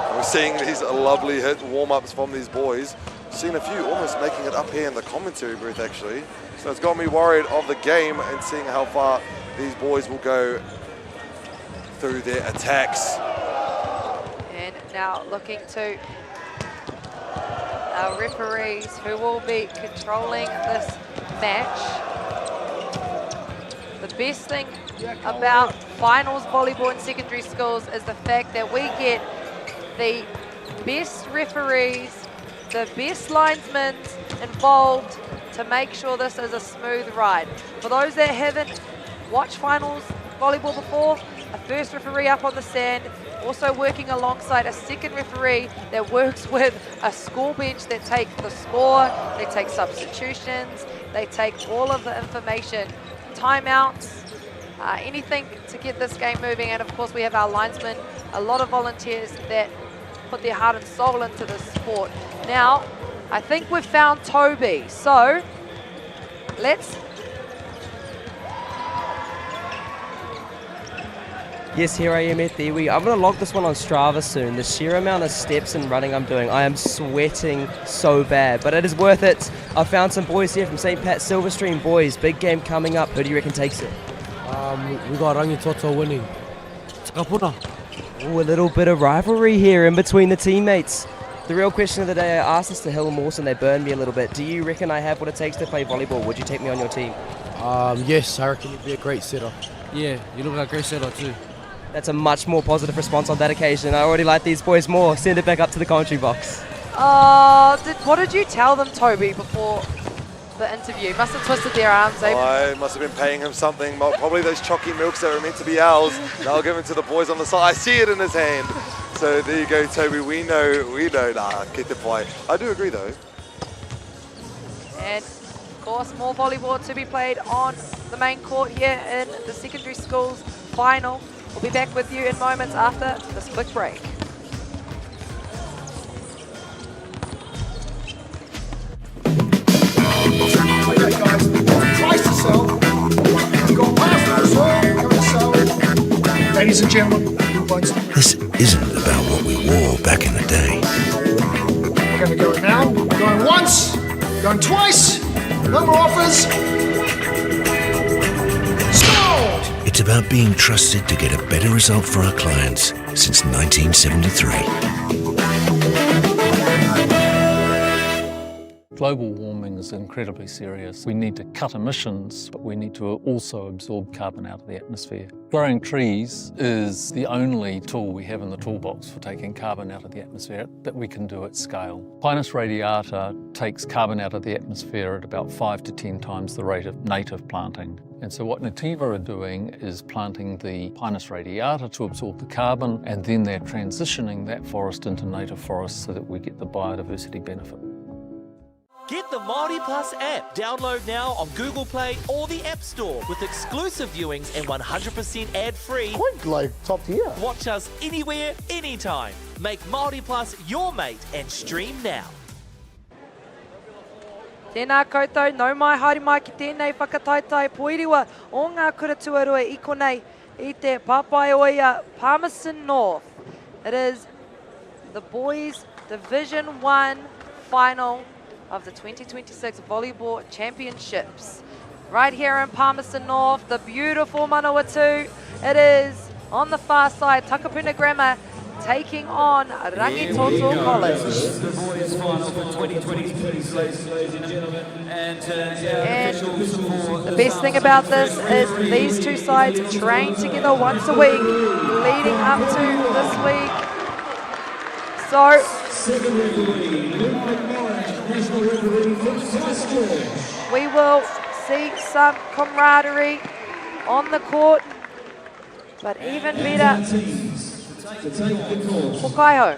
And we're seeing these lovely hit warm-ups from these boys. Seen a few almost making it up here in the commentary booth actually. So it's got me worried of the game and seeing how far these boys will go through their attacks. And now looking to our referees who will be controlling this match. The best thing about finals volleyball in secondary schools is the fact that we get the best referees, the best linesmen involved to make sure this is a smooth ride. For those that haven't watched finals volleyball before, a first referee up on the sand, also working alongside a second referee that works with a score bench that take the score, they take substitutions, they take all of the information, timeouts, anything to get this game moving. And of course we have our linesmen, a lot of volunteers that put their heart and soul into this sport. Now, I think we've found Toby, so let's... Yes, here I am at the wheel. I'm going to log this one on Strava soon. The sheer amount of steps and running I'm doing, I am sweating so bad, but it is worth it. I found some boys here from St. Pat's Silverstream boys. Big game coming up. Who do you reckon takes it? We got Rangito winning. Takapuna. Oh, a little bit of rivalry here in between the teammates. The real question of the day, I asked this to Hill Mawson, they burned me a little bit. Do you reckon I have what it takes to play volleyball? Would you take me on your team? Yes, I reckon you'd be a great setter. Yeah, you look like a great setter too. That's a much more positive response on that occasion. I already like these boys more. Send it back up to the commentary box. What did you tell them, Toby, before the interview? Must have twisted their arms. I must have been paying him something. Probably those chalky milks that were meant to be ours. They'll give them to the boys on the side. I see it in his hand. So there you go, Toby. We know. Nah, get the point. I do agree, though. And of course, more volleyball to be played on the main court here in the secondary schools final. We'll be back with you in moments after this quick break. Okay, guys, twice the cell. Go past the cell. Ladies and gentlemen, this isn't about what we wore back in the day. we're going to go now. Going once, going twice. No more offers. It's about being trusted to get a better result for our clients since 1973. Global warming is incredibly serious. We need to cut emissions, but we need to also absorb carbon out of the atmosphere. Growing trees is the only tool we have in the toolbox for taking carbon out of the atmosphere that we can do at scale. Pinus radiata takes carbon out of the atmosphere at about 5 to 10 times the rate of native planting. And so what Nativa are doing is planting the Pinus radiata to absorb the carbon, and then they're transitioning that forest into native forest so that we get the biodiversity benefit. Get the MāORI Plus app. Download now on Google Play or the App Store with exclusive viewings and 100% ad-free. Quite like top tier. Watch us anywhere, anytime. Make MāORI Plus your mate and stream now. Tēnā koutou, nau mai haere mai ki tēnei whakataitai Poirewa o ngā kura tuarua I konei I te Papaioia Palmerston North. It is the Boys Division 1 final of the 2026 Volleyball Championships. Right here in Palmerston North, the beautiful Manawatu. It is on the far side, Takapuna Grammar taking on Rangito College. The boys final for 2026, ladies and gentlemen. And the best thing about this is these two sides train together once a week, leading up to this week. So, we will see some camaraderie on the court, but even better, Pukaiho,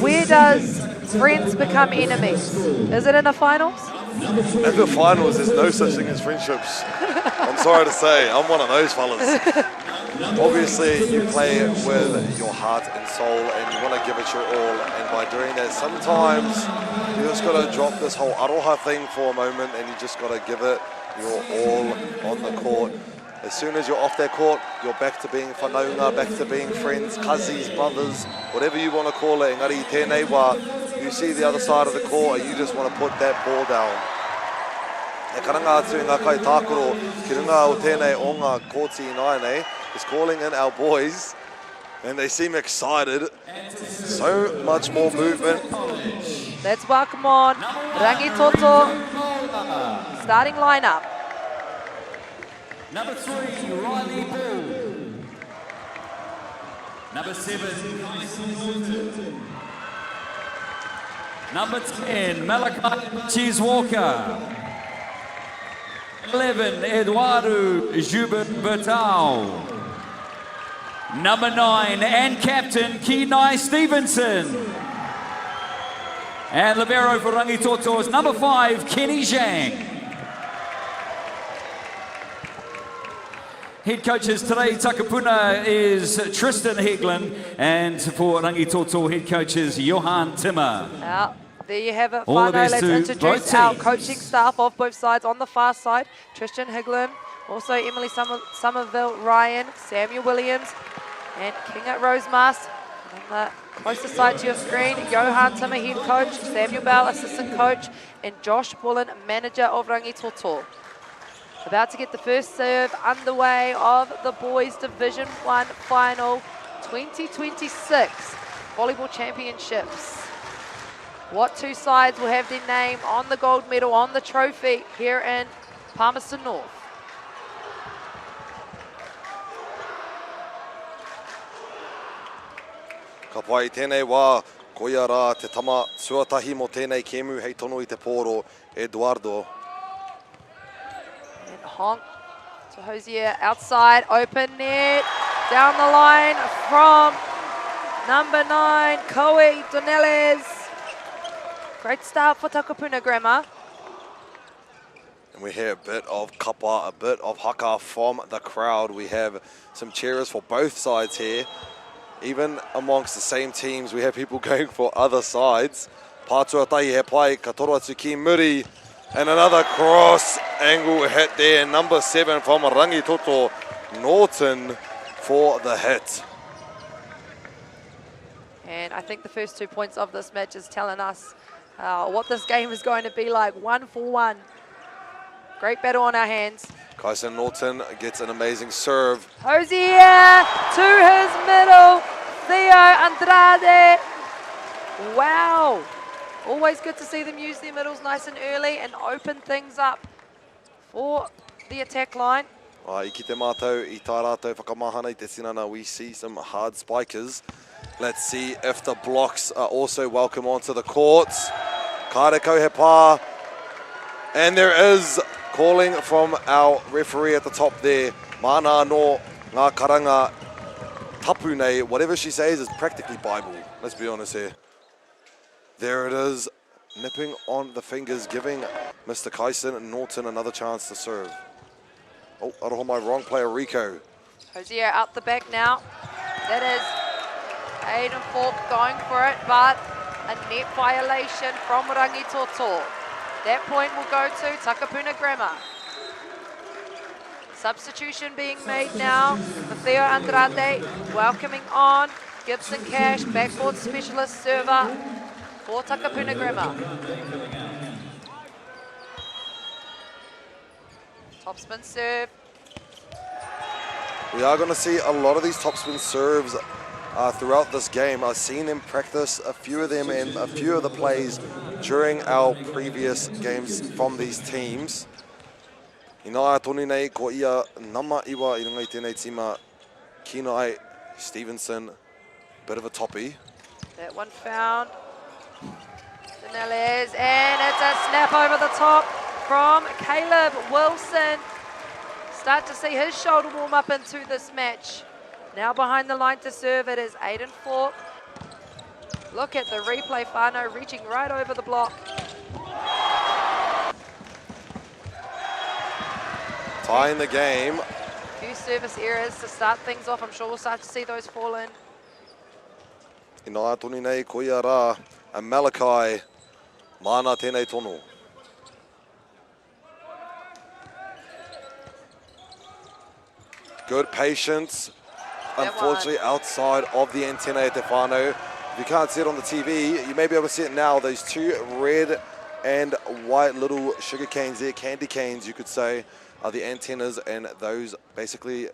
where does friends become enemies? Is it in the finals? In the finals, there's no such thing as friendships. I'm sorry to say, I'm one of those fellas. obviously you play with your heart and soul and you want to give it your all, and by doing that sometimes you just got to drop this whole aroha thing for a moment and you just got to give it your all on the court. As soon as you're off that court, you're back to being whanaunga, back to being friends, cousins, brothers, whatever you want to call it. Engari I tēnei wā, you see the other side of the court and you just want to put that ball down. E karanga atu ngā kai tākoro, ki runga o tēnei o ngā kōti nāne, is calling in our boys and they seem excited. So much more movement. Let's welcome on Rangito starting lineup. Number 3, Riley Ball. Number 7, Number 10, Malachi Cheese Walker. 11, Eduardo Jubin Bertal. Number 9, and captain, Kenai Stevenson. And libero for Rangitoto is number 5, Kenny Zhang. Head coaches today, Takapuna, is Tristan Heglin, and for Rangitoto, head coach is Johan Timmer. There you have it, All the Whānau. best Let's to introduce both our teams. coaching staff of both sides. On the far side, Tristan Heglin, also Emily Somerville, Ryan, Samuel Williams, and King at Rosemast. On the closer side to your screen, Johan Timmer, head coach, Samuel Bell, assistant coach, and Josh Bullen, manager of Rangitoto. About to get the first serve underway of the Boys Division 1 Final 2026 Volleyball Championships. What two sides will have their name on the gold medal, on the trophy here in Palmerston North? Ka pai tēnei wā, koia rā te tama suatahi mo tēnei kemu hei tono I te pōro, Eduardo. And honk to Hosier, outside, open net, down the line from number 9, Koe Doneles. Great start for Takapuna Grammar. And we hear a bit of kapa, a bit of haka from the crowd. We have some cheerers for both sides here. Even amongst the same teams, we have people going for other sides. Pātua tai he pai, ka toro atu ki muri. And another cross angle hit there. Number 7 from Rangitoto, Norton for the hit. And I think the first 2 points of this match is telling us what this game is going to be like, 1-for-1. Great battle on our hands. Kyson Norton gets an amazing serve. Hosier to his middle, Theo Andrade. Wow. Always good to see them use their middles nice and early and open things up for the attack line. I ki te mātou, I tā rātou whakamahana I te sinana, we see some hard spikers. Let's see if the blocks are also welcome onto the courts. Kāreko he pā. And there is calling from our referee at the top there. Mana no ngā karanga tapu nei. Whatever she says is practically Bible. Let's be honest here. There it is, nipping on the fingers, giving Mr. Kyson Norton another chance to serve. Oh, aroha my wrong player, Rico. Hosier out the back now. That is Aiden Falk going for it, but a net violation from Rangitoto. That point will go to Takapuna Grammar. Substitution being made now for Theo Andrade, welcoming on Gibson Cash, backboard specialist server for Takapuna Grammar. Topspin serve. We are going to see a lot of these topspin serves throughout this game. I've seen them practice a few of them and a few of the plays during our previous games from these teams. Ina toni nei ko ia nama iwa I runga I tēnei tima Kenai Stevenson, bit of a toppy. That one found. Danelez, and it's a snap over the top from Caleb Wilson. Start to see his shoulder warm up into this match. Now behind the line to serve it is Aiden Falk. Look at the replay, Whānau reaching right over the block. Tying the game. Few service errors to start things off. I'm sure we'll start to see those fall in. I nā toni nei, ko ia rā, a Malachi, mana tēnei tono. Good patience, unfortunately outside of the antenna at Te whānau. If you can't see it on the TV, you may be able to see it now. Those two red and white little sugar canes there, candy canes you could say, are the antennas, and those basically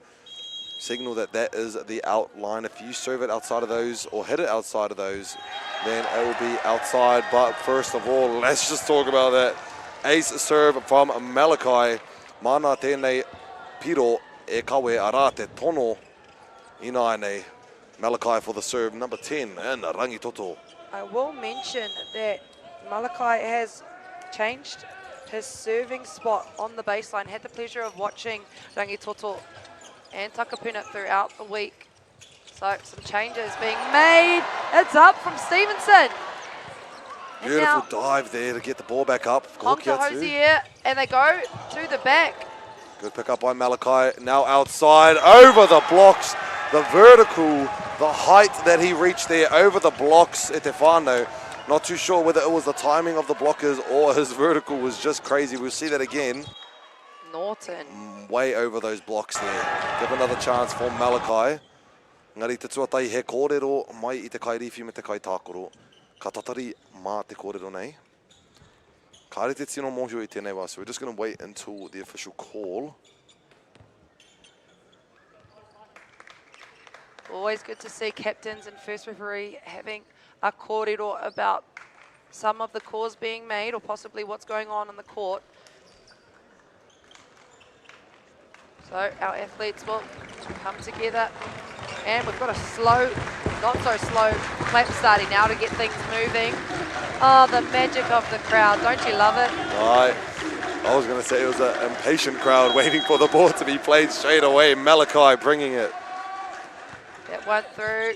signal that that is the outline. If you serve it outside of those or hit it outside of those, then it will be outside. But first of all, let's just talk about that ace serve from Malachi. Mana tēnei piro e kawe ara te tono ina nei. Malachi for the serve, number 10, and Rangito. I will mention that Malachi has changed his serving spot on the baseline. Had the pleasure of watching Rangito and Takapuna throughout the week. So some changes being made. It's up from Stevenson. Beautiful dive there to get the ball back up. On to Hosier, and they go to the back. Good pick up by Malachi. Now outside, over the blocks. The vertical, the height that he reached there over the blocks at Te whānau. Not too sure whether it was the timing of the blockers or his vertical was just crazy. We'll see that again. Norton. Way over those blocks there. Give another chance for Malachi. Ngari te tuatai he kōrero mai I te kairiwhi me te kaitākoro. Ka tatari mā te kōrero nei. Ka re te tino mōhio I tēnei wā. So we're just going to wait until the official call. Always good to see captains and first referee having a kōrero about some of the calls being made or possibly what's going on the court. So our athletes will come together, and we've got a slow, not so slow, clap starting now to get things moving. Oh, the magic of the crowd. Don't you love it? Right. I was going to say it was an impatient crowd waiting for the ball to be played straight away. Malachi bringing it. That one through.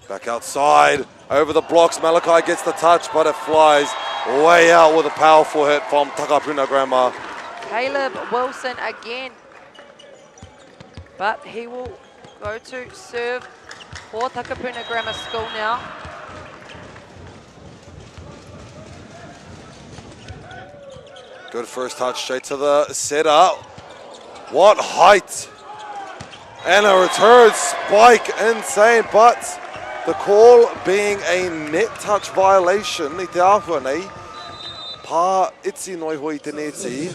Back outside, over the blocks. Malachi gets the touch, but it flies way out with a powerful hit from Takapuna Grammar. Caleb Wilson again. But he will go to serve for Takapuna Grammar School now. Good first touch straight to the setter. What height! And a return spike, insane, but the call being a net touch violation. I te āhua nei, pā itzi noi hoi te neti.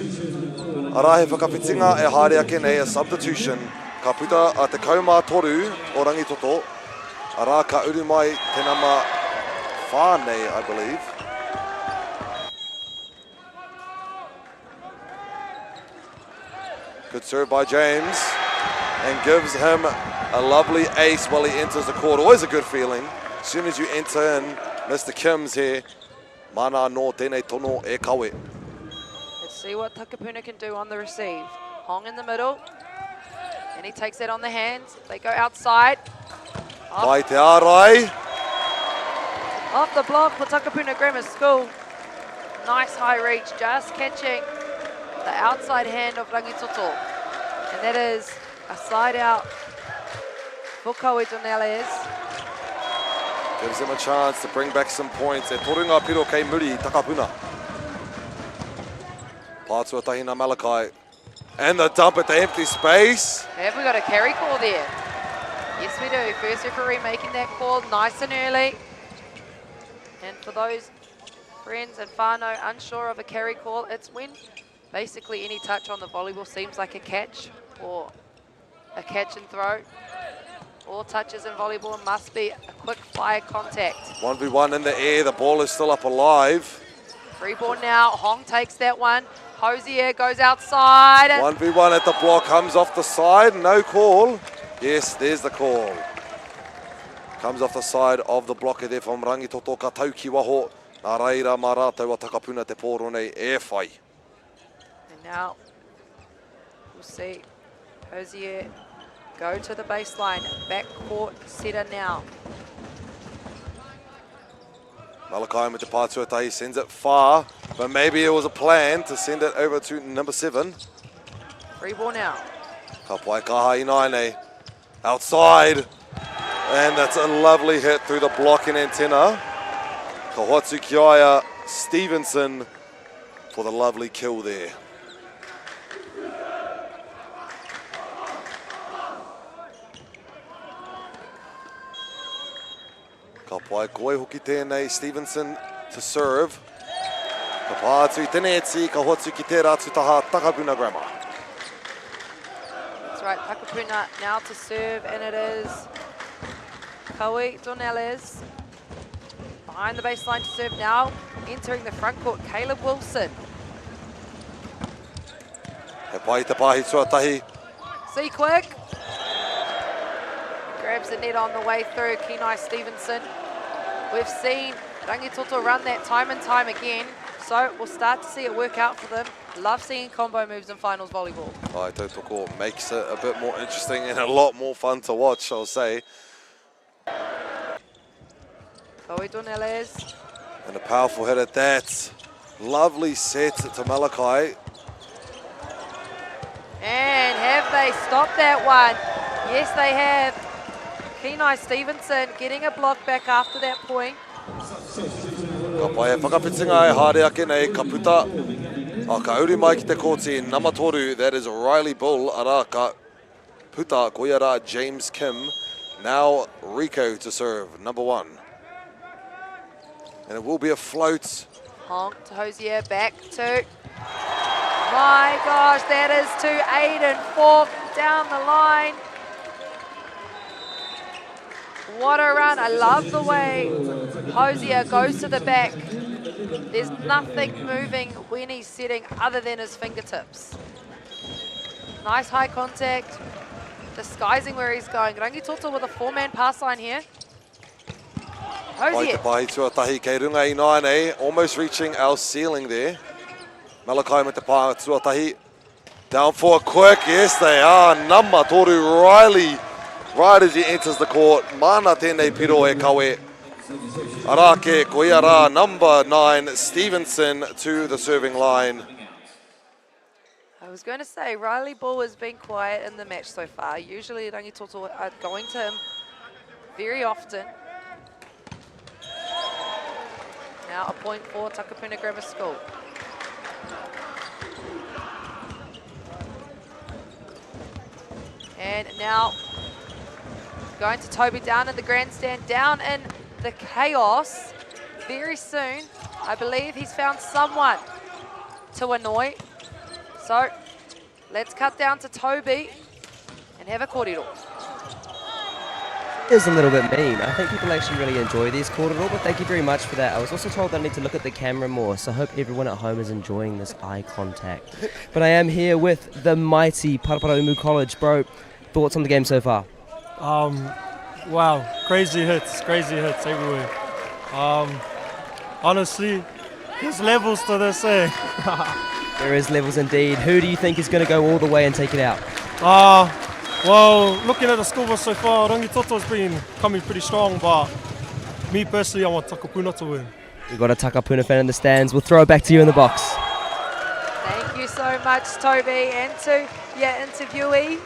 Ara he whakawhitinga e haere ake nei a substitution. Ka puta a te kaumā toru o Rangitoto. Ara ka uru mai te nama whānei, I believe. Good serve by James. And gives him a lovely ace while he enters the court. Always a good feeling. As soon as you enter in, Mr. Kim's here. Mana no tēnei tono e kawe. Let's see what Takapuna can do on the receive. Hong in the middle. And he takes that on the hands. They go outside. Mai te ārai. Off the block for Takapuna Grammar School. Nice high reach, just catching the outside hand of Rangitoto. And that is a side out for Koe Donelles. Gives him a chance to bring back some points. E toringa piro kei muri Takapuna. Pātua tahina Malachi. And the dump at the empty space. Have we got a carry call there? Yes, we do. First referee making that call nice and early. And for those friends and whānau unsure of a carry call, it's when basically any touch on the volleyball seems like a catch or a catch and throw. All touches in volleyball must be a quick fire contact. 1v1 in the air, the ball is still up alive. Free ball now, Hong takes that one. Hosier goes outside. 1v1 at the block, comes off the side, no call. Yes, there's the call. Comes off the side of the blocker there from Rangitoto ka tau ki waho. Nā reira mā rātou a Takapuna te pōro nei e whai. And now we'll see Hosier go to the baseline. Backcourt setter now. Malachi with the pātuatahi sends it far, but maybe it was a plan to send it over to number 7. Free ball now. Ka pai kaha ina nei. Outside. And that's a lovely hit through the blocking antenna. Ka hoatu ki aia Stevenson for the lovely kill there. Ka pai koe hoki tēnei, Stevenson to serve. Ka pā atu I tēnei eti, ka hoatu ki tērā tutaha Takapuna Grammar. That's right, Takapuna now to serve, and it is Koe Dornelles behind the baseline to serve now. Entering the front court, Caleb Wilson. He pai te pahi tuatahi. See quick. Grabs the net on the way through, Kenai Stevenson. We've seen Rangitoto run that time and time again, so we'll start to see it work out for them. Love seeing combo moves in finals volleyball. Ai tautoko makes it a bit more interesting and a lot more fun to watch, I'll say. Koe Dornelles. And a powerful hit at that. Lovely set to Malakai. And have they stopped that one? Yes, they have. Kenai Stevenson getting a block back after that point. Ka pai e whakapitinga e haere ake nei, ka puta. Ka uri mai ki te kōti, number 4, that is Riley Bull. Ara ka puta koiara James Kim. Now Rico to serve, number 1. And it will be a float. Honk to Hosier, back to... My gosh, that is to Aiden Falk down the line. What a run. I love the way Hosier goes to the back. There's nothing moving when he's setting other than his fingertips. Nice high contact, disguising where he's going. Rangitoto with a 4-man pass line here. Pai Hosier. te pahi tuatahi kei runga I nai nei, almost reaching our ceiling there. Malakai me te pā tuatahi. Down for a quick, yes they are. Number 4, Riley. Right as he enters the court, mana tēnei piro e kawe. Arake koiara, number 9, Stevenson to the serving line. I was going to say, Riley Bull has been quiet in the match so far. Usually Rangitoto are going to him very often. Now a point for Takapuna Grammar School. And now going to Toby down in the grandstand, down in the chaos. Very soon, I believe he's found someone to annoy. So let's cut down to Toby and have a kōrero. It is a little bit mean. I think people actually really enjoy these kōrero, but thank you very much for that. I was also told that I need to look at the camera more, so I hope everyone at home is enjoying this eye contact. But I am here with the mighty Paraparaumu College. Bro, thoughts on the game so far? Wow, crazy hits everywhere. Honestly, there's levels to this, eh? There is levels indeed. Who do you think is going to go all the way and take it out? Well, looking at the scoreboard so far, Rangitoto's been coming pretty strong, but me personally, I want Takapuna to win. We've got a Takapuna fan in the stands. We'll throw it back to you in the box. Thank you so much, Toby, and to your interviewee.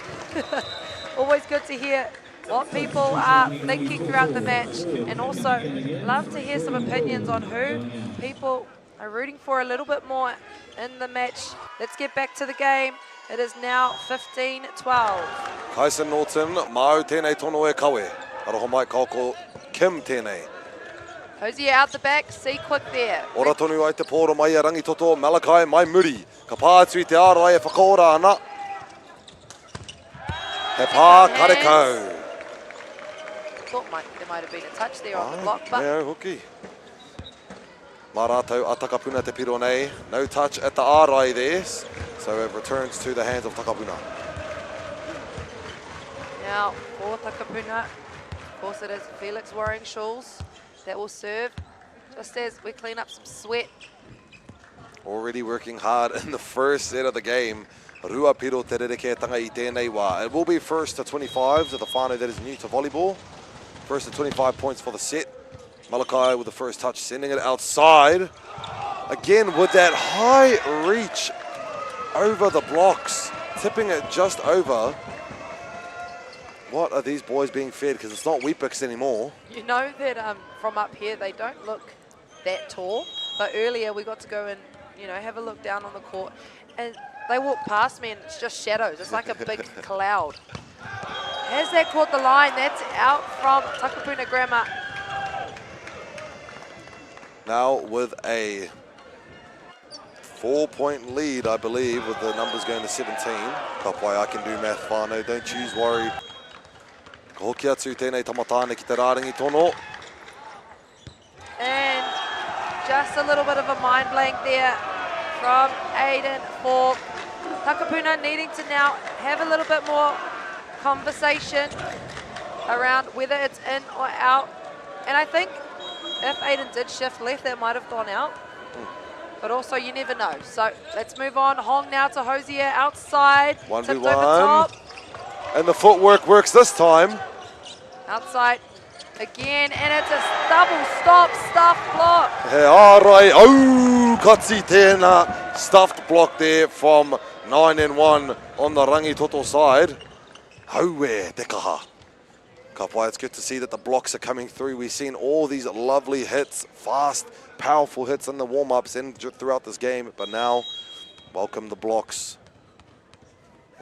Always good to hear what people are thinking throughout the match, and also love to hear some opinions on who people are rooting for a little bit more in the match. Let's get back to the game. It is now 15-12. Kaisa Norton, mau tēnei tono e kawe. Aroho mai kaoko Kim tēnei. Hosier out the back, see quick there. Ora tonu ai te pōro mai a Rangitoto, Malakai mai muri. Ka pā atu I te aro ai e whakaora ana. He pā karekau. Thought there might have been a touch there on the block, but... Neo hoki. Mā rātou a Takapuna te piro nei. No touch at the ārai there. So it returns to the hands of Takapuna. Now for Takapuna, of course it is Felix Waring Schulz that will serve, just as we clean up some sweat. Already working hard in the first set of the game. Rua piro te rereke tanga I tēnei wā. It will be first to 25 to the whānau that is new to volleyball. First to 25 points for the set. Malakai with the first touch, sending it outside. Again with that high reach over the blocks. tipping it just over. What are these boys being fed? Because it's not Weet-Bix anymore. You know that from up here they don't look that tall, but earlier we got to go and have a look down on the court, and they walk past me and it's just shadows. It's like a big cloud. Has that caught the line? That's out from Takapuna Grammar. Now with a 4-point lead, I believe, with the numbers going to 17. Kapai, I can do math, whānau, don't you worry. Ka hoki atu tēnei tamatane ki te rārangi tono. And just a little bit of a mind blank there from Aiden for Takapuna, needing to now have a little bit more conversation around whether it's in or out. And I think if Aiden did shift left, that might have gone out. But also, you never know. So let's move on. Hong now to Hosier outside. 1v1. And the footwork works this time. Outside again, and it's a double stop, stuffed block. He ārai au katsi tēnā. Stuffed block there from 9-1 on the Rangitoto side. Haue te kaha. Kapai, it's good to see that the blocks are coming through. We've seen all these lovely hits, fast, powerful hits in the warm-ups and throughout this game. But now, welcome the blocks.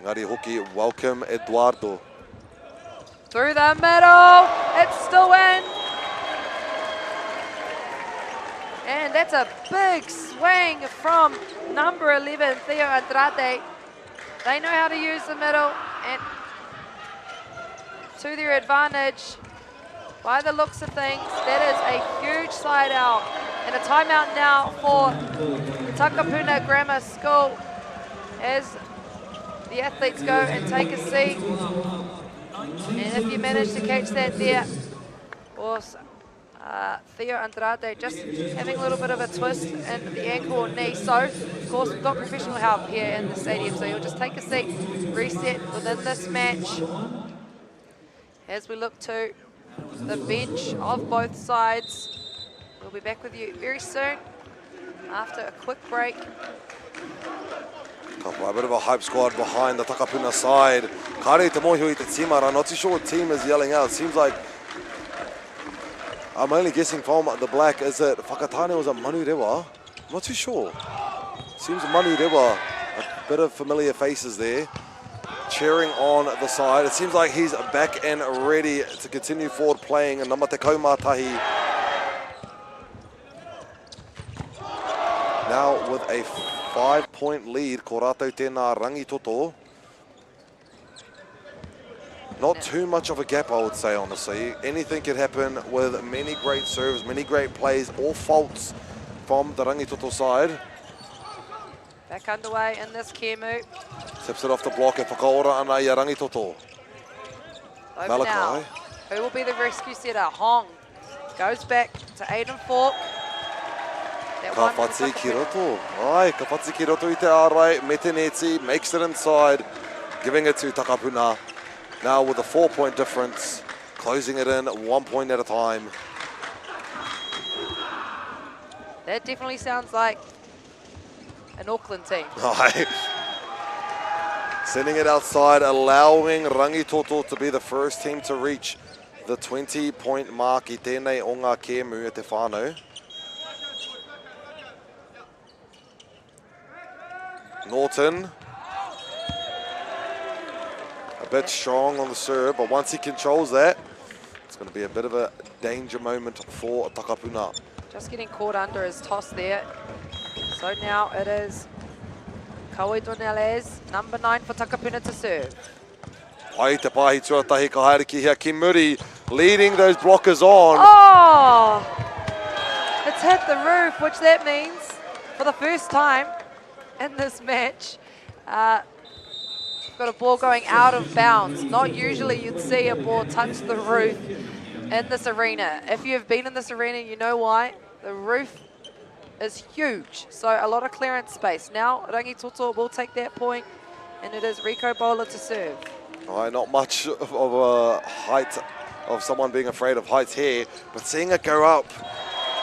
Ngari hoki, welcome Eduardo. Through the middle, it's still in. And that's a big swing from number 11, Theo Andrade. They know how to use the middle and to their advantage. By the looks of things, that is a huge side out. And a timeout now for Takapuna Grammar School as the athletes go and take a seat. And if you manage to catch that there, was Theo Andrade just having a little bit of a twist in the ankle or knee. So, of course, we've got professional help here in the stadium. So you'll just take a seat, reset within this match. As we look to the bench of both sides, we'll be back with you very soon after a quick break. A bit of a hype squad behind the Takapuna side. Kare te mohi i te timara. Not too sure what team is yelling out. Seems like, I'm only guessing from the black, is it Whakatane or is it Manu Rewa? I'm not too sure. Seems Manu Rewa. A bit of familiar faces there. Cheering on the side. It seems like he's back and ready to continue forward playing. And Nama te kaumatahi. Now with a 5-point lead, ko rātou tēnā Rangitoto. Not too much of a gap, I would say, honestly. Anything can happen with many great serves, many great plays, all faults from the Rangitoto side. Back underway in this Kemu. Tips it off the block and whakaora ana i a Rangitoto. Over now. Who will be the rescue setter? Hong goes back to Aiden Falk. Ka whatsi ki roto. Ai, ka whatsi ki roto I te ārai. Meteneti makes it inside, giving it to Takapuna. Now with a 4-point difference, closing it in 1 point at a time. That definitely sounds like an Auckland team. Aye. Sending it outside, allowing Rangitoto to be the first team to reach the 20-point mark I tēnei o ngā kēmu e te whānau. Norton. A bit strong on the serve, but once he controls that, it's going to be a bit of a danger moment for Takapuna. Just getting caught under his toss there. So now it is Kaui Donelez, number 9 for Takapuna to serve. Pai te pahi tuatahi ka haeriki hea ki Muri, leading those blockers on. Oh! It's hit the roof, which that means for the first time in this match, we've got a ball going out of bounds. Not usually you'd see a ball touch the roof in this arena. If you've been in this arena, you know why. The roof is huge, so a lot of clearance space. Now Rangitoto will take that point, and it is Rico Bowler to serve. Not much of a height of someone being afraid of heights here, but seeing it go up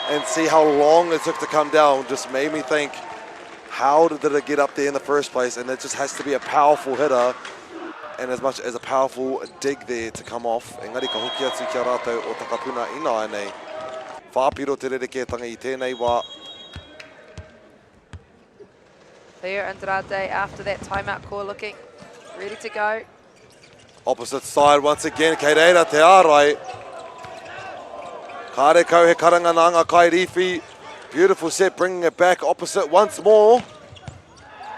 and see how long it took to come down just made me think how did it get up there in the first place? And it just has to be a powerful hitter and as much as a powerful dig there to come off. Engari ka hoki atu kia rātou o Takapuna ina nei. Whāpiro te rerekētanga I tēnei wā. Leo Andrade after that timeout call looking ready to go. Opposite side once again, kei reira te ārai. Kāre kau he karangananga kai Rifi. Beautiful set, bringing it back opposite once more.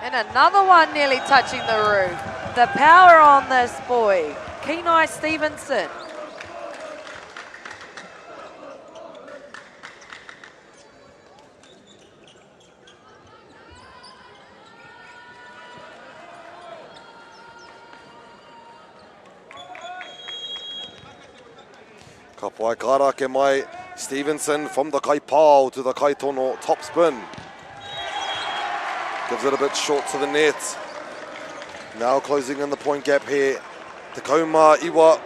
And another one nearly touching the roof. The power on this boy, Kenai Stevenson. Ka pai karake mai, Stevenson from the kai pāo to the kai tono top spin. Gives it a bit short to the net. Now closing in the point gap here. Te kaumā iwa.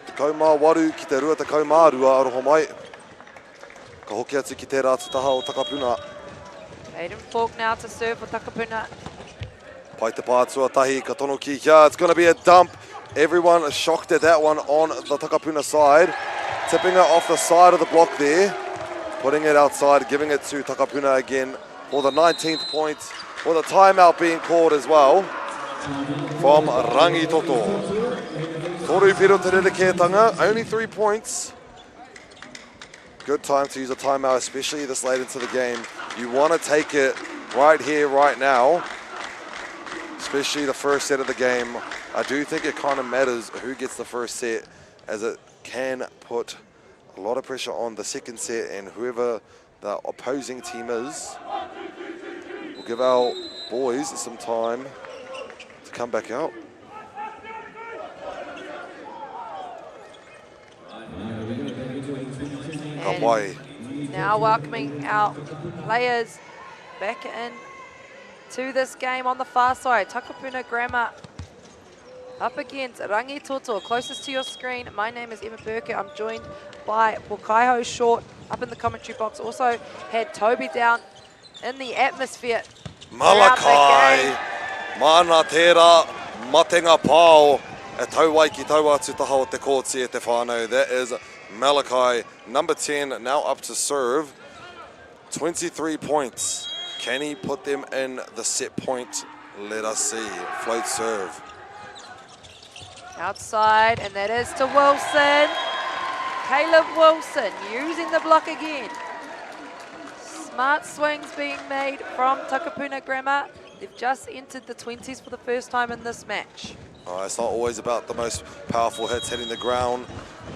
Te kaumā waru ki te rua te kaumā rua aroho mai. Ka hoki atu ki te rātutaha o Takapuna. Aiden Falk now to serve for Takapuna. Pai te pātua tahi, ka tono ki kia. It's going to be a dump. Everyone is shocked at that one on the Takapuna side. Tipping it off the side of the block there. Putting it outside, giving it to Takapuna again for the 19th point. For the timeout being called as well from Rangito. Toru piro te rerekētanga, only 3 points. Good time to use a timeout, especially this late into the game. You want to take it right here, right now. Especially the first set of the game. I do think it kind of matters who gets the first set, as it can put a lot of pressure on the second set, and whoever the opposing team is will give our boys some time to come back out. Hawaii. Now welcoming our players back in to this game on the far side. Takapuna Grammar up against Rangitoto, closest to your screen. My name is Emma Burke. I'm joined by Pokaiho Short up in the commentary box. Also had Toby down in the atmosphere. Malakai, mana tērā, matenga pāo, e tauai ki taua tutaha o te kōti e te whānau. That is Malakai, number 10, now up to serve. 23 points. Can he put them in the set point? Let us see. Float serve. Outside, and that is to Wilson. Caleb Wilson using the block again. Smart swings being made from Takapuna Grammar. They've just entered the 20s for the first time in this match. It's not always about the most powerful hits hitting the ground.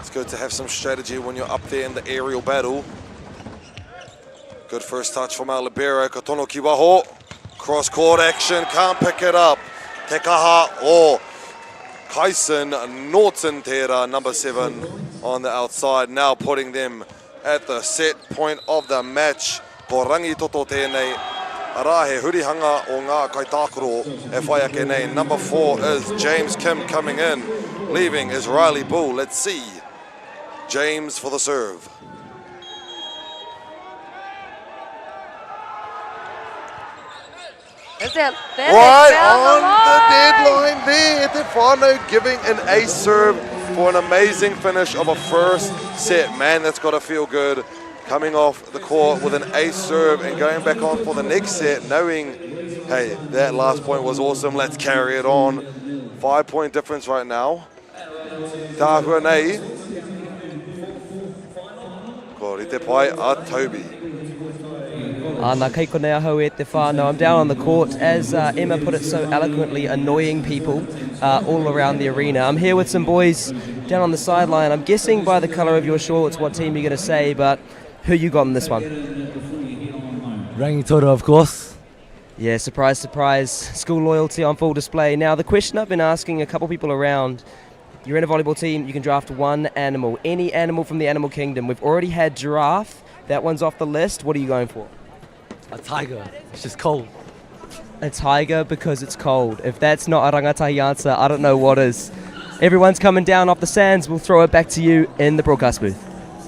It's good to have some strategy when you're up there in the aerial battle. Good first touch from our libero, Katono Kiwaho. Cross court action, can't pick it up. Te kaha o Kaisen Norton Tera, number 7 on the outside. Now putting them at the set point of the match. Ko Rangitoto tēnei. Arahe hurihanga o ngā kaitākoro e whai ake nei. Number 4 is James Kim coming in. Leaving is Riley Bull. Let's see. James for the serve. Right on the deadline there. Te whānau giving an ace serve for an amazing finish of a first set. Man, that's got to feel good. Coming off the court with an ace serve and going back on for the next set, knowing, hey, that last point was awesome. Let's carry it on. 5-point difference right now. Tāhua nei. Ko rite pai a Toby. Nā kei konei ahau e te whānau. I'm down on the court, as Emma put it so eloquently, annoying people all around the arena. I'm here with some boys down on the sideline. I'm guessing by the colour of your shorts what team you're going to say, but who you got in this one? Rangito, of course. Yeah, surprise, surprise. School loyalty on full display. Now, the question I've been asking a couple people around, you're in a volleyball team, you can draft one animal, any animal from the animal kingdom. We've already had giraffe. That one's off the list. What are you going for? A tiger. It's just cold. A tiger because it's cold. If that's not a rangatahi answer, I don't know what is. Everyone's coming down off the sands. We'll throw it back to you in the broadcast booth.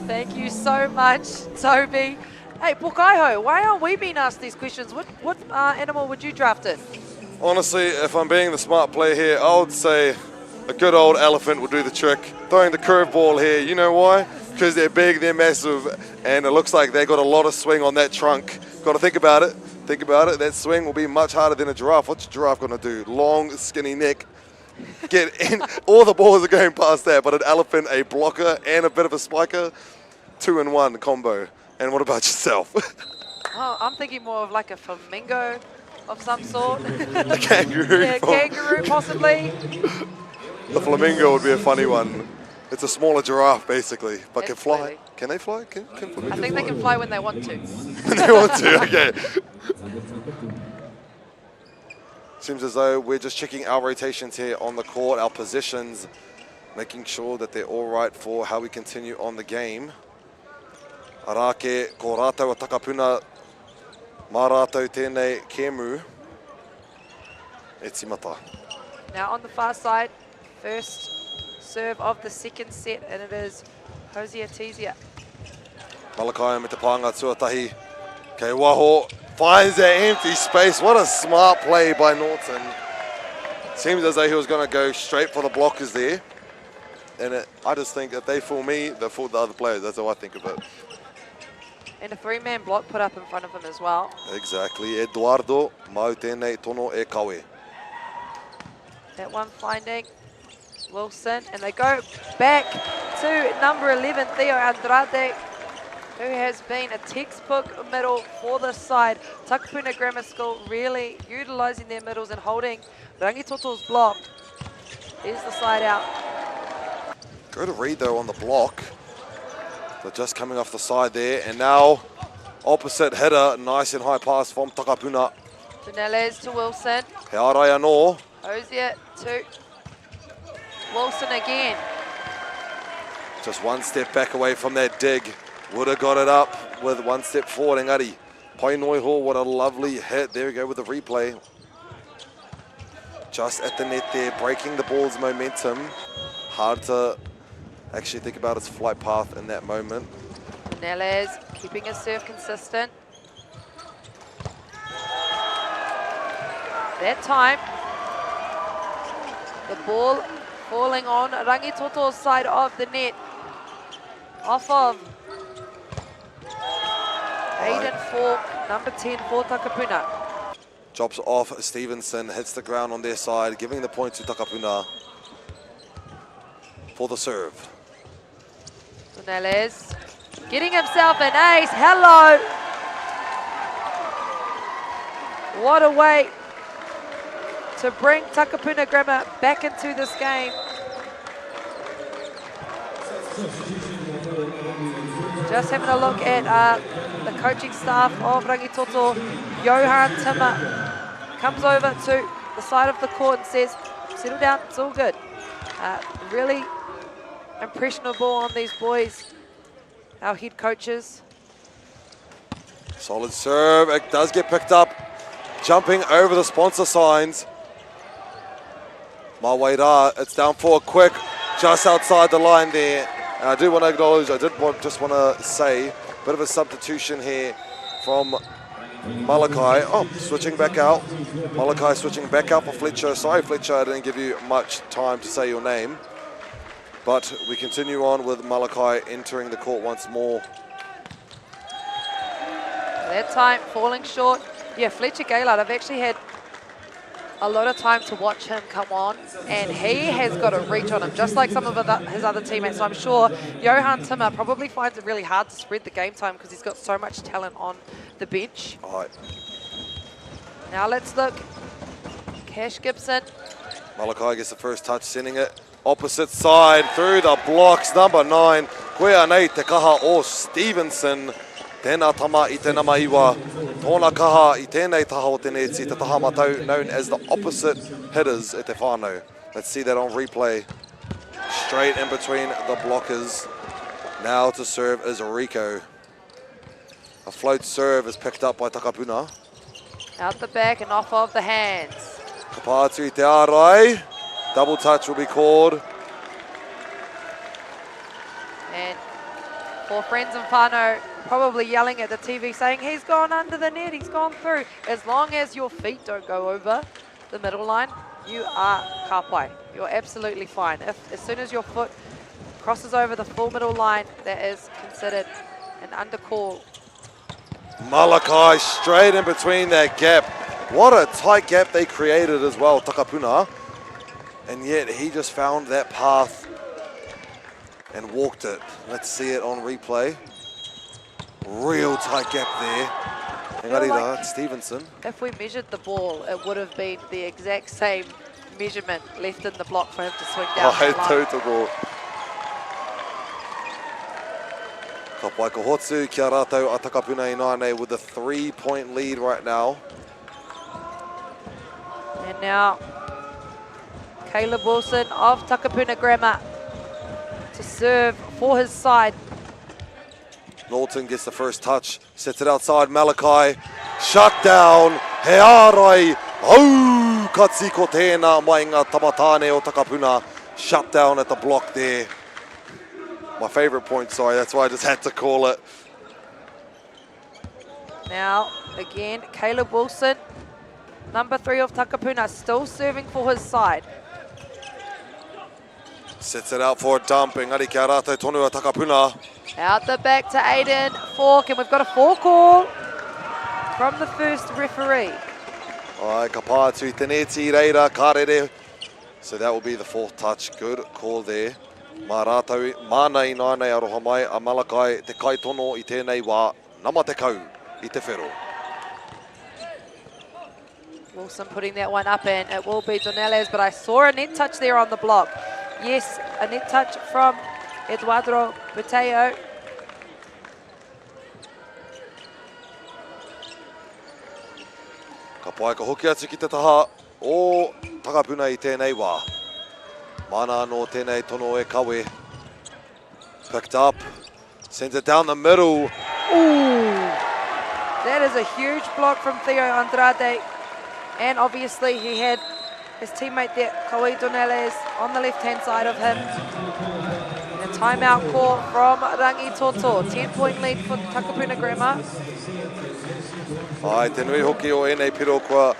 Thank you so much, Toby. Hey, Pokaiho, why aren't we being asked these questions? What animal would you draft in? Honestly, if I'm being the smart player here, I would say a good old elephant would do the trick. Throwing the curveball here, you know why? Because they're big, they're massive, and it looks like they got a lot of swing on that trunk. Got to think about it. Think about it. That swing will be much harder than a giraffe. What's a giraffe going to do? Long, skinny neck. Get in. All the balls are going past that, but an elephant, a blocker, and a bit of a spiker, 2-in-1 combo. And what about yourself? Oh, I'm thinking more of like a flamingo of some sort. A kangaroo. Yeah, kangaroo possibly. The flamingo would be a funny one. It's a smaller giraffe, basically, but can fly. Absolutely. Can they fly? Can flamingos I think they fly? can fly when they want to. They want to, okay. Seems as though we're just checking our rotations here on the court, our positions, making sure that they're all right for how we continue on the game. Arake, ko rātou a takapuna, mā rātou tēnei kēmu, e timata. Now on the far side, first serve of the second set, and it is Aotearoa. Malakai me te pānga tuatahi. Kei waho, finds that empty space. What a smart play by Norton. Seems as though he was going to go straight for the blockers there. And I just think if they fool me, they fool the other players. That's how I think of it. And a three-man block put up in front of him as well. Exactly. Eduardo, mau tēnei tono e kawe. That one finding Wilson, and they go back to number 11, Theo Andrade, who has been a textbook middle for the side. Takapuna Grammar School really utilising their middles and holding Rangitoto's block. Here's the side out. Good read though on the block. They're just coming off the side there, and now opposite hitter, nice and high pass from Takapuna. Finales to Wilson. He arai anō. Hosier to Wilson again. Just one step back away from that dig. Would have got it up with one step forward, engari. Painoiho, what a lovely hit. There we go with the replay. Just at the net there, breaking the ball's momentum. Hard to actually think about its flight path in that moment. Finales keeping his serve consistent. That time, the ball falling on Rangitoto's side of the net. Off of Hayden Falk, number 10 for Takapuna. Drops off Stevenson, hits the ground on their side, giving the point to Takapuna for the serve. Finales getting himself an ace. Hello. What a way to bring Takapuna Grammar back into this game. Just having a look at the coaching staff of Rangitoto. Johan Timmer comes over to the side of the court and says, settle down, it's all good. Really impressionable on these boys, our head coaches. Solid serve, it does get picked up. Jumping over the sponsor signs. Mawera, it's down forward quick, just outside the line there. And I do want to acknowledge, just want to say, a bit of a substitution here from Malakai. Oh, switching back out. Malakai switching back out for Fletcher. Sorry, Fletcher, I didn't give you much time to say your name. But we continue on with Malakai entering the court once more. That time falling short. Yeah, Fletcher Gaylord, I've actually had a lot of time to watch him come on, and he has got a reach on him, just like some of his other teammates. So I'm sure Johan Timmer probably finds it really hard to spread the game time because he's got so much talent on the bench. All right. Now let's look. Cash Gibson. Malakai gets the first touch, sending it opposite side through the blocks. Number 9, Koea nei te kaha o Stevenson. Tēnā tama I te namaiwa. Tōna kaha I tēnei taha o te neti, te taha matau, known as the opposite hitters e te whānau. Let's see that on replay. Straight in between the blockers. Now to serve is Rico. A float serve is picked up by Takapuna. Out the back and off of the hands. Kapātu I te ārai. Double touch will be called. And for friends and whānau, probably yelling at the TV saying, he's gone under the net, he's gone through. As long as your feet don't go over the middle line, you are kapai. You're absolutely fine. As soon as your foot crosses over the full middle line, that is considered an undercall. Malakai straight in between that gap. What a tight gap they created as well, Takapuna. And yet he just found that path and walked it. Let's see it on replay. Real tight gap there. Like Stevenson. If we measured the ball, it would have been the exact same measurement left in the block for him to swing down the line. Tautoko. Ka Paikahotsu, kia rātou a Takapuna Inane with a 3-point lead right now. And now, Caleb Wilson of Takapuna Grammar to serve for his side. Norton gets the first touch, sets it outside, Malakai, shut down, he ārai, au, katsiko tēnā mai ngā tamatane o Takapuna, shut down at the block there. My favorite point, sorry, that's why I just had to call it. Now, again, Caleb Wilson, number 3 of Takapuna, still serving for his side. Sets it out for a dump, engari kia rātou tonu a Takapuna. Out the back to Aiden Fork, and we've got a 4 call from the first referee. Ai, ka pātu I teneti reira, karere. So that will be the 4th touch. Good call there. Mā rātou, māna I nānei aroha mai, a Malakai te kai tono I tēnei wā, nama te kau I te whero. Wilson putting that one up, and it will be Donales, but I saw a net touch there on the block. Yes, a net touch from Eduardo Buteo. Ka pai ka hoki atu ki te taha o Takapuna I tēnei wā. Mana no tēnei tono e kawe. Picked up, sends it down the middle. Ooh, that is a huge block from Theo Andrade. And obviously he had his teammate there, Kawhi Donales, on the left-hand side of him. And a timeout call from Rangitoto. 10-point lead for Takapuna Grammar. Ai, te nui hoki o enei piro kua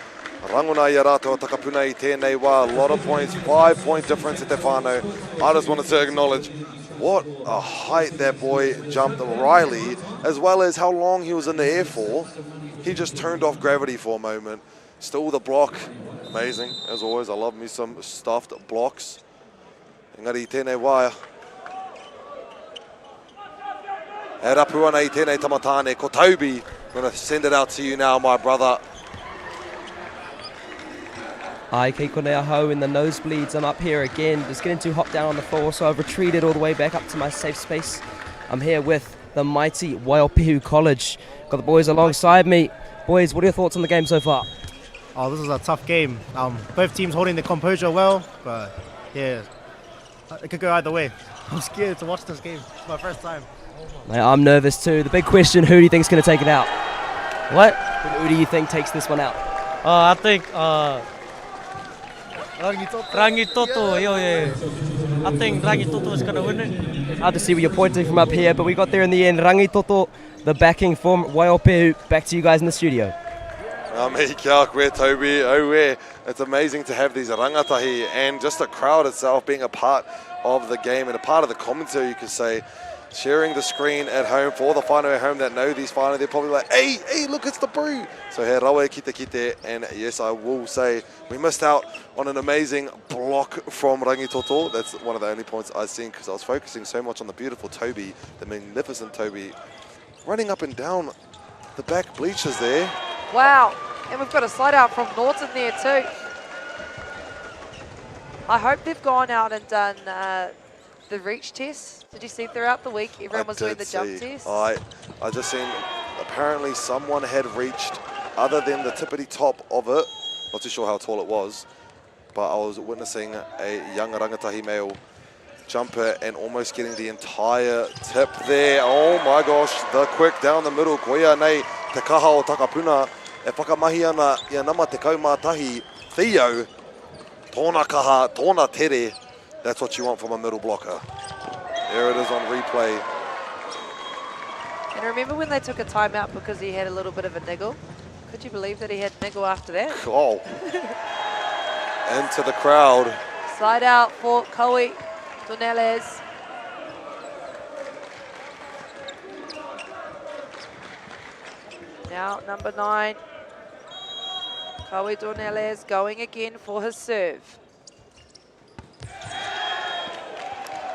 rangona I rātou Takapuna I tēnei wā. A lot of points, 5-point difference at te whānau. I just wanted to acknowledge what a height that boy jumped, Riley, as well as how long he was in the air for. He just turned off gravity for a moment. Still the block, amazing, as always. I love me some stuffed blocks. Engari tēnei wā. E rapu ana I tēnei tamatane, ko Toby. I'm going to send it out to you now, my brother. Ai, kei konei ahau in the nosebleeds. I'm up here again, just getting too hot down on the floor, so I've retreated all the way back up to my safe space. I'm here with the mighty Waiopēhu College. Got the boys alongside me. Boys, what are your thoughts on the game so far? Oh, this is a tough game. Both teams holding their composure well, but yeah, it could go either way. I'm scared to watch this game. It's my first time. Mate, I'm nervous too. The big question, who do you think's going to take it out? What? Who do you think takes this one out? I think Rangitoto. Yeah. I think Rangitoto is going to win it. Hard to see where you're pointing from up here, but we got there in the end. Rangitoto, the backing from Waiopēhu. Back to you guys in the studio. Me kia koe, Toby. It's amazing to have these rangatahi and just the crowd itself being a part of the game and a part of the commentary, you could say. Sharing the screen at home for all the whānau at home that know these whānau, they're probably like, hey, look, it's the brew. So he rawe kite, and yes, I will say we missed out on an amazing block from Rangitoto. That's one of the only points I've seen because I was focusing so much on the beautiful Toby, the magnificent Toby, running up and down the back bleachers there. Wow, and we've got a slide out from Norton there too. I hope they've gone out and done the reach test. Did you see throughout the week everyone was doing the jump test? I just seen apparently someone had reached other than the tippity top of it. Not too sure how tall it was, but I was witnessing a young rangatahi male jumper and almost getting the entire tip there. Oh my gosh, the quick down the middle. Koia nei te kaha o Takapuna. E whakamahi ana ia nama te kaumātahi. Theo, tōna kaha, tōna tere. That's what you want from a middle blocker. There it is on replay. And remember when they took a timeout because he had a little bit of a niggle? Could you believe that he had niggle after that? Oh. Into the crowd. Side out for Koe Dornelles. Now number 9, Koe Dornelles going again for his serve.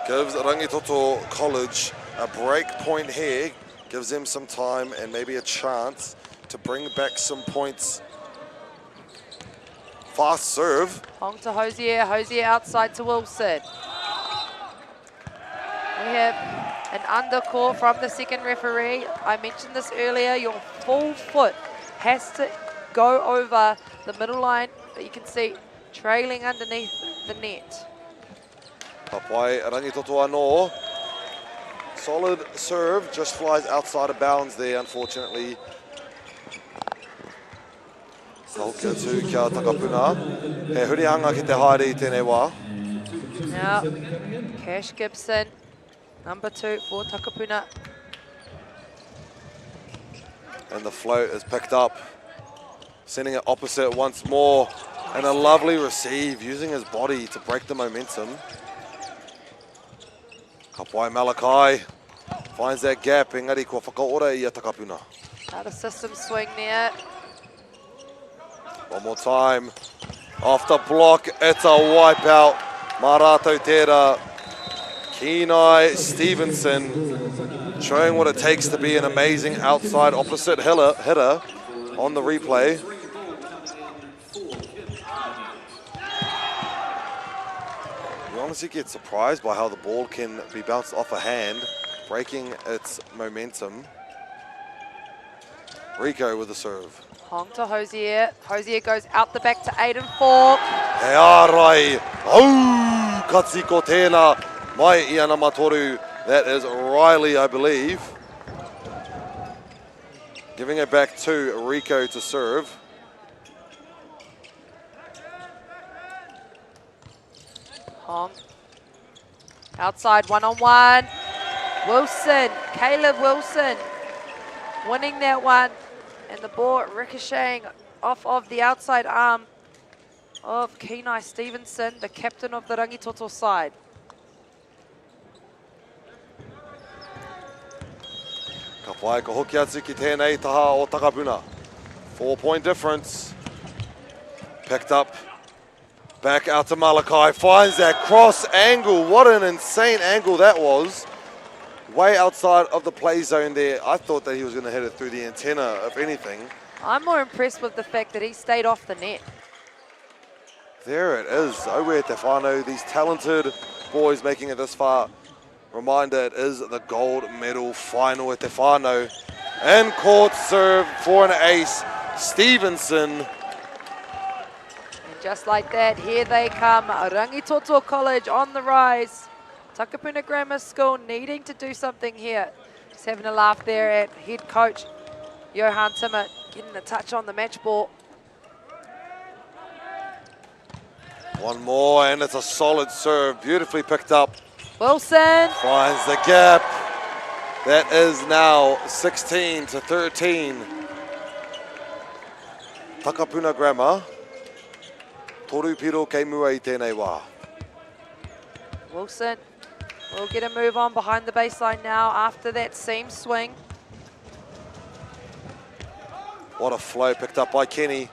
Gives Rangitoto College a break point here. Gives them some time and maybe a chance to bring back some points. Fast serve. Hong to Hosier, Hosier outside to Wilson. We have an undercall from the second referee. I mentioned this earlier, your full foot has to go over the middle line that you can see trailing underneath the net. Papai Rangitoto anō. Solid serve, just flies outside of bounds there, unfortunately. Hauka tū kia Takapuna. He hurihanga ki te haere I tēnei wā. Now, Cash Gibson, number 2 for Takapuna. And the float is picked up. Sending it opposite once more. And a lovely receive, using his body to break the momentum. Kapwai Malakai finds that gap. Engari kua whakaora I a Takapuna. Out of system swing there. One more time. Off the block, it's a wipeout. Marato Tera. Kenai Stevenson showing what it takes to be an amazing outside opposite hitter on the replay. You honestly get surprised by how the ball can be bounced off a hand, breaking its momentum. Rico with the serve. Hong to Hosier. Hosier goes out the back to Aiden Falk. He ārai. Au! Katsi ko tēnā. Mai I ana matoru. That is Riley, I believe. Giving it back to Rico to serve. Hong. Outside, one-on-one. Wilson, Caleb Wilson winning that one. And the ball ricocheting off of the outside arm of Kenai Stevenson, the captain of the Rangitoto side. Ka whai ka hoki atu ki tēnei taha o Takapuna. 4-point difference. Picked up. Back out to Malakai. Finds that cross angle. What an insane angle that was. Way outside of the play zone there. I thought that he was going to hit it through the antenna, if anything. I'm more impressed with the fact that he stayed off the net. There it is. Owe Te Whānau, these talented boys making it this far. Reminder, it is the gold medal final at Te Whānau. And court serve for an ace, Stevenson. And just like that, here they come. Rangitoto College on the rise. Takapuna Grammar School needing to do something here. Just having a laugh there at head coach Johan Timmer getting a touch on the match ball. One more, and it's a solid serve. Beautifully picked up. Wilson finds the gap. That is now 16-13. Takapuna Grammar. Toru piro kei mua I tēnei wā. Wilson will get a move on behind the baseline now after that seam swing. What a flow picked up by Kenny.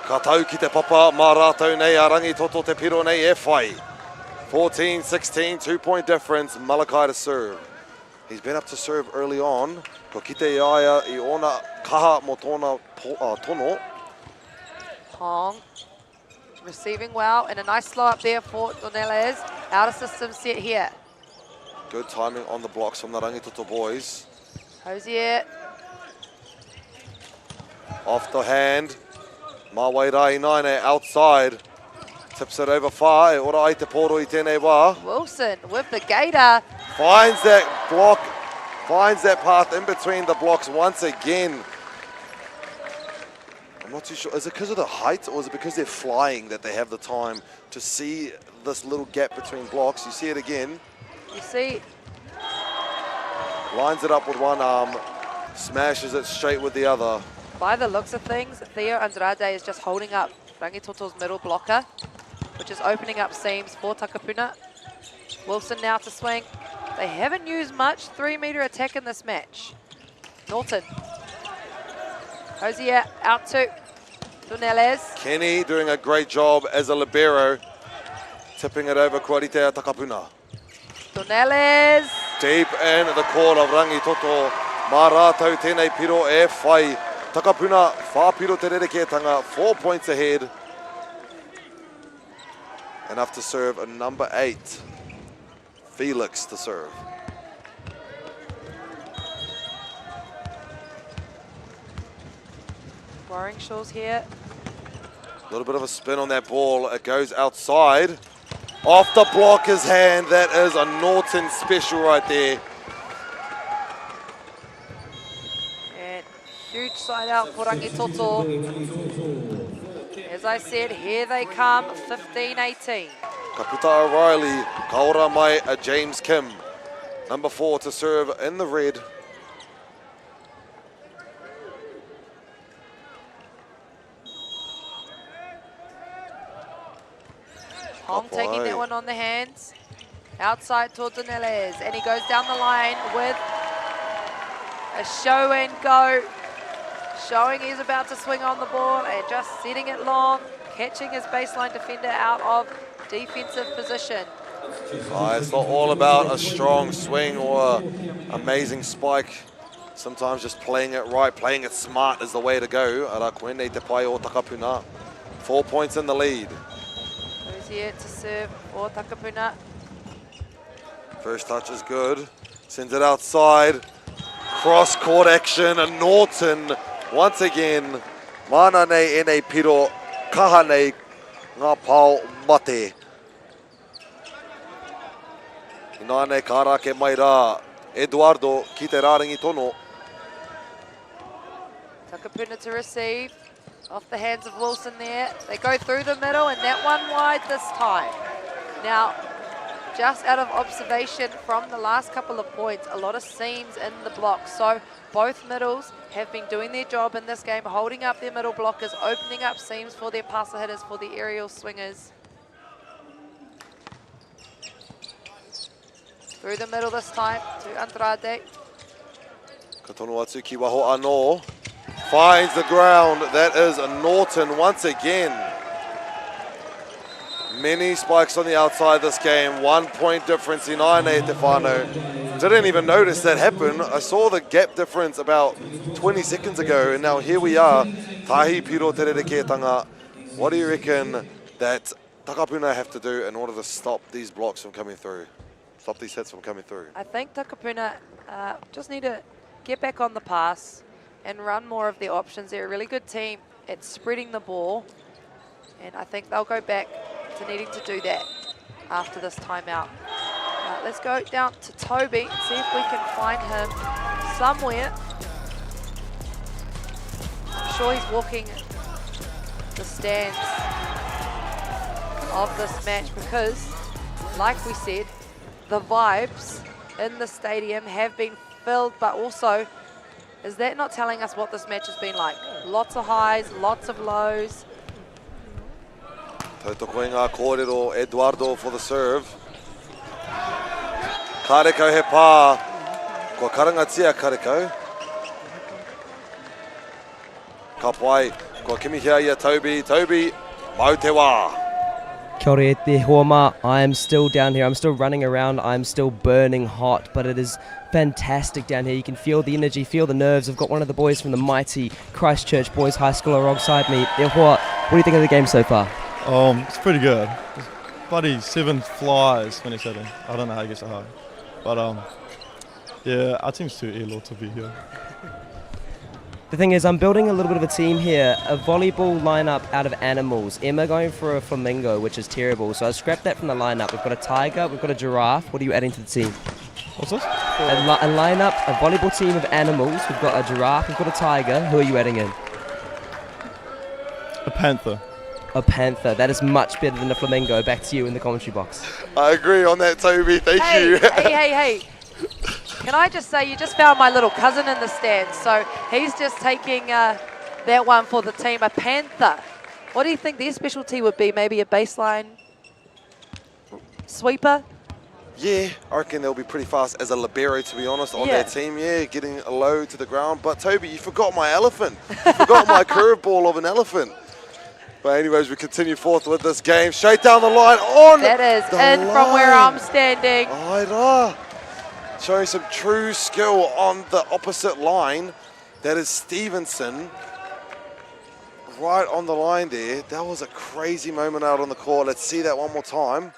Ka tau ki te papa, mā rātou nei a Rangitoto te piro nei e whai. 14-16, 2-point difference, Malakai to serve. He's been up to serve early on. Ko kite iaia I ona kaha mo tōna tono. Hong receiving well and a nice slow up there for Dornelles. Out of system set here. Good timing on the blocks from the Rangitoto boys. Hosier. Off the hand. Mawairai Naine outside. Tips it over far. E ora ai te poro I tēnei wā. Wilson with the gator. Finds that block. Finds that path in between the blocks once again. I'm not too sure. Is it because of the height, or is it because they're flying that they have the time to see this little gap between blocks? You see it again. You see. Lines it up with one arm, smashes it straight with the other. By the looks of things, Theo Andrade is just holding up Rangitoto's middle blocker, which is opening up seams for Takapuna. Wilson now to swing. They haven't used much 3-meter attack in this match. Norton. Hosier out to Doneles. Kenny doing a great job as a libero, tipping it over Kuaritea Takapuna. Doneles. Deep in the court of Rangitoto. Mā rātou tēnei piro e whai. Takapuna, whāpiro te rerekētanga, 4 points ahead. Enough to serve a number 8. Felix to serve. Warringshaw's here. A little bit of a spin on that ball. It goes outside. Off the blocker's hand. That is a Norton special right there. And huge side out for Rangitoto. As I said, here they come, 15-18. Kaputa O'Reilly, kaora mai a James Kim. Number 4 to serve in the red. Hong taking that one on the hands. Outside to Doneles, and he goes down the line with a show and go. Showing he's about to swing on the ball and just setting it long, catching his baseline defender out of defensive position. It's not all about a strong swing or an amazing spike. Sometimes just playing it right, playing it smart is the way to go. Ara koenei te pai o Takapuna. 4 points in the lead. Who's here to serve for Takapuna? First touch is good. Sends it outside. Cross-court action, and Norton once again. Mana nei enei piro, kaha nei ngā pau mate. Ina nei karake mai rā, Eduardo ki te rārangi tono. Takapuna to receive. Off the hands of Wilson there. They go through the middle, and that one wide this time. Now, just out of observation from the last couple of points, a lot of seams in the block. So both middles have been doing their job in this game, holding up their middle blockers, opening up seams for their passer hitters, for the aerial swingers. Through the middle this time to Andrade. Katono atu ki waho anō. Finds the ground. That is a Norton once again. Many spikes on the outside this game. 1 point difference in Aine Tefano. Didn't even notice that happen. I saw the gap difference about 20 seconds ago, and now here we are. Tahi piro te rerekētanga. What do you reckon that Takapuna have to do in order to stop these blocks from coming through? Stop these hits from coming through? I think Takapuna just need to get back on the pass and run more of their options. They're a really good team at spreading the ball, and I think they'll go back to needing to do that after this timeout. Let's go down to Toby and see if we can find him somewhere. I'm sure he's walking the stands of this match because, like we said, the vibes in the stadium have been filled, but also, is that not telling us what this match has been like? Lots of highs, lots of lows. Tautoko e ngā kōrero, Eduardo for the serve. Kareko he pā, ko karangatia Kareko. Ka pai, ko kimihia ia Toby, Aotearoa. Kia ora e te huama. I am still down here. I'm still running around. I'm still burning hot, but it is fantastic down here. You can feel the energy, feel the nerves. I've got one of the boys from the mighty Christchurch Boys High School alongside me. Te hoa, what do you think of the game so far? It's pretty good. It's bloody 7 flies when it's at it. I don't know how you get so high. But yeah, our team's too elo to be here. The thing is, I'm building a little bit of a team here, a volleyball lineup out of animals. Emma going for a flamingo, which is terrible, so I scrapped that from the lineup. We've got a tiger, we've got a giraffe. What are you adding to the team? What's this? A lineup, a volleyball team of animals. We've got a giraffe, we've got a tiger. Who are you adding in? A panther. A panther. That is much better than a flamingo. Back to you in the commentary box. I agree on that, Toby. Thank you. Hey. Can I just say, you just found my little cousin in the stands. So he's just taking that one for the team, a panther. What do you think their specialty would be? Maybe a baseline sweeper? Yeah, I reckon they'll be pretty fast as a libero, to be honest, on their team. Yeah, getting low to the ground. But Toby, you forgot my elephant. You forgot my curveball of an elephant. But anyways, we continue forth with this game. Straight down the line on That is in from where I'm standing. Aira. Showing some true skill on the opposite line. That is Stevenson. Right on the line there. That was a crazy moment out on the court. Let's see that one more time.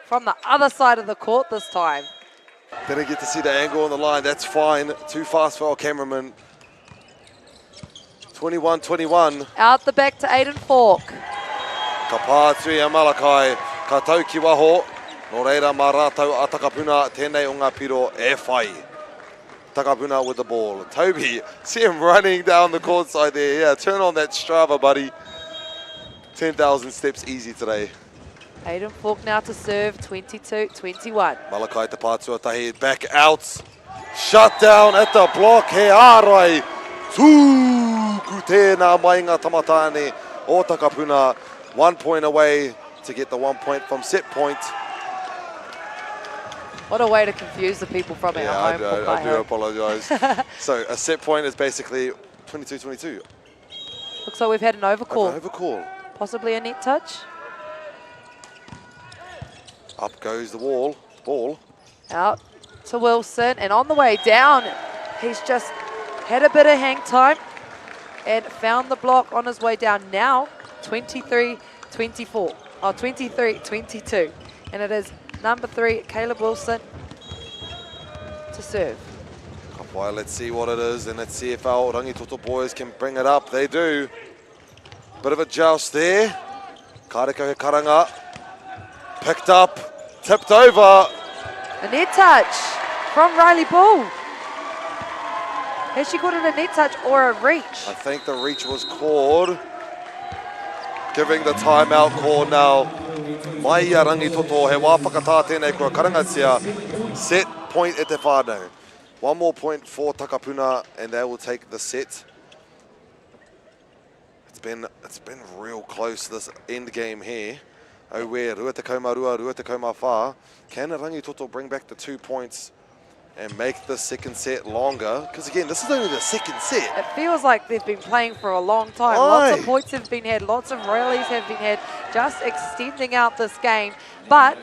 From the other side of the court this time. Didn't get to see the angle on the line. That's fine. Too fast for our cameraman. 21-21. Out the back to Aiden Falk. Ka pātui a Malakai. Ka tau ki waho. No reira mā rātou a Takapuna. Tēnei o ngā piro e whai. Takapuna with the ball. Toby, see him running down the court side there. Yeah, turn on that Strava, buddy. 10,000 steps easy today. Aiden Falk now to serve, 22-21. Malakai te pātua tahi, back out. Shut down at the block, he ārai. Tūku tēnā mai ngā tamatane o Takapuna. 1 point away to get the 1 point from set point. What a way to confuse the people from our home. I do apologise. So a set point is basically 22-22. Looks like we've had an overcall. An overcall. Possibly a net touch. Up goes the ball. Out to Wilson, and on the way down, he's just had a bit of hang time and found the block on his way down. Now 23-24, or 23-22, and it is number 3, Caleb Wilson, to serve. Well, let's see what it is, and let's see if our Rangitoto boys can bring it up. They do. Bit of a joust there. Kareko he karanga. Picked up, tipped over. A net touch from Riley Bull. Has she called it a net touch or a reach? I think the reach was called. Giving the timeout call now. Mai ia Rangitoto, he wāpakatā tēnei kua karangatia. Set point e te whānau. 1 more point for Takapuna, and they will take the set. It's been real close, this end game here. Oh, where rua te kaumarua, rua te kaumawha. Can Rangitoto bring back the 2 points and make the second set longer? Because again, this is only the second set. It feels like they've been playing for a long time. Lots of points have been had, lots of rallies have been had, just extending out this game. But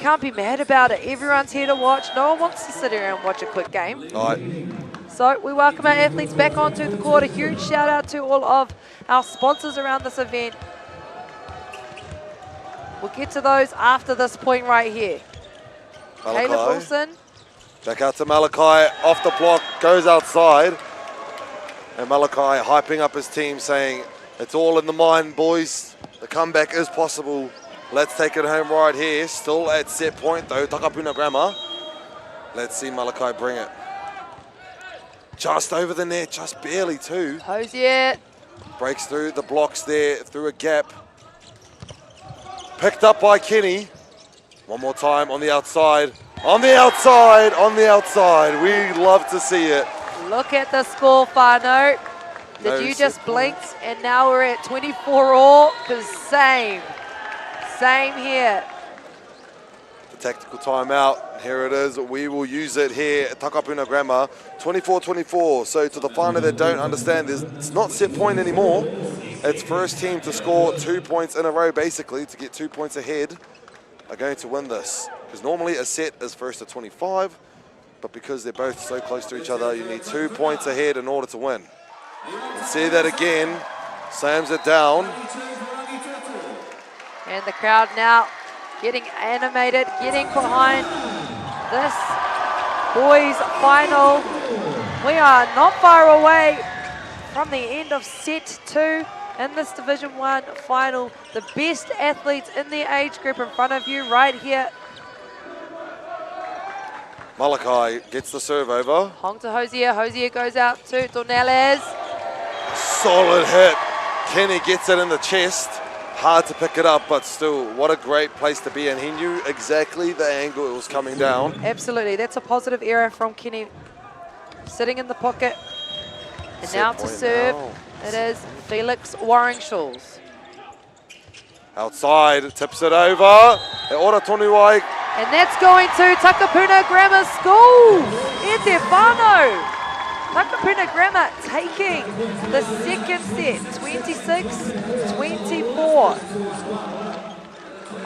can't be mad about it. Everyone's here to watch. No one wants to sit here and watch a quick game. Right. So we welcome our athletes back onto the court. A huge shout out to all of our sponsors around this event. We'll get to those after this point right here. Malachi. Caleb Wilson. Back out to Malachi, off the block, goes outside. And Malachi hyping up his team, saying, it's all in the mind, boys. The comeback is possible. Let's take it home right here. Still at set point though, Takapuna Grammar. Let's see Malachi bring it. Just over the net, just barely too. Hosier. Breaks through the blocks there, through a gap. Picked up by Kenny. One more time on the outside. On the outside, on the outside. We love to see it. Look at the score, Fano. Did you just blink? And now we're at 24 all, because same here. The tactical timeout, here it is. We will use it here at Takapuna Grammar. 24-24, so to the whānau that don't understand this, it's not set point anymore. It's first team to score 2 points in a row, basically, to get 2 points ahead, are going to win this. Because normally a set is first to 25, but because they're both so close to each other, you need 2 points ahead in order to win. Let's see that again. Slams it down. And the crowd now getting animated, getting behind this boys final. We are not far away from the end of set 2 in this Division 1 final. The best athletes in their age group in front of you right here. Malachi gets the serve over. Hong to Hosier. Hosier goes out to Dornelles. Solid hit. Kenny gets it in the chest. Hard to pick it up, but still, what a great place to be in. He knew exactly the angle it was coming down. Absolutely. That's a positive error from Kenny. Sitting in the pocket. And Set now to point serve, now. it is Felix Warringshalls. Outside, tips it over. E ora tonu ai. And that's going to Takapuna Grammar School. E te whānau. Takapuna Grammar taking the second set, 26-24.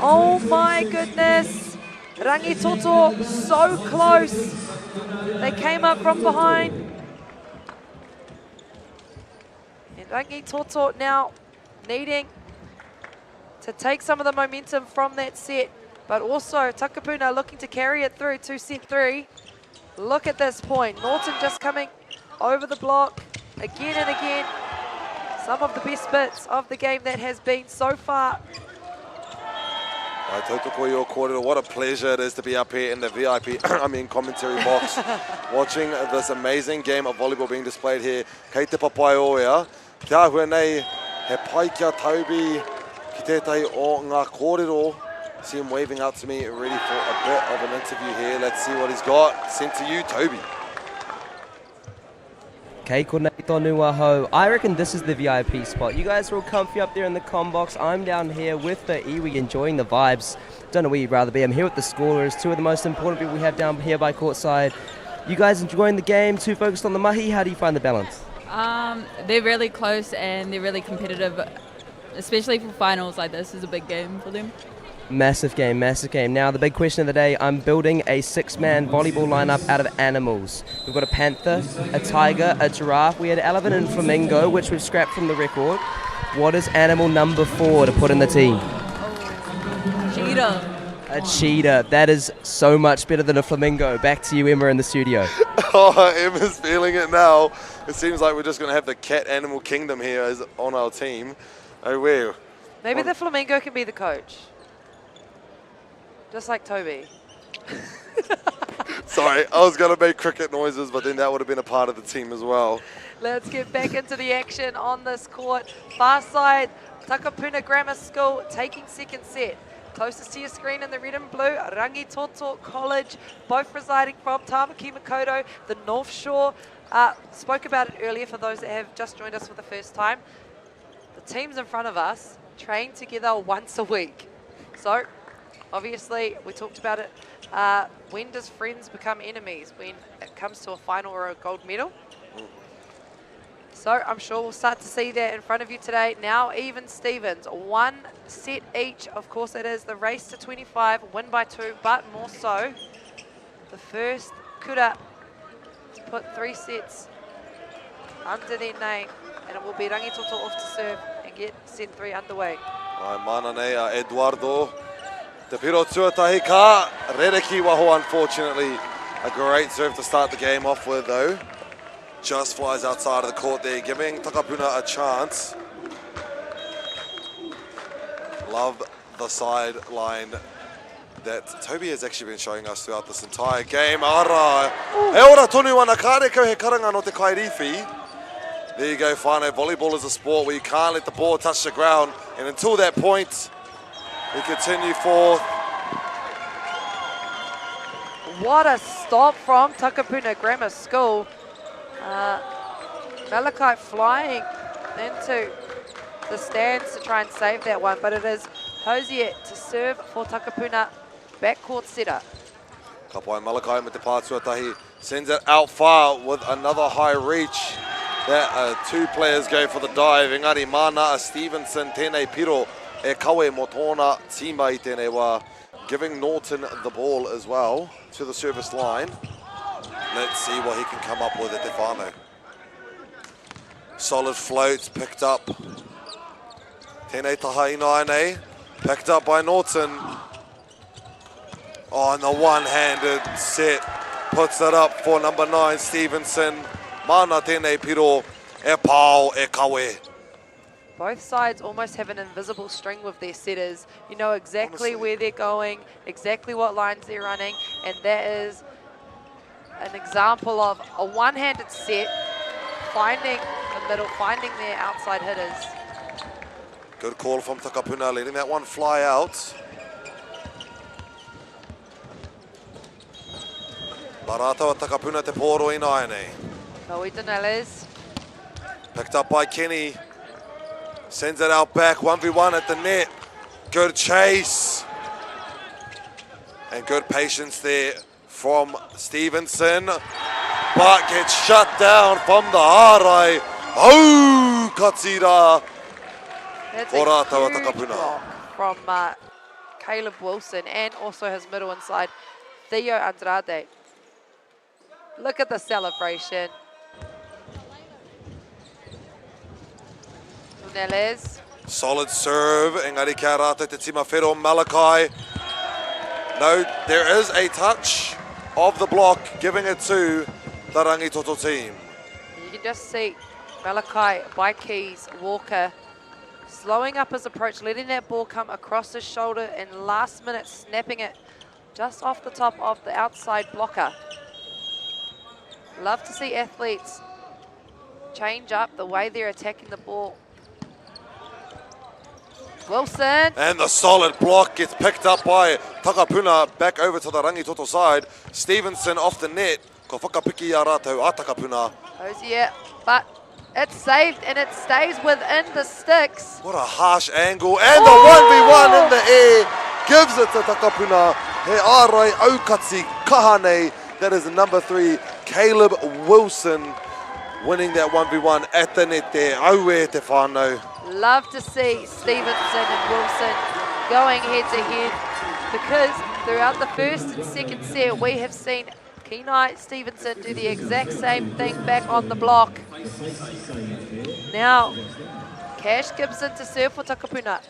Oh my goodness. Rangitoto so close. They came up from behind. And Rangitoto now needing to take some of the momentum from that set, but also Takapuna looking to carry it through to set 3. Look at this point. Norton just coming over the block again and again. Some of the best bits of the game that has been so far. What a pleasure it is to be up here in the VIP, commentary box, watching this amazing game of volleyball being displayed here. Kei te Poirewa, kia hua nei, he pai kia Toby, ki tētai o ngā kōrero. See him waving out to me, ready for a bit of an interview here. Let's see what he's got. Sent to you, Toby. Kei konei tonu aho. I reckon this is the VIP spot. You guys are all comfy up there in the comm box. I'm down here with the iwi enjoying the vibes. Don't know where you'd rather be. I'm here with the scorers, two of the most important people we have down here by courtside. You guys enjoying the game, too focused on the mahi? How do you find the balance? They're really close and they're really competitive, especially for finals like this. Is a big game for them. Massive game, massive game. Now, the big question of the day, I'm building a 6-man volleyball lineup out of animals. We've got a panther, a tiger, a giraffe. We had elephant and flamingo, which we've scrapped from the record. What is animal number 4 to put in the team? Cheetah. A cheetah. That is so much better than a flamingo. Back to you, Emma, in the studio. Oh, Emma's feeling it now. It seems like we're just going to have the cat animal kingdom here as on our team. Oh, well. Maybe the flamingo can be the coach. Just like Toby. Sorry, I was going to make cricket noises, but then that would have been a part of the team as well. Let's get back into the action on this court. Far side, Takapuna Grammar School taking second set. Closest to your screen in the red and blue, Rangitoto College, both residing from Tamaki Makaurau, the North Shore. Spoke about it earlier for those that have just joined us for the first time. The teams in front of us train together once a week. So, obviously, we talked about it. When does friends become enemies? When it comes to a final or a gold medal? So I'm sure we'll start to see that in front of you today. Now even Stevens, 1 set each. Of course it is the race to 25, win by 2, but more so the first kura to put 3 sets under their name, and it will be Rangitoto off to serve and get set 3 underway. Mana nei a Eduardo. Te piro tuatahi ka. Rereki waho, unfortunately. A great serve to start the game off with, though. Just flies outside of the court there, giving Takapuna a chance. Love the sideline that Toby has actually been showing us throughout this entire game. Ara, e ora tonu ana kare kau he karanga no te kairiwhi. There you go, whānau. Volleyball is a sport where you can't let the ball touch the ground. And until that point, we continue forth. What a stop from Takapuna Grammar School. Malachi flying into the stands to try and save that one, but it is Hosier to serve for Takapuna, backcourt setter. Kapai Malachi with the pātuatahi sends it out far with another high reach. That 2 players go for the dive. Engari mana a Stevenson tēnei piro e kawe mo tōna tima I tēnei wā, giving Norton the ball as well to the service line. Let's see what he can come up with at Te Whānau. Solid floats picked up. Tēnei taha ina nei, picked up by Norton. Oh, and the one-handed set puts it up for number 9, Stevenson. Mana tēnei piro, e pāo e kawe. Both sides almost have an invisible string with their setters. You know exactly where they're going, exactly what lines they're running, and that is an example of a one-handed set, finding the middle, finding their outside hitters. Good call from Takapuna, letting that one fly out. Marata wa Takapuna te pōro I naene. Koe Donelles. Picked up by Kenny. Sends it out back, 1v1 at the net. Good chase. And good patience there from Stevenson. But gets shut down from the Harai. Oh, Katsira. That's a huge block from Caleb Wilson and also his middle inside, Theo Andrade. Look at the celebration. Donelles. Solid serve. Engari kia rata te tima whero Malakai. No, there is a touch of the block, giving it to the Rangitoto team. You can just see Malakai, by Keys, Walker, slowing up his approach, letting that ball come across his shoulder and last minute snapping it just off the top of the outside blocker. Love to see athletes change up the way they're attacking the ball. Wilson. And the solid block gets picked up by Takapuna back over to the Rangitoto side. Stevenson off the net. Ko whakapiki a rātou a Takapuna. Yeah, but it's saved and it stays within the sticks. What a harsh angle. And the 1v1 in the air gives it to Takapuna. He ārai aukatsi kahane. That is number 3, Caleb Wilson, winning that 1v1 at the net there. Aue te whānau. Love to see Stevenson and Wilson going head to head, because throughout the first and second set we have seen Kenai Stevenson do the exact same thing back on the block. Now, Cash Gibson to serve for Takapuna.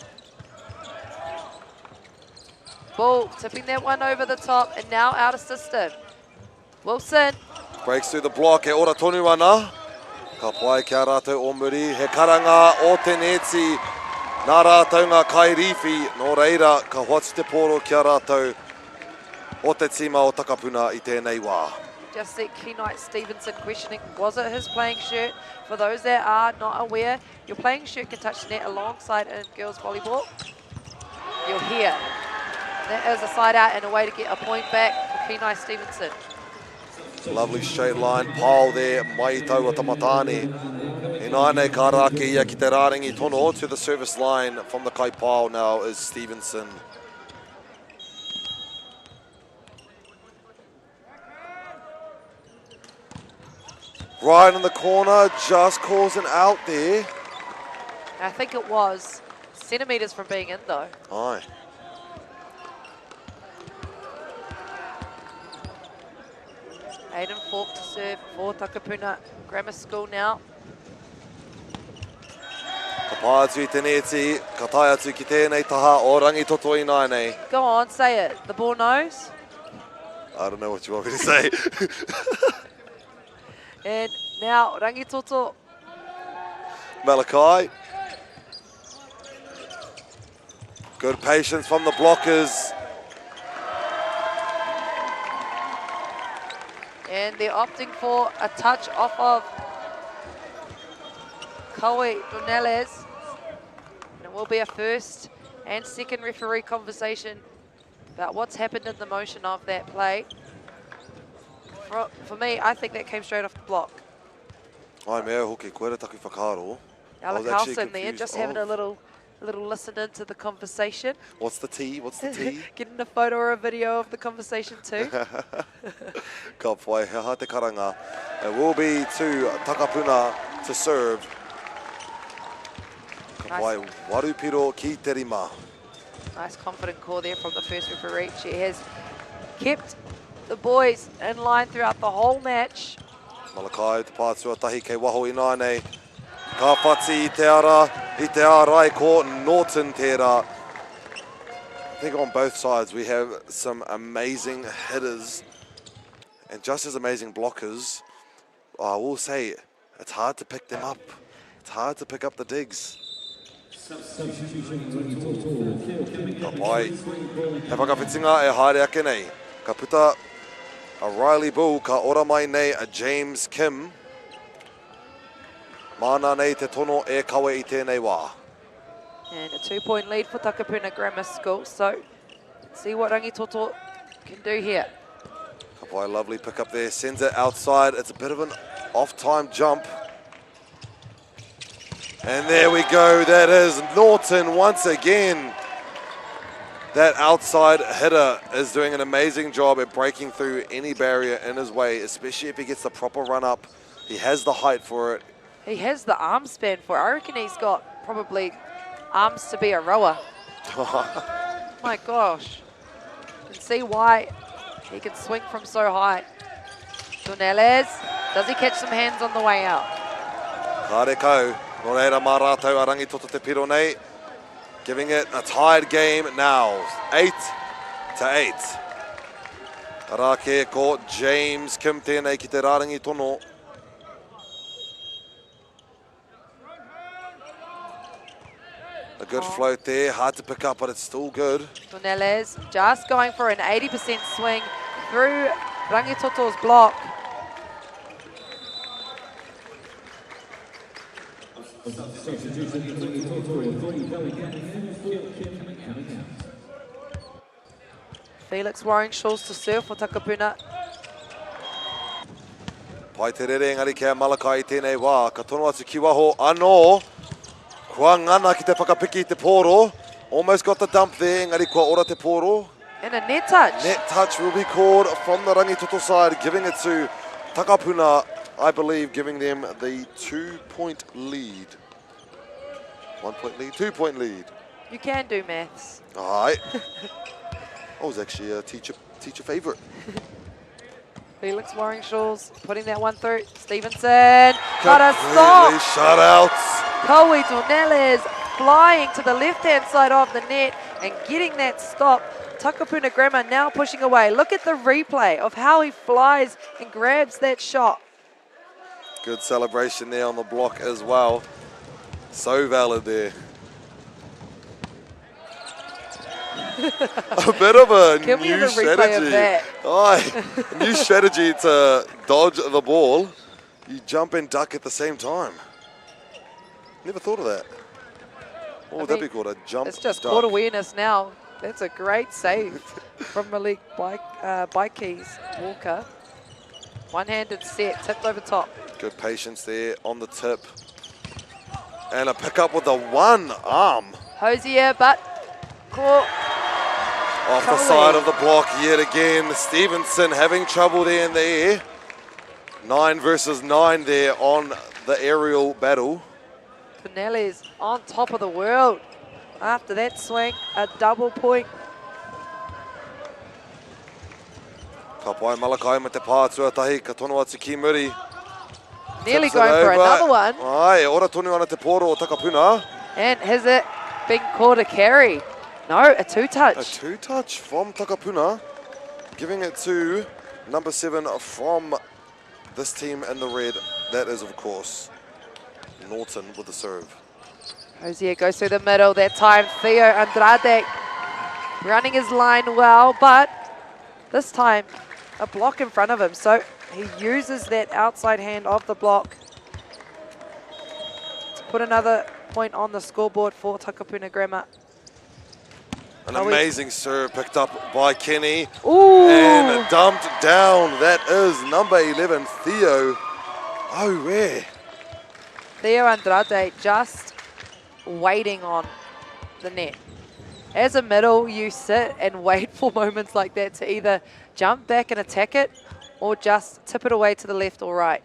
Ball tipping that one over the top and now out of system. Wilson. Breaks through the block, he ora tonu ana. Ka pai kia rātou o muri, he karanga o te neti. Nā rātou ngā kairiwhi, no reira ka hoats te pōro kia rātou o te tima o Takapuna I tēnei wā. Just see Kenai Stevenson questioning, was it his playing shirt? For those that are not aware, your playing shirt can touch the net alongside in girls volleyball. You're here. That is a side out and a way to get a point back for Kenai Stevenson. Lovely straight line, pile there, mai tau o tamatane. E nāne ka rāke ia ki te rāringi tono to the service line from the kai pile now is Stevenson. Right in the corner, just calls an out there. I think it was centimetres from being in though. Aye. Aiden Falk to serve for Takapuna Grammar School now. Ka pā atu I te neti, ka tai atu ki tēnei taha o Rangitoto I naenei. Go on, say it. The ball knows. I don't know what you want me to say. And now Rangitoto. Malakai. Good patience from the blockers. And they're opting for a touch off of Koe Donelles. And it will be a first and second referee conversation about what's happened in the motion of that play. For me, I think that came straight off the block. Ai mea hoki koere taki whakaro. Alec Carlson there, just having a little listen into the conversation. What's the tea? What's the tea? Getting a photo or a video of the conversation too. Ka pai, he ha te karanga. It will be to Takapuna to serve. Ka pai, warupiro ki te rima. Nice confident call there from the first referee. She has kept the boys in line throughout the whole match. Malakai, te pātua tahi kei waho I naenei. Ka whati I te ara, I te arai ko Norton tērā. I think on both sides we have some amazing hitters and just as amazing blockers. I will say it's hard to pick them up. It's hard to pick up the digs. Ka pai, he whakawhitinga e haere ake nei. Ka puta a Riley Bull, ka ora mai nei a James Kim. Mana nei te tono e kawe I tēnei wā. And a 2-point lead for Takapuna Grammar School. So let's see what Rangitoto can do here. Kapai, lovely pick up there. Sends it outside. It's a bit of an off-time jump. And there we go. That is Norton once again. That outside hitter is doing an amazing job at breaking through any barrier in his way, especially if he gets the proper run up. He has the height for it. He has the arm span for it. I reckon he's got probably arms to be a rower. My gosh. You can see why he can swing from so high. Tuneles, does he catch some hands on the way out? Karekau, no reira mā rātou a Rangitoto te piro nei. Giving it a tied game now, 8-8. Arake ko James Kim tēnei ki te rārangi tono. A good float there, hard to pick up, but it's still good. Tuneles just going for an 80% swing through Rangitoto's block. Felix wearing shawls to serve for Takapuna. Pai te rere engari kia Malakai tēnei wā. Ka tono atu ki waho anō. Kua ngana ki te whakapiki te pōro. Almost got the dump there, engari kua ora te pōro. And a net touch. Net touch will be called from the Rangitoto side, giving it to Takapuna, I believe, giving them the 2-point lead. 1-point lead, 2-point lead. You can do maths. All right. I was actually a teacher favorite. Felix wearing shawls, putting that one through. Stevenson, got a stop. Shutouts. Koe Tuneles flying to the left-hand side of the net and getting that stop. Takapuna Grammar now pushing away. Look at the replay of how he flies and grabs that shot. Good celebration there on the block as well. So valid there. A bit of a new strategy. A new strategy to dodge the ball. You jump and duck at the same time. Never thought of that. What would that be called? A jump It's just duck. court awareness now. That's a great save from Malik Keys Walker. One-handed set, tipped over top. Good patience there on the tip. And a pick up with the one arm. Hosier, but caught. Off the side of the block yet again. Stevenson having trouble there in the air. 9 versus 9 there on the aerial battle. Tuneles on top of the world. After that swing, a double point. Kapai Malakai me te pātuatahi, ka tono atu ki muri. Nearly going for another one. Ai, ora tonu ana te pōro o Takapuna. And has it been called a carry? No, a two-touch. A two-touch from Takapuna, giving it to number 7 from this team in the red. That is, of course, Norton with the serve. Hosier goes through the middle. That time, Theo Andrade running his line well, but this time, a block in front of him. So he uses that outside hand of the block to put another point on the scoreboard for Takapuna Grammar. An amazing serve picked up by Kenny. Ooh. And dumped down. That is number 11, Theo. Oh, where? Theo Andrade just waiting on the net. As a middle, you sit and wait for moments like that to either jump back and attack it or just tip it away to the left or right.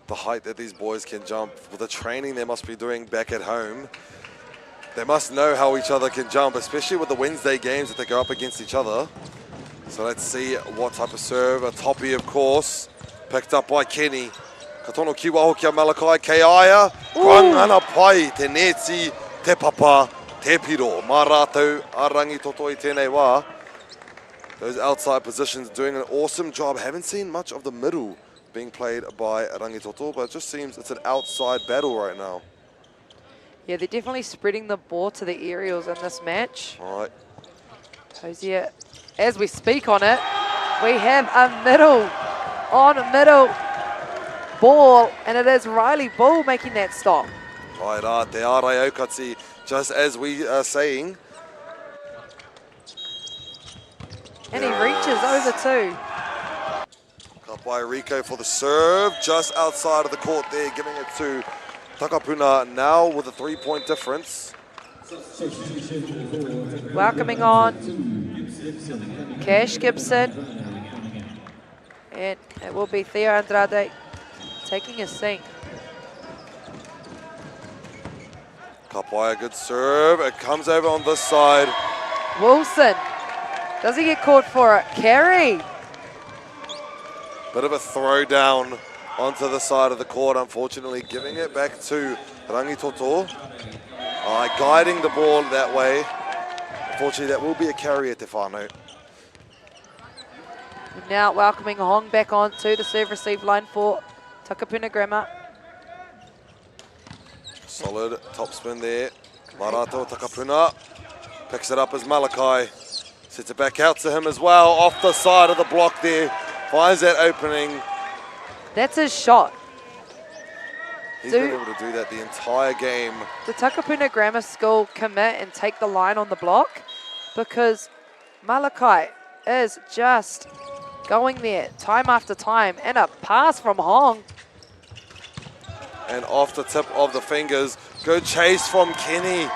The height that these boys can jump, with the training they must be doing back at home, they must know how each other can jump, especially with the Wednesday games that they go up against each other. So let's see what type of serve. A toppy, of course, picked up by Kenny. Katono ki waho kia Malakai, ke aia. Kuangana pai, te neti, te papa, te piro. Mā rātou, a Rangitoto I tēnei wā. Those outside positions doing an awesome job. Haven't seen much of the middle being played by Rangitoto, but it just seems it's an outside battle right now. Yeah, they're definitely spreading the ball to the aerials in this match. All right. Hosier, as we speak on it, we have a middle on middle ball, and it is Riley Bull making that stop. Ai rā, te ārai aukati just as we are saying. And he reaches over too. Got by Rico for the serve, just outside of the court there, giving it to Takapuna now with a 3-point difference. Welcoming on Cash Gibson. And it will be Theo Andrade taking a seat. Got by a good serve. It comes over on this side. Wilson. Does he get caught for it? Carey. Bit of a throw down onto the side of the court, unfortunately, giving it back to Rangito. Guiding the ball that way. Unfortunately, that will be a carry at Te Whānau. Now welcoming Hong back on to the serve-receive line for Takapuna Grammar. Solid top spin there. Marato Takapuna picks it up as Malakai. Sets it back out to him as well, off the side of the block there. Finds that opening. That's his shot. He's been able to do that the entire game. The Takapuna Grammar School commit and take the line on the block because Malakai is just going there time after time. And a pass from Hong. And off the tip of the fingers. Good chase from Kenny.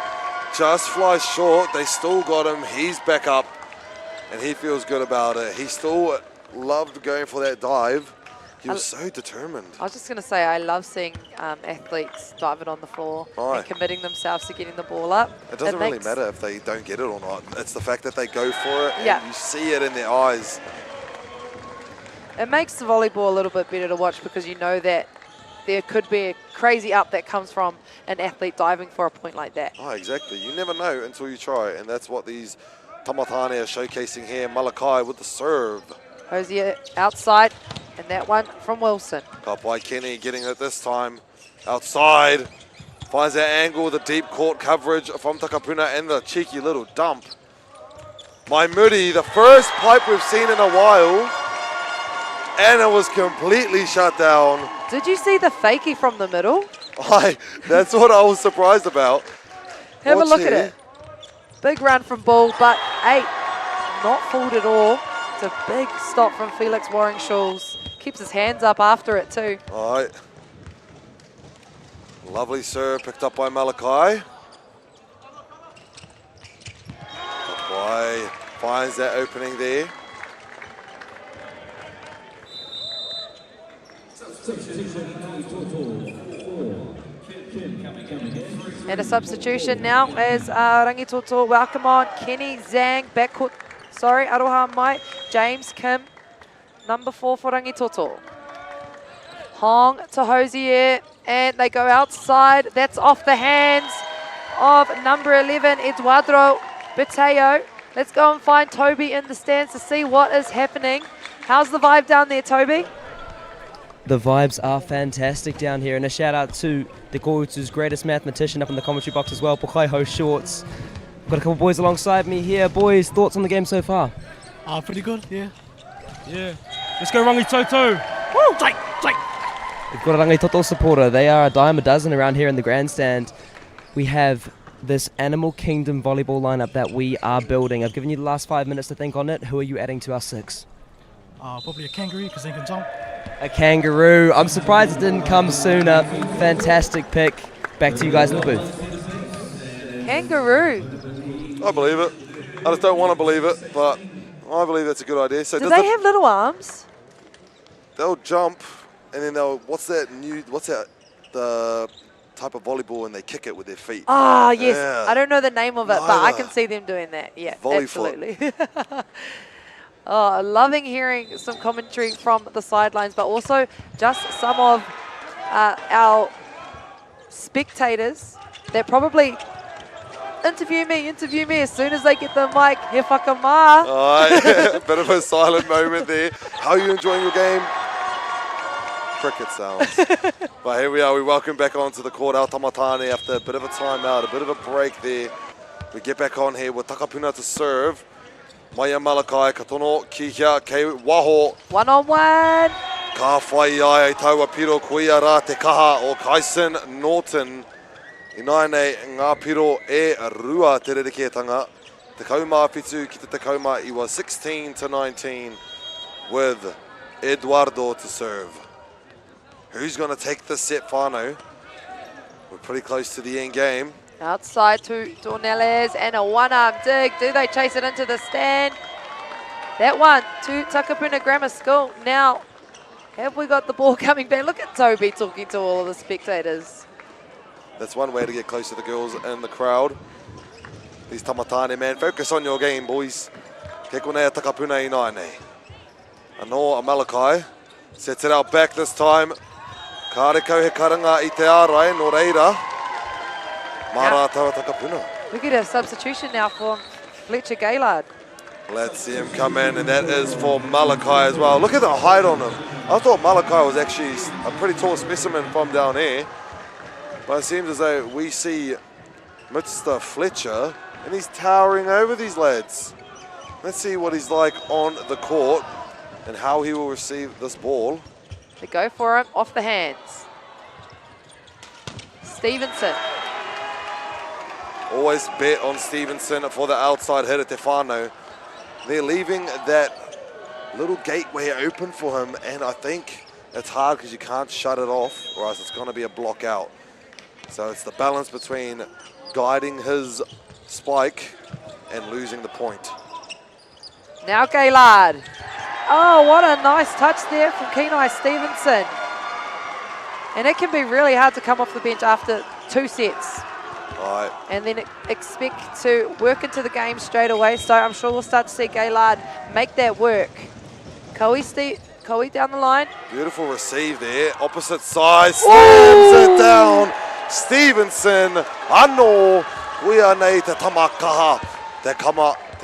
Just flies short. They still got him. He's back up. And he feels good about it. He still loved going for that dive. He was so determined. I was just going to say, I love seeing athletes diving on the floor and committing themselves to getting the ball up. It doesn't really matter if they don't get it or not. It's the fact that they go for it and you see it in their eyes. It makes the volleyball a little bit better to watch because you know that there could be a crazy up that comes from an athlete diving for a point like that. Oh, exactly. You never know until you try, and that's what these Tamatane are showcasing here. Malakai with the serve. Hosier outside, and that one from Wilson. Got by Kenny, getting it this time. Outside. Finds that angle, the deep court coverage from Takapuna, and the cheeky little dump. MāORI, the first pipe we've seen in a while, and it was completely shut down. Did you see the fakie from the middle? That's what I was surprised about. Have a look at it. Big run from Bull, but 8, not fooled at all. It's a big stop from Felix Waring-Schulz. Keeps his hands up after it too. All right. Lovely serve picked up by Malakai. Malakai finds that opening there. And a substitution now as Rangitoto welcome on Kenny Zhang, backcourt, Aroha Mai, James Kim, number 4 for Rangitoto. Hong to Hosier, and they go outside. That's off the hands of number 11, Eduardo Beteo. Let's go and find Toby in the stands to see what is happening. How's the vibe down there, Toby? The vibes are fantastic down here, and a shout out to the Kohutu's greatest mathematician up in the commentary box as well, Pukaiho Shorts. Got a couple boys alongside me here. Boys, thoughts on the game so far? Pretty good, yeah. Yeah. Let's go Rangitoto. Woo! Take. We've got a Rangitoto supporter. They are a dime a dozen around here in the grandstand. We have this Animal Kingdom volleyball lineup that we are building. I've given you the last 5 minutes to think on it. Who are you adding to our 6? Probably a kangaroo because they can jump. A kangaroo. I'm surprised it didn't come sooner. Fantastic pick. Back to you guys in the booth. Kangaroo. I believe it. I just don't want to believe it, but I believe that's a good idea. So do they have little arms? They'll jump, and then they'll, the type of volleyball, and they kick it with their feet. Ah, yes. Yeah. I don't know the name of it, but I can see them doing that. Yeah, absolutely. Loving hearing some commentary from the sidelines, but also just some of our spectators that probably interview me as soon as they get the mic. He whakama. All right, bit of a silent moment there. How are you enjoying your game? Cricket sounds. But here we are, we welcome back onto the court our Tamatane after a bit of a timeout, a bit of a break there. We get back on here with Takapuna to serve. Maya Malakai, katono, kihia, kei waho. 1-on-1. Ka whai ai taua piro kuia rā te kaha o Kyson Norton. I nai nei, ngā piro e rua te rerekētanga. Te kaumā whitu ki te kaumā iwa 16-19 with Eduardo to serve. Who's going to take this set, whānau? We're pretty close to the end game. Outside to Dornelles and a one-arm dig. Do they chase it into the stand? That one to Takapuna Grammar School. Now, have we got the ball coming back? Look at Toby talking to all of the spectators. That's one way to get close to the girls in the crowd. These tamatane, man, focus on your game, boys. Ke konea Takapuna I nai nei. Anō Malakai sets it out back this time. Kārekau he karanga I te ārai, no reira. Mara tawa Takapuna. We get a substitution now for Fletcher Gaylard. Let's see him come in, and that is for Malakai as well. Look at the height on him. I thought Malakai was actually a pretty tall specimen from down here. But it seems as though we see Mr. Fletcher, and he's towering over these lads. Let's see what he's like on the court and how he will receive this ball. They go for him, off the hands. Stevenson. Always bet on Stevenson for the outside hit at Te whānau. They're leaving that little gateway open for him, and I think it's hard because you can't shut it off, or else it's going to be a block out. So it's the balance between guiding his spike and losing the point. Now Gaylard. Oh, what a nice touch there from Kenai Stevenson. And it can be really hard to come off the bench after 2 sets. Right. And then expect to work into the game straight away. So I'm sure we'll start to see Gaylard make that work. Koe down the line. Beautiful receive there. Opposite side, slams it down. Stevenson, anō, kuia nei te tama kaha, te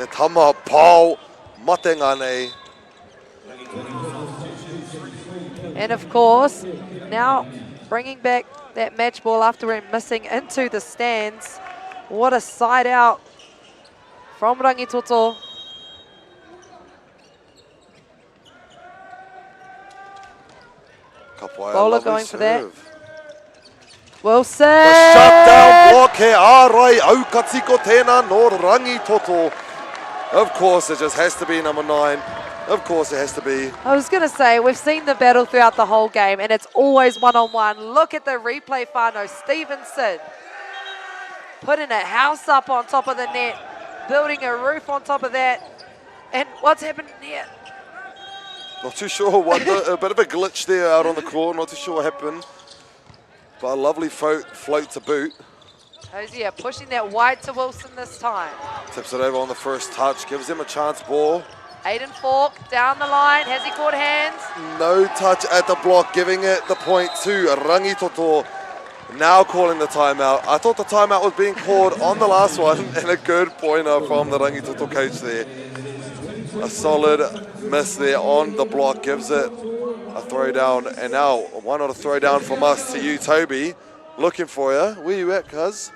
tama pau, matenga nei. And of course, now bringing back that match ball after we're missing into the stands. What a side out from Rangitoto. Bowler going for that. Wilson! The shutdown block he ārai aukatiko tēnā no Rangitoto. Of course, it just has to be number 9. Of course, it has to be. I was going to say, we've seen the battle throughout the whole game, and it's always one-on-one. Look at the replay, whānau. Stevenson putting a house up on top of the net, building a roof on top of that. And what's happened here? Not too sure what, a bit of a glitch there out on the court. Not too sure what happened. But a lovely float to boot. Hosier pushing that wide to Wilson this time. Tips it over on the first touch, gives him a chance ball. Aiden Falk down the line, has he caught hands? No touch at the block, giving it the point to Rangitoto. Now calling the timeout. I thought the timeout was being called on the last one, and a good pointer from the Rangitoto coach there. A solid miss there on the block, gives it a throw down, and now why not a throw down from us to you, Toby? Looking for you. Where you at, cuz?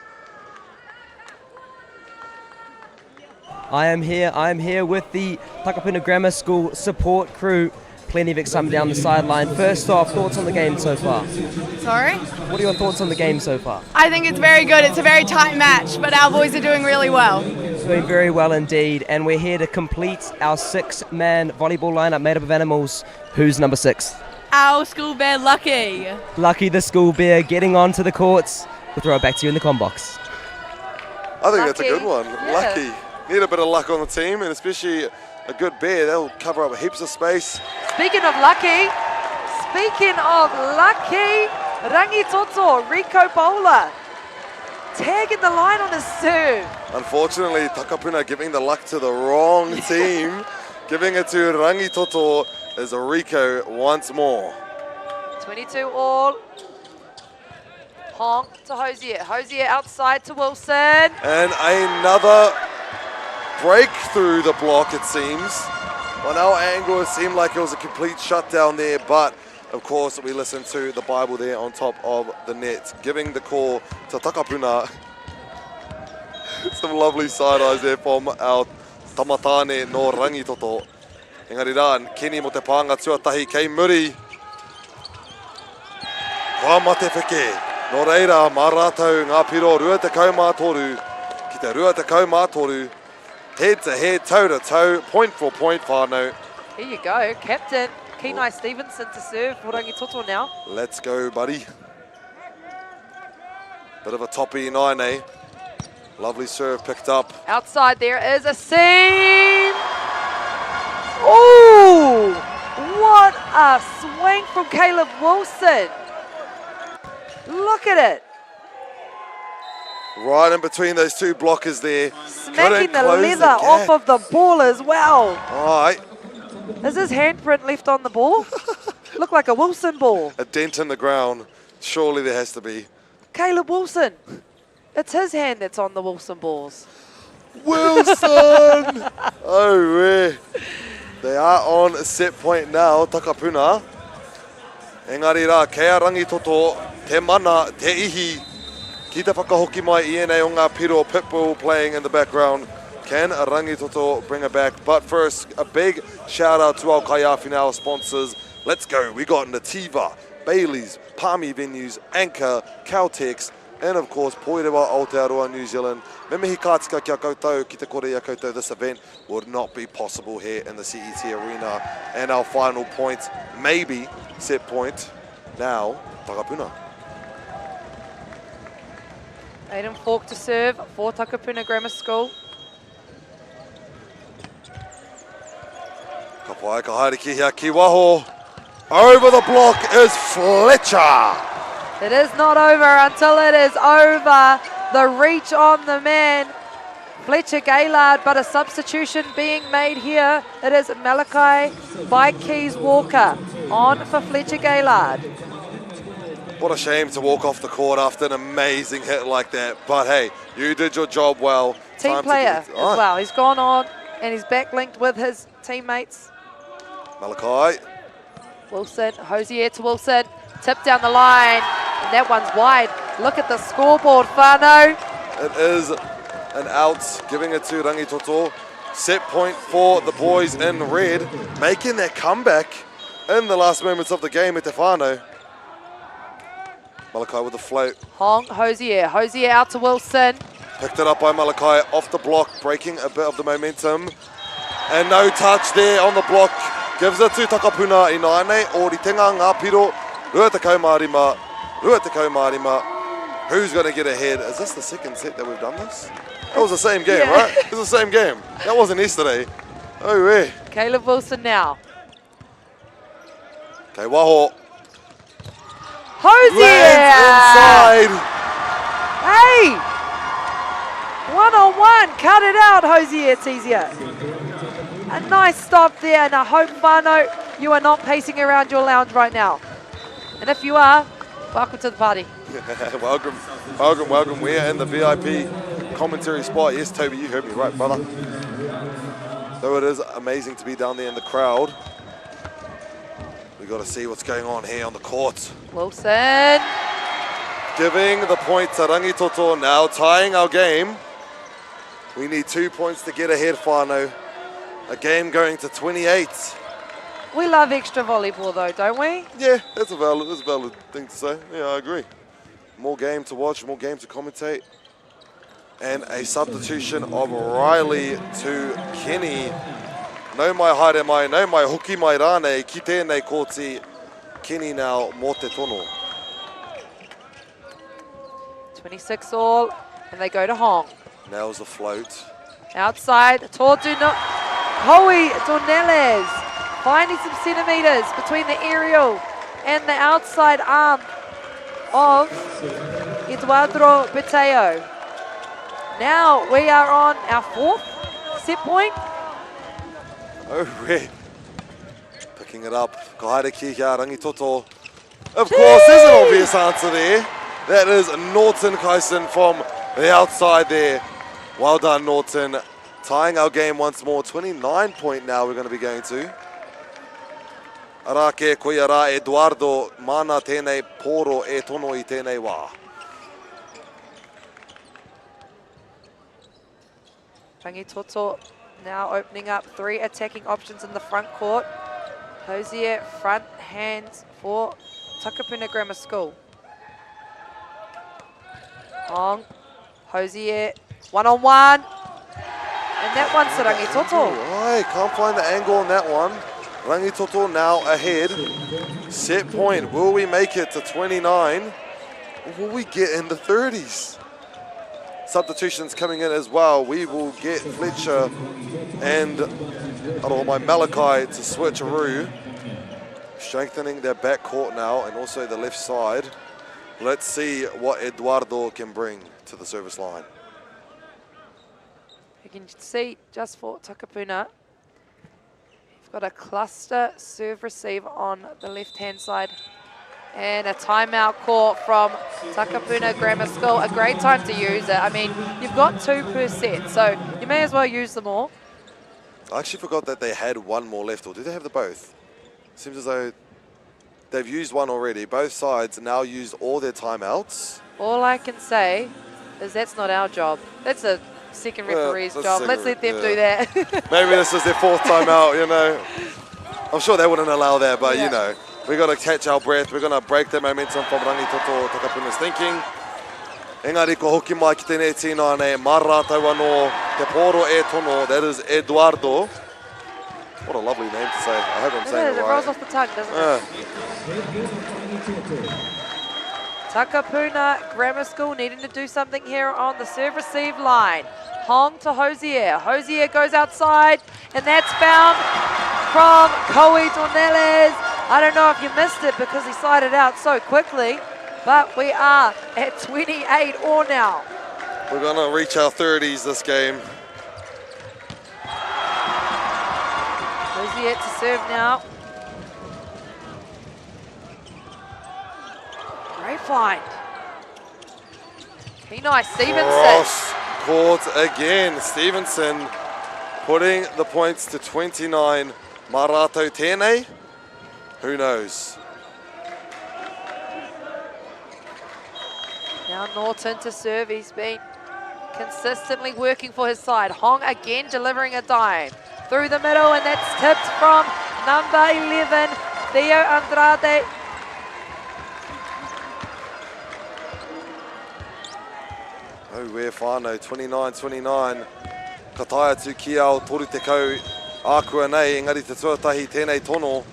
I am here with the Takapuna Grammar School support crew. Plenty of excitement down the sideline. First off, thoughts on the game so far? Sorry? What are your thoughts on the game so far? I think it's very good. It's a very tight match, but our boys are doing really well. Doing very well indeed, and we're here to complete our 6-man volleyball lineup made up of animals. Who's number 6? Our school bear, Lucky. Lucky the school bear getting onto the courts. We'll throw it back to you in the comm box. I think that's a good one. Yeah. Lucky. Need a bit of luck on the team, and especially a good bear. They'll cover up heaps of space. Speaking of lucky, Rangitoto, Rico Bowler, tagging the line on his serve. Unfortunately, Takapuna giving the luck to the wrong team. Giving it to Rangitoto as Rico once more. 22 all. Honk to Hosier. Hosier outside to Wilson. And another break through the block, it seems. On our angle, it seemed like it was a complete shutdown there, but of course, we listened to the Bible there on top of the net, giving the call to Takapuna. Some lovely side eyes there from our tamatane no Rangitoto. Engari rā, Kenny mo te pānga tuatahi kei muri. Kua mate whike. Nō reira, mā rātou ngā piro, rua te kaumātoru, ki te rua te kaumātoru, head to head, toe to toe, point for point, whānau. Here you go, captain Kenai Stevenson to serve for Rangitoto now. Let's go, buddy. Bit of a toppy 9, Lovely serve picked up. Outside there is a seam. Ooh, what a swing from Caleb Wilson. Look at it. Right in between those two blockers there. Smacking the leather off of the ball as well. All right. Is his handprint left on the ball? Look like a Wilson ball. A dent in the ground. Surely there has to be. Caleb Wilson. It's his hand that's on the Wilson balls. Wilson! Oh, yeah. They are on a set point now, Takapuna. Engari rā, kea Rangitoto, te mana, te ihi. Ki te whakahoki mai I ēnei o ngā piro, Pitbull playing in the background. Can Rangitoto bring it back? But first, a big shout out to our Kaiafi now sponsors. Let's go. We got Nativa, Bailey's, Palmy Venues, Anchor, Caltex, and of course, Poirewa, Aotearoa, New Zealand. Me mihi kātika kia koutou, ki te kore ia koutou. This event would not be possible here in the CET Arena. And our final point, maybe set point, now, Takapuna. Aiden Falk to serve for Takapuna Grammar School. Ka pai ka haere ki hea ki waho. Over the block is Fletcher. It is not over until it is over. The reach on the man, Fletcher Gaylard, but a substitution being made here. It is Malachi by Keys Walker on for Fletcher Gaylard. What a shame to walk off the court after an amazing hit like that. But hey, you did your job well. Team Time player to as well. He's gone on and he's back linked with his teammates. Malachi. Wilson, Hosier to Wilson. Tip down the line. And that one's wide. Look at the scoreboard, Whānau. It is an out, giving it to Rangitoto. Set point for the boys in red, making their comeback in the last moments of the game at the Whānau. Malachi with the float. Hong, Hosier. Hosier out to Wilson. Picked it up by Malachi off the block, breaking a bit of the momentum. And no touch there on the block. Gives it to Takapuna I naine. Ori tenga ngā piro. Rua te kaumārima. Rua te kaumārima. Who's going to get ahead? Is this the second set that we've done this? That was the same game, right? It was the same game. That wasn't yesterday. Oh, yeah. Caleb Wilson now. Okay, Waho. Hosier! Lands inside. Hey! One-on-one. Cut it out, Hosier. It's easier. A nice stop there, and I hope, Whānau, you are not pacing around your lounge right now. And if you are, welcome to the party. Welcome, welcome, welcome. We're in the VIP commentary spot. Yes, Toby, you heard me right, brother. So it is amazing to be down there in the crowd. We got to see what's going on here on the court. Wilson. Giving the point to Rangitoto now, tying our game. We need 2 points to get ahead, Whānau. A game going to 28. We love extra volleyball though, don't we? Yeah, that's a valid thing to say. Yeah, I agree. More game to watch, more game to commentate. And a substitution of Riley to Kenny. No mai haere mai, no mai hoki mai rānei, ki tēnei kōti. Kenny now mō te tono. 26 all, and they go to Hong. Nails the float. Outside, Koi Dornelles. Finding some centimetres between the aerial and the outside arm of Eduardo Beteo. Now we are on our fourth set point. Oh, red. Picking it up. Ka haere ki hea Rangitoto. Of course, there's an obvious answer there. That is Norton Kyson from the outside there. Well done, Norton. Tying our game once more. 29 point now we're going to be going to. Arake koia rā Eduardo, mana tēnei poro e tono I tēnei wā. Rangitoto now opening up 3 attacking options in the front court. Hosier front hands for Takapuna Grammar School. Hong, Hosier, one-on-one. And that one's to Rangitoto. Right, can't find the angle on that one. Rangitoto now ahead. Set point, will we make it to 29? Or will we get in the 30s? Substitutions coming in as well. We will get Fletcher and Malachi to switcheroo. Strengthening their back court now and also the left side. Let's see what Eduardo can bring to the service line. You can see just for Takapuna, we've got a cluster serve receive on the left-hand side. And a timeout call from Takapuna Grammar School. A great time to use it. I mean, you've got 2 per set, so you may as well use them all. I actually forgot that they had one more left, or do they have the both? Seems as though they've used one already. Both sides now used all their timeouts. All I can say is that's not our job. That's a second referee's job. Let's let them do that. Maybe this is their 4th timeout, you know. I'm sure they wouldn't allow that, but you know. We got to catch our breath. We're going to break the momentum from Rangitoto Takapuna's thinking. Engari ko hoki mai ki tēnei tīna nei marātou anō te pōro e tono. That is Eduardo. What a lovely name to say. I hope I'm saying it right. It rolls off the tongue, doesn't it? Takapuna Grammar School needing to do something here on the serve-receive line. Hong to Hosier. Hosier goes outside, and that's found from Koei Tornelles. I don't know if you missed it because he sided out so quickly, but we are at 28 all now. We're going to reach our 30s this game. Hosier to serve now. Great find. Be nice, Stevenson. Cross court again. Stevenson putting the points to 29. Marato tēnei. Who knows? Now Norton to serve. He's been consistently working for his side. Hong again delivering a dime. Through the middle, and that's tipped from number 11, Theo Andrade. Oh, we're whānau, 29-29. Ka taia tu ki au toru te kau ākua nei, engari te tuatahi tēnei tono.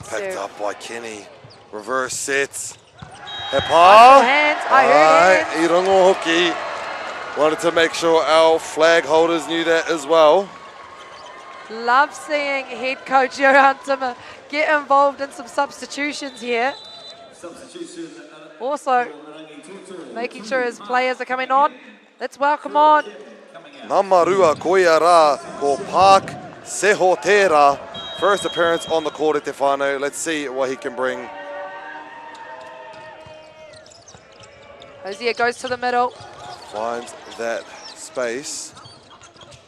Picked up by Kenny. Reverse sets. He pā. Hands, I heard I rongo hoki. Wanted to make sure our flag holders knew that as well. Love seeing head coach Johan Timmer get involved in some substitutions here. Also, making sure his players are coming on. Let's welcome on. Namarua Koiara ko Park Sehotera. First appearance on the court at Te Whānau. Let's see what he can bring. Hosier goes to the middle. Finds that space.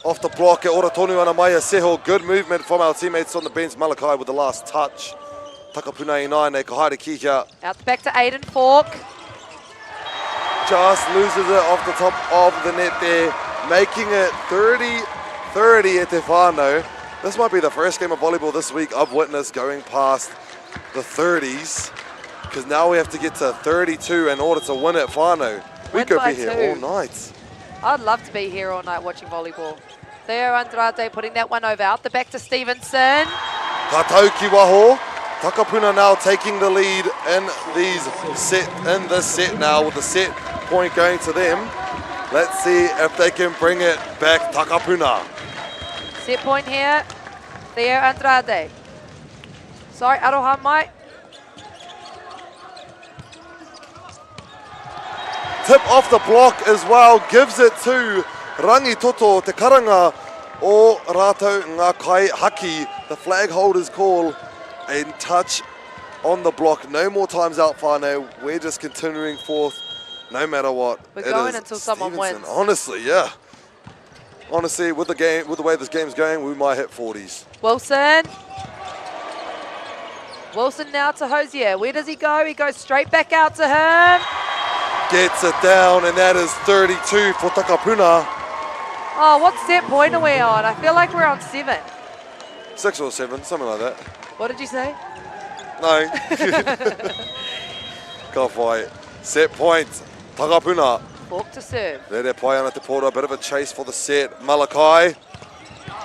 Off the block at Oratonu Anamaya Seho. Good movement from our teammates on the bench. Malachi with the last touch. Takapuna i nāne, ka haere ki hia. Out back to Aiden Falk. Just loses it off the top of the net there. Making it 30-30 at Te Whānau. This might be the first game of volleyball this week I've witnessed going past the 30s. Because now we have to get to 32 in order to win at Whānau. We could be here all night. I'd love to be here all night watching volleyball. Theo Andrade putting that one over. Out the back to Stevenson. Ka tau ki waho. Takapuna now taking the lead in this set now with the set point going to them. Let's see if they can bring it back, Takapuna. Set point here. Theo Andrade. Sorry, Aroha Mai. Tip off the block as well, gives it to Rangitoto, te karanga o rātou ngā kai haki. The flag holders call a touch on the block. No more times out, Whānau. We're just continuing forth no matter what. We're going until someone wins. Honestly, yeah. Honestly, with the way this game's going, we might hit 40s. Wilson. Wilson now to Hosier. Where does he go? He goes straight back out to him. Gets it down, and that is 32 for Takapuna. Oh, what set point are we on? I feel like we're on 7. 6 or 7, something like that. What did you say? No. Can't fight. Set point. Takapuna. Fork to serve. Rere pai ana te pōra, a bit of a chase for the set. Malakai.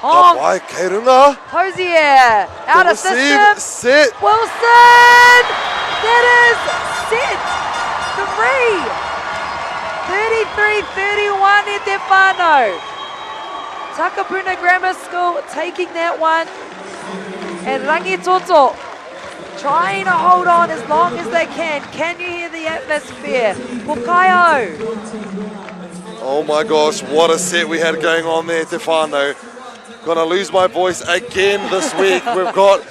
Hong. Pai, Keirunga. Hosier. Out of system. Set. Wilson. That is set 33-31 in Te Whānau. Takapuna Grammar School taking that one. And Rangitoto trying to hold on as long as they can. Can you hear the atmosphere? Pukaio. Oh my gosh, what a set we had going on there, Te Whānau. Gonna lose my voice again this week. We've got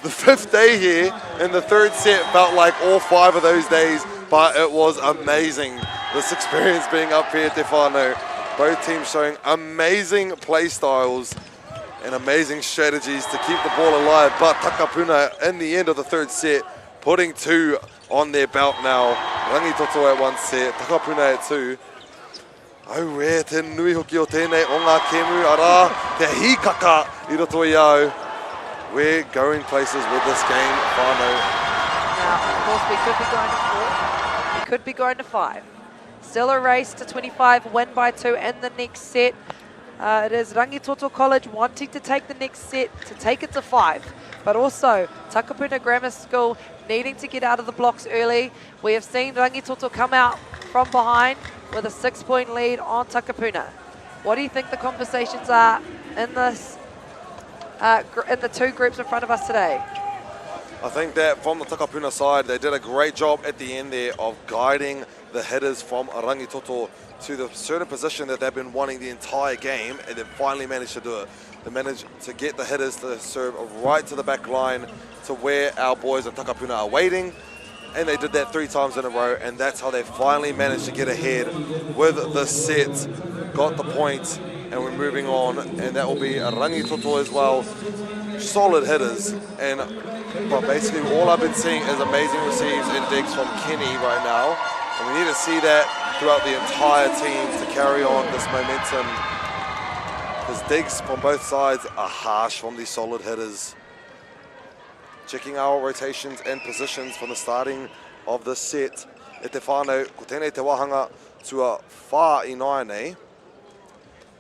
the 5th day here, and the 3rd set felt like all 5 of those days, but it was amazing. This experience being up here at Te Whānau. Both teams showing amazing play styles and amazing strategies to keep the ball alive, but Takapuna in the end of the 3rd set, putting 2 on their belt now. Rangitoto at 1 set, Takapuna at 2. Au rea te nui hoki o tēnei o ngā kemu ara, te hikaka I roto I au. We're going places with this game, whānau. Now, of course, we could be going to 4. We could be going to 5. Still a race to 25, win by 2 in the next set. It is Rangitoto College wanting to take the next set, to take it to 5. But also, Takapuna Grammar School needing to get out of the blocks early. We have seen Rangitoto come out from behind with a 6-point lead on Takapuna. What do you think the conversations are in this, in the 2 groups in front of us today? I think that from the Takapuna side, they did a great job at the end there of guiding the hitters from Rangitoto to the certain position that they've been wanting the entire game, and they finally managed to do it. They managed to get the hitters to serve right to the back line to where our boys at Takapuna are waiting, and they did that 3 times in a row, and that's how they finally managed to get ahead with the set, got the point, and we're moving on, and that will be Rangitoto as well. Solid hitters, and but basically all I've been seeing is amazing receives and digs from Kenny right now, and we need to see that throughout the entire team to carry on this momentum, because digs from both sides are harsh from these solid hitters. Checking our rotations and positions from the starting of the set. E te whānau, ko tēnei te wahanga tua whā I nai nei.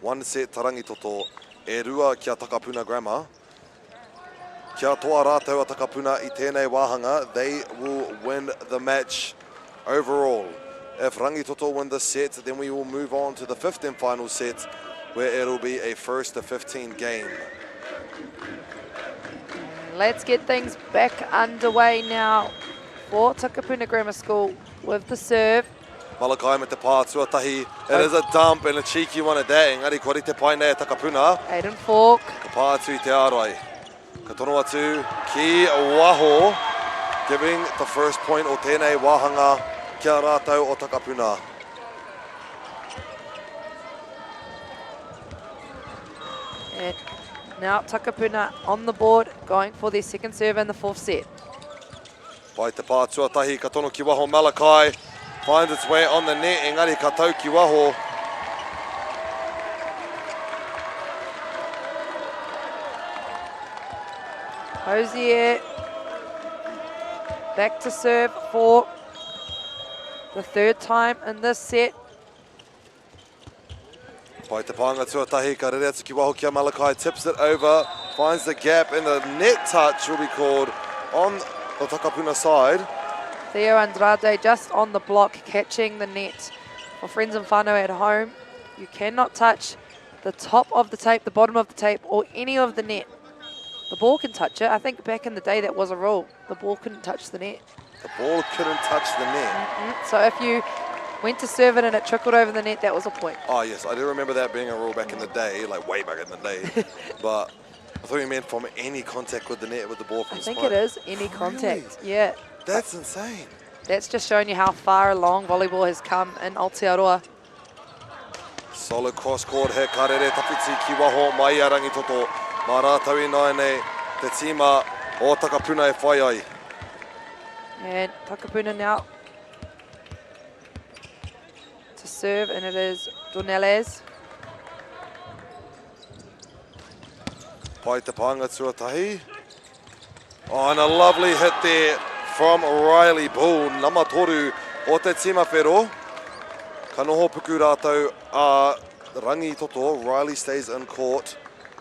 1 set Rangitoto, e 2 kia Takapuna Grammar. Kia toa rātou a Takapuna I tēnei wāhanga, they will win the match overall. If Rangitoto win the set, then we will move on to the 5th and final set, where it'll be a 1st to 15 game. Let's get things back underway now for Takapuna Grammar School with the serve. Malakai me te pā tuatahi. It is a dump and a cheeky one at that. Engari kore te pai nei Takapuna. Aiden Fork. Ka pā atu I te arai. Ka tono atu ki Waho, giving the first point o tēnei wāhanga kia rātou o Takapuna. And now Takapuna on the board, going for their 2nd serve in the 4th set. Pai te pā tuatahi, ka tono ki Waho Malakai. Finds its way on the net, engari ka tau ki Waho. Hosier back to serve for the 3rd time in this set. Pai te pānga tuatahi, ka rere atu ki Waho kia Malakai, tips it over, finds the gap, and the net touch will be called on the Takapuna side. Theo Andrade just on the block, catching the net. For friends and whānau at home, you cannot touch the top of the tape, the bottom of the tape, or any of the net. The ball can touch it. I think back in the day that was a rule. The ball couldn't touch the net. The ball couldn't touch the net. So if you went to serve it and it trickled over the net, that was a point. Oh yes, I do remember that being a rule back in the day, like way back in the day. But I thought you meant from any contact with the net, with the ball from I think spike. it is any contact. Really? Yeah. That's insane. That's just showing you how far along volleyball has come in Aotearoa. Solid cross-court he karere tapiti ki Waho mai a Rangitoto. Mā rātou I nai nei te tima o Takapuna e whai ai. And Takapuna now to serve, and it is Dornelles. Pai te pānga tuatahi. Oh, and a lovely hit there from Riley Bull, number toru o te tima whero. Ka noho puku rātou a Rangitoto. Riley stays in court,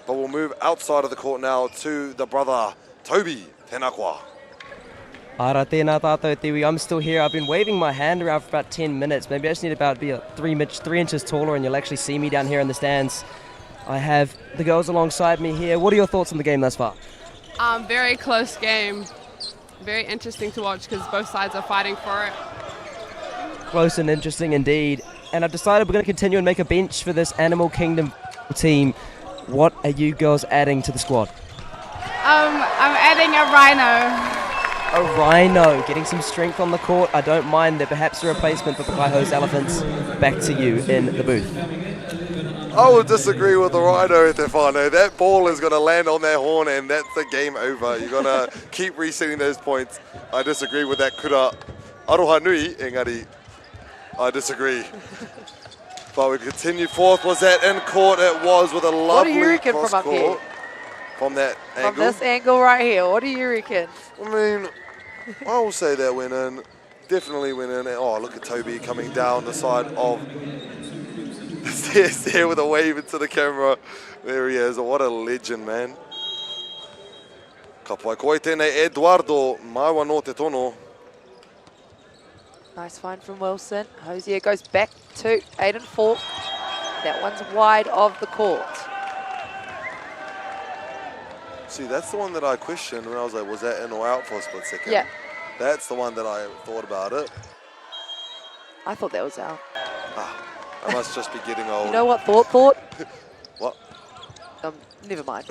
but we'll move outside of the court now to the brother, Toby. Tēnā koa. Ara tēnā tātou te iwi. I'm still here. I've been waving my hand around for about 10 minutes. Maybe I just need about to be 3 inches taller and you'll actually see me down here in the stands. I have the girls alongside me here. What are your thoughts on the game thus far? Very close game. Very interesting to watch because both sides are fighting for it. Close and interesting indeed. And I've decided we're going to continue and make a bench for this Animal Kingdom team. What are you girls adding to the squad? I'm adding a rhino. A rhino, getting some strength on the court. I don't mind. They're perhaps a replacement for the Kaiho's Elephants. Back to you in the booth. I will disagree with the rhino, Stefano. That ball is going to land on that horn and that's the game over. You're going to keep resetting those points. I disagree with that kura. Aroha nui, engari. I disagree. But we continue forth. Was that in court? It was with a lovely What do you reckon from up here? court. From that angle? From this angle right here, what do you reckon? I mean, I will say that went in. Definitely went in. Oh, look at Toby coming down the side of the stairs there with a wave into the camera. There he is. What a legend, man. Ka pai koe tēnei Eduardo, Maiwa no te tono. Nice find from Wilson. Hosier goes back to Aiden Falk. That one's wide of the court. See, that's the one that I questioned when I was like, was that in or out for a split second? Yeah. That's the one that I thought about it. I thought that was out. I must just be getting old. You know what thought? What? Never mind.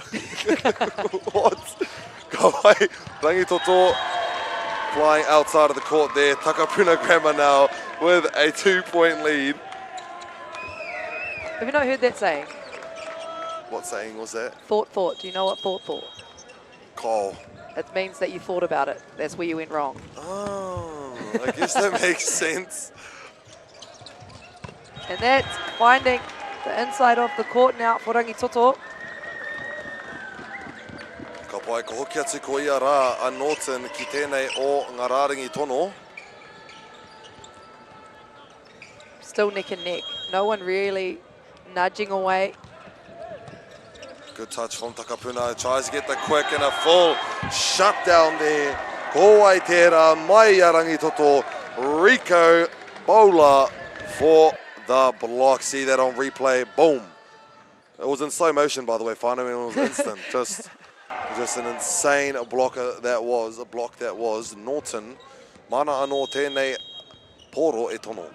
What? Kawai, Rangitoto flying outside of the court there. Takapuna Grammar now with a 2-point lead. Have you not heard that saying? What saying was that? Thought. Do you know what thought? Call. It means that you thought about it. That's where you went wrong. Oh, I guess that makes sense. And that's finding the inside of the court now for Rangitoto. Ka pai ko hoki atu ko ia rā a Norton ki tēnei o ngā rāringi tono. Still neck and neck. No one really nudging away. Good touch from Takapuna. Tries to get the quick and a full shutdown there. Ko ai tērā mai a Rangitoto. Rico Bowler for the block. See that on replay. Boom. It was in slow motion, by the way, Whānau, and it was instant. Just an insane block that was. Norton. Mana anō tēnei poro e tono.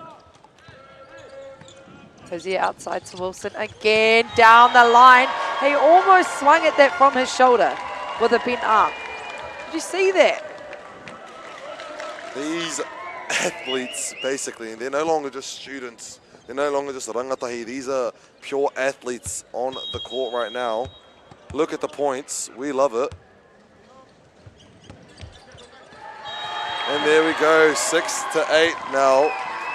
Hosier outside to Wilson again, down the line. He almost swung at that from his shoulder with a bent arm. Did you see that? These athletes, basically, they're no longer just students. They're no longer just rangatahi. These are pure athletes on the court right now. Look at the points. We love it. And there we go, 6-8 now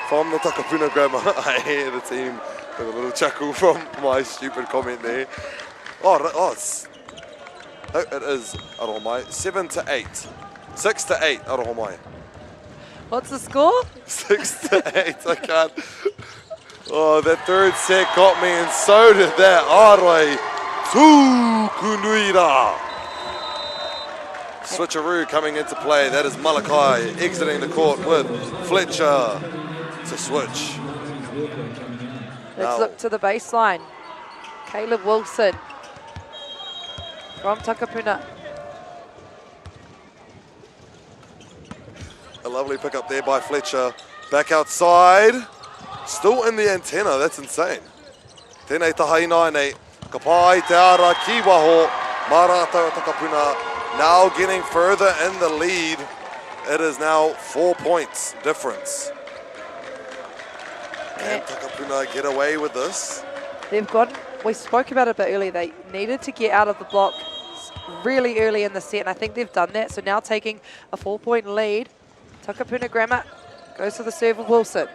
from the Takapuna Grammar. I hear the team with a little chuckle from my stupid comment there. It is Arohomai, 7-8. 6-8 Arohomai. What's the score? 6-8, I can't. Oh, that third set got me, and so did that. Arai Tukunuira. Switcheroo coming into play. That is Malachi exiting the court with Fletcher to switch. Let's look to the baseline. Caleb Wilson from Takapuna. A lovely pickup there by Fletcher. Back outside. Still in the antenna. That's insane. Tēnei tahainainei. Ka pai te ara ki waho. Marata Takapuna now getting further in the lead. It is now 4 points difference. Can Takapuna get away with this? We spoke about it a bit earlier, they needed to get out of the block really early in the set, and I think they've done that. So now taking a 4-point lead. Takapuna Grammar goes to the serve of Wilson.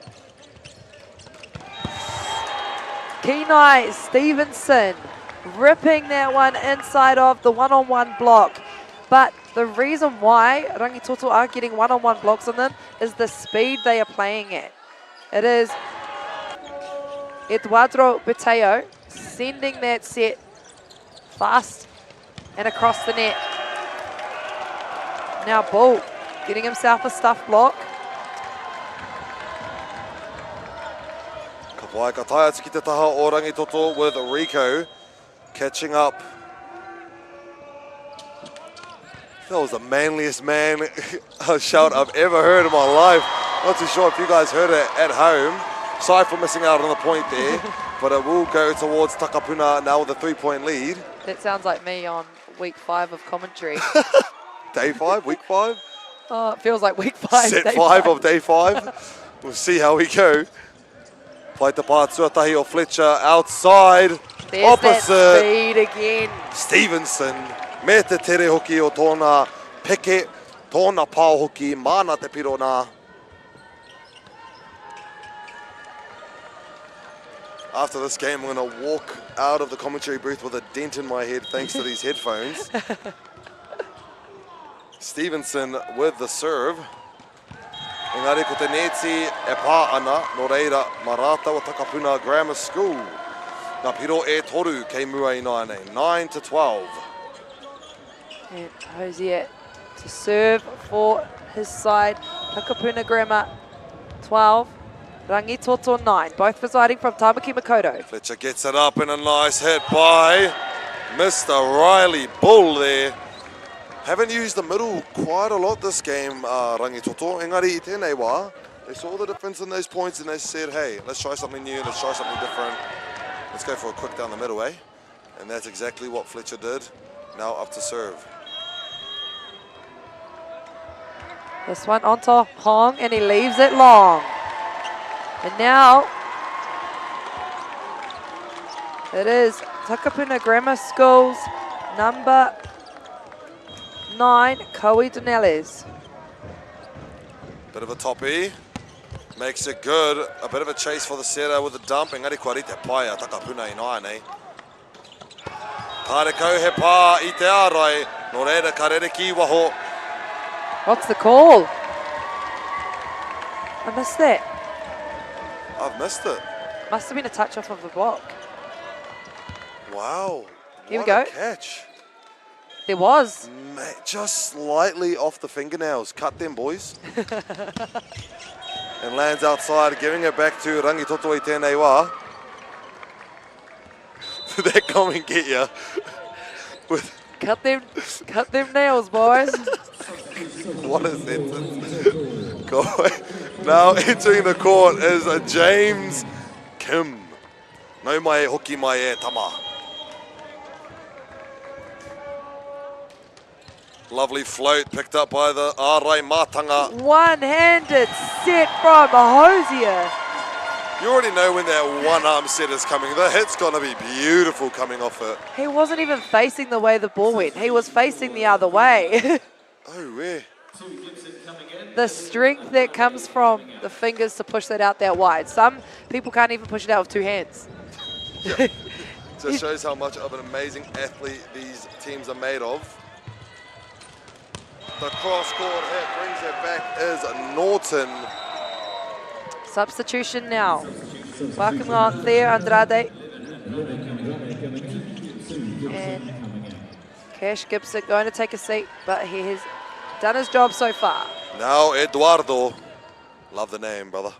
Kenai Stevenson ripping that one inside of the one-on-one block. But the reason why Rangitoto are getting one-on-one blocks on them is the speed they are playing at. It is Eduardo Beteo sending that set fast and across the net. Now Bull getting himself a stuff block. Ka pai ka taia tiki te taha o Rangitoto with Rico catching up. That was the manliest man shout I've ever heard in my life. Not too sure if you guys heard it at home. Sorry for missing out on the point there, but it will go towards Takapuna now with a 3-point lead. That sounds like me on week 5 of commentary. Day 5, week 5? Oh, it feels like week 5. Set day 5 of day 5. We'll see how we go. Pai te pā tuatahi o Fletcher outside. There's opposite. That speed again. Stevenson. Me te tere hoki o tōna peke, tōna pāo hoki, mana te piro nā. After this game, I'm going to walk out of the commentary booth with a dent in my head thanks to these headphones. Stevenson with the serve. Engari ko te neti e pā ana, no reira, marata o Takapuna Grammar School. Ngā piro e toru kei mua I nāne, 9-12. And Hosier to serve for his side. Takapuna Grammar 12, Rangitoto 9. Both residing from Tamaki Makoto. Fletcher gets it up and a nice hit by Mr. Riley Bull there. Haven't used the middle quite a lot this game, Rangitoto. Engari I tēnei wā, they saw the difference in those points and they said, hey, let's try something new, let's try something different. Let's go for a quick down the middle, eh? And that's exactly what Fletcher did. Now up to serve. This one onto Hong, and he leaves it long. And now it is Takapuna Grammar School's number 9, Koe Donelles. Bit of a toppy. Makes it good. A bit of a chase for the setter with the dump. Engari kua rite paia Takapuna I nāne. Kārekau he pā I te ārai. Nō reira ka rereki waho. What's the call? I missed that. I've missed it. Must have been a touch off of the block. Wow. Here we What go. a catch. There was. Just slightly off the fingernails. Cut them, boys. And lands outside, giving it back to Rangitoto I tēnei wā. That comment get ya. Cut them nails, boys. What a sentence. Now entering the court is a James Kim. No mai hoki mai e tama. Lovely float picked up by the Ārai Mātanga. One-handed set from Hosier. You already know when that one-arm set is coming. The hit's going to be beautiful coming off it. He wasn't even facing the way the ball went. He was facing the other way. Oh, where? The strength that comes from the fingers to push that out that wide. Some people can't even push it out with 2 hands. Just shows how much of an amazing athlete these teams are made of. The cross-court hit brings it back is Norton. Substitution now. Welcome on Theo Andrade. And Cash Gibson going to take a seat, but he has done his job so far. Now Eduardo. Love the name, brother.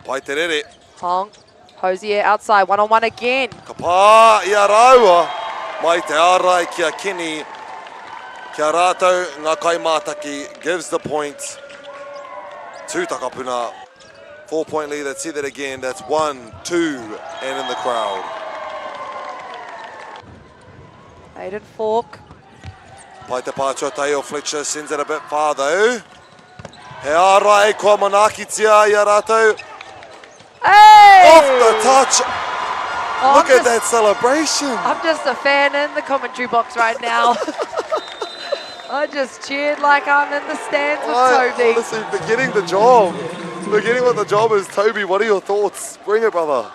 Pai te rere. Hong. Hosier outside, one-on-one again. Ka pā I a raua. Mai te ārai kia kini. Kia rātou ngā kaimātaki gives the point to Takapuna. 4-point lead, let's see that again. That's 1, 2, and in the crowd. Aiden Falk. Pai te pātua Teo Fletcher sends it a bit far though. He ārai kua manakitia I a rātou. Hey! Off the touch. Look at that celebration. I'm just a fan in the commentary box right now. I just cheered like I'm in the stands with Toby. Honestly, forgetting the job. Forgetting what the job is. Toby, what are your thoughts? Bring it, brother.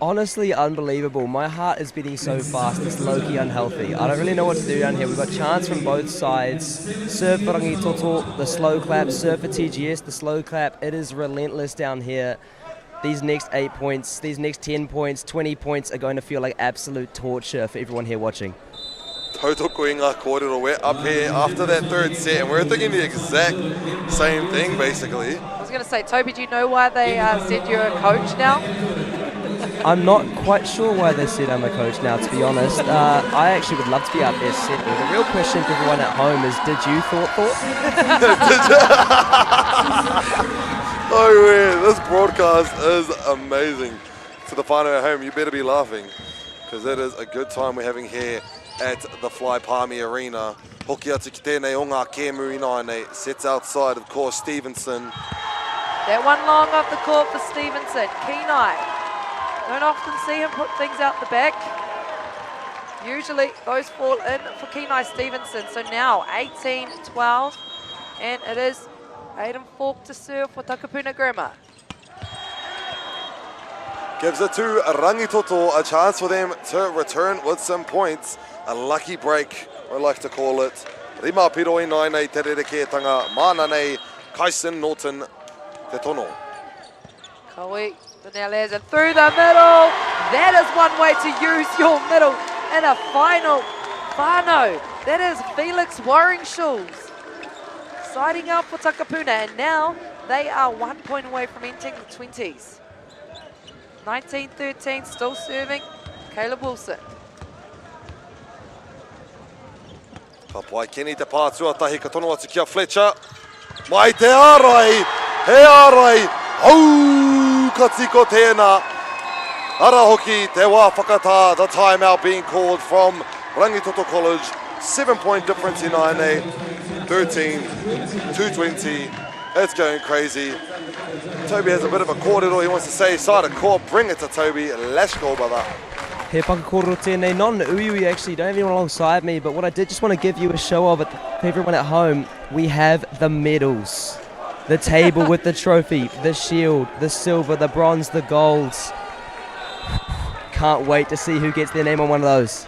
Honestly, unbelievable. My heart is beating so fast, it's low-key unhealthy. I don't really know what to do down here. We've got chants from both sides. Serve for Rangitoto, the slow clap. Serve for TGS, the slow clap. It is relentless down here. these next 8 points, these next 10 points, 20 points are going to feel like absolute torture for everyone here watching. Tautoko i ngā kōrero, we're up here after that third set, and we're thinking the exact same thing, basically. I was going to say, Toby, do you know why they said you're a coach now? I'm not quite sure why they said I'm a coach now, to be honest. I actually would love to be out there setting. The real question for everyone at home is, did you thought? Oh, man, this broadcast is amazing. To the whānau at home, you better be laughing, because it is a good time we're having here at the Fly Palmy Arena. Hoki atu ki tēnei o ngā kēmu ināne. Sets outside, of course, Stevenson. That one long off the court for Stevenson. Kenai. Don't often see him put things out the back. Usually those fall in for Kenai Stevenson. So now 18-12, and it is Aiden Falk to serve for Takapuna Grammar. Gives it to Rangito, a chance for them to return with some points. A lucky break, I like to call it. Rima piro i nai nei te rerekētanga, mana nei Kaisen Norton te tono. Kaui, Vanellas, and through the middle. That is one way to use your middle in a final. Whānau, that is Felix Waring Shoes. Siding up for Takapuna, and now they are 1 point away from entering the 20s. 19-13, still serving Caleb Wilson. Ka pai Kenny te pātua tahi ka tono atu kia Fletcher. Mai te ārai, he ārai, au ka tiko tēnā. Ara hoki te wā whakatā, the timeout being called from Rangitoto College. 7-point difference in INA, 13-20. It's going crazy. Toby has a bit of a kōrero, he wants to say side of court, bring it to Toby, let's go brother. He whakakōrero tēnei, not an uiui actually, don't have anyone alongside me, but what I did just want to give you a show of it for everyone at home. We have the medals, the table with the trophy, the shield, the silver, the bronze, the golds. Can't wait to see who gets their name on one of those.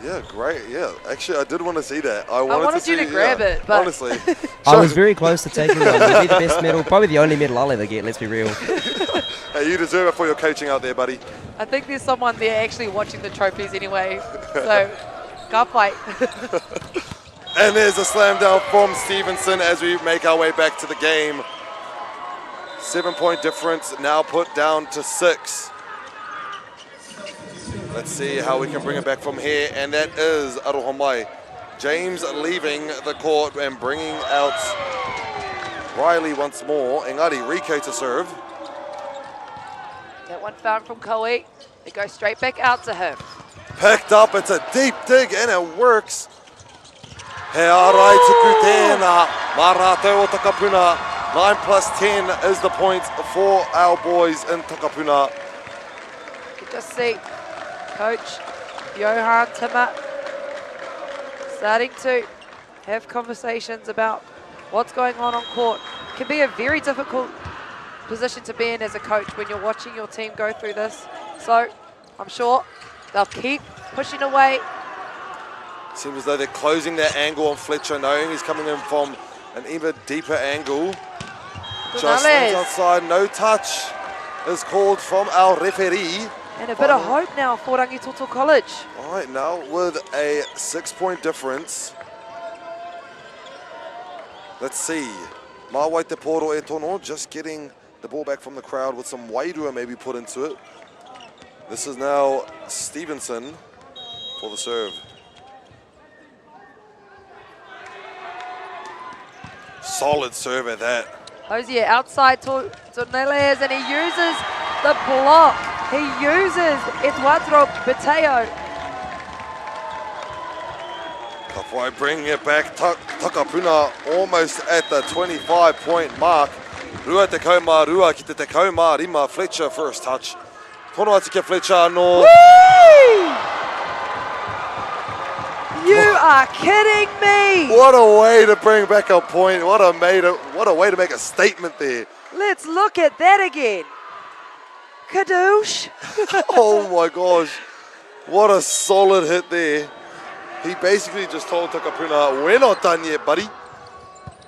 Yeah, great. Yeah, actually, I did want to see that. I wanted you to grab it, but honestly, I was very close to taking one. It'll be the best medal, probably the only medal I'll ever get. Let's be real. Hey, you deserve it for your coaching out there, buddy. I think there's someone there actually watching the trophies anyway. So, can't fight. And there's a slam down from Stevenson as we make our way back to the game. 7-point difference now put down to 6. Let's see how we can bring it back from here, and that is Aroha Mai. James leaving the court and bringing out Riley once more. Engari Rico to serve. That one found from Koe. It goes straight back out to him. Picked up, it's a deep dig, and it works. He arai tuku tēnā, Marate o Takapuna. 9 plus 10 is the point for our boys in Takapuna. You just see Coach Johan Timmer starting to have conversations about what's going on court. It can be a very difficult position to be in as a coach when you're watching your team go through this. So I'm sure they'll keep pushing away. Seems as though they're closing their angle on Fletcher, knowing he's coming in from an even deeper angle. Just outside, no touch is called from our referee. And a bit of hope now for Rangitoto College. All right, now with a 6-point difference. Let's see. Mawai te poro e tono, just getting the ball back from the crowd with some wairua maybe put into it. This is now Stevenson for the serve. Solid serve at that. Hosier outside to Neles, and he uses the block. He uses Eduardo Beteo. Kawhai bringing it back. Takapuna almost at the 25-point mark. Rua te kaumā, rua ki te kaumā, rima Fletcher first touch. Tono atu kia Fletcher no. You are kidding me! What a way to bring back a point. What a way to make a statement there. Let's look at that again. Kadoosh. Oh my gosh. What a solid hit there. He basically just told Takapuna, we're not done yet, buddy.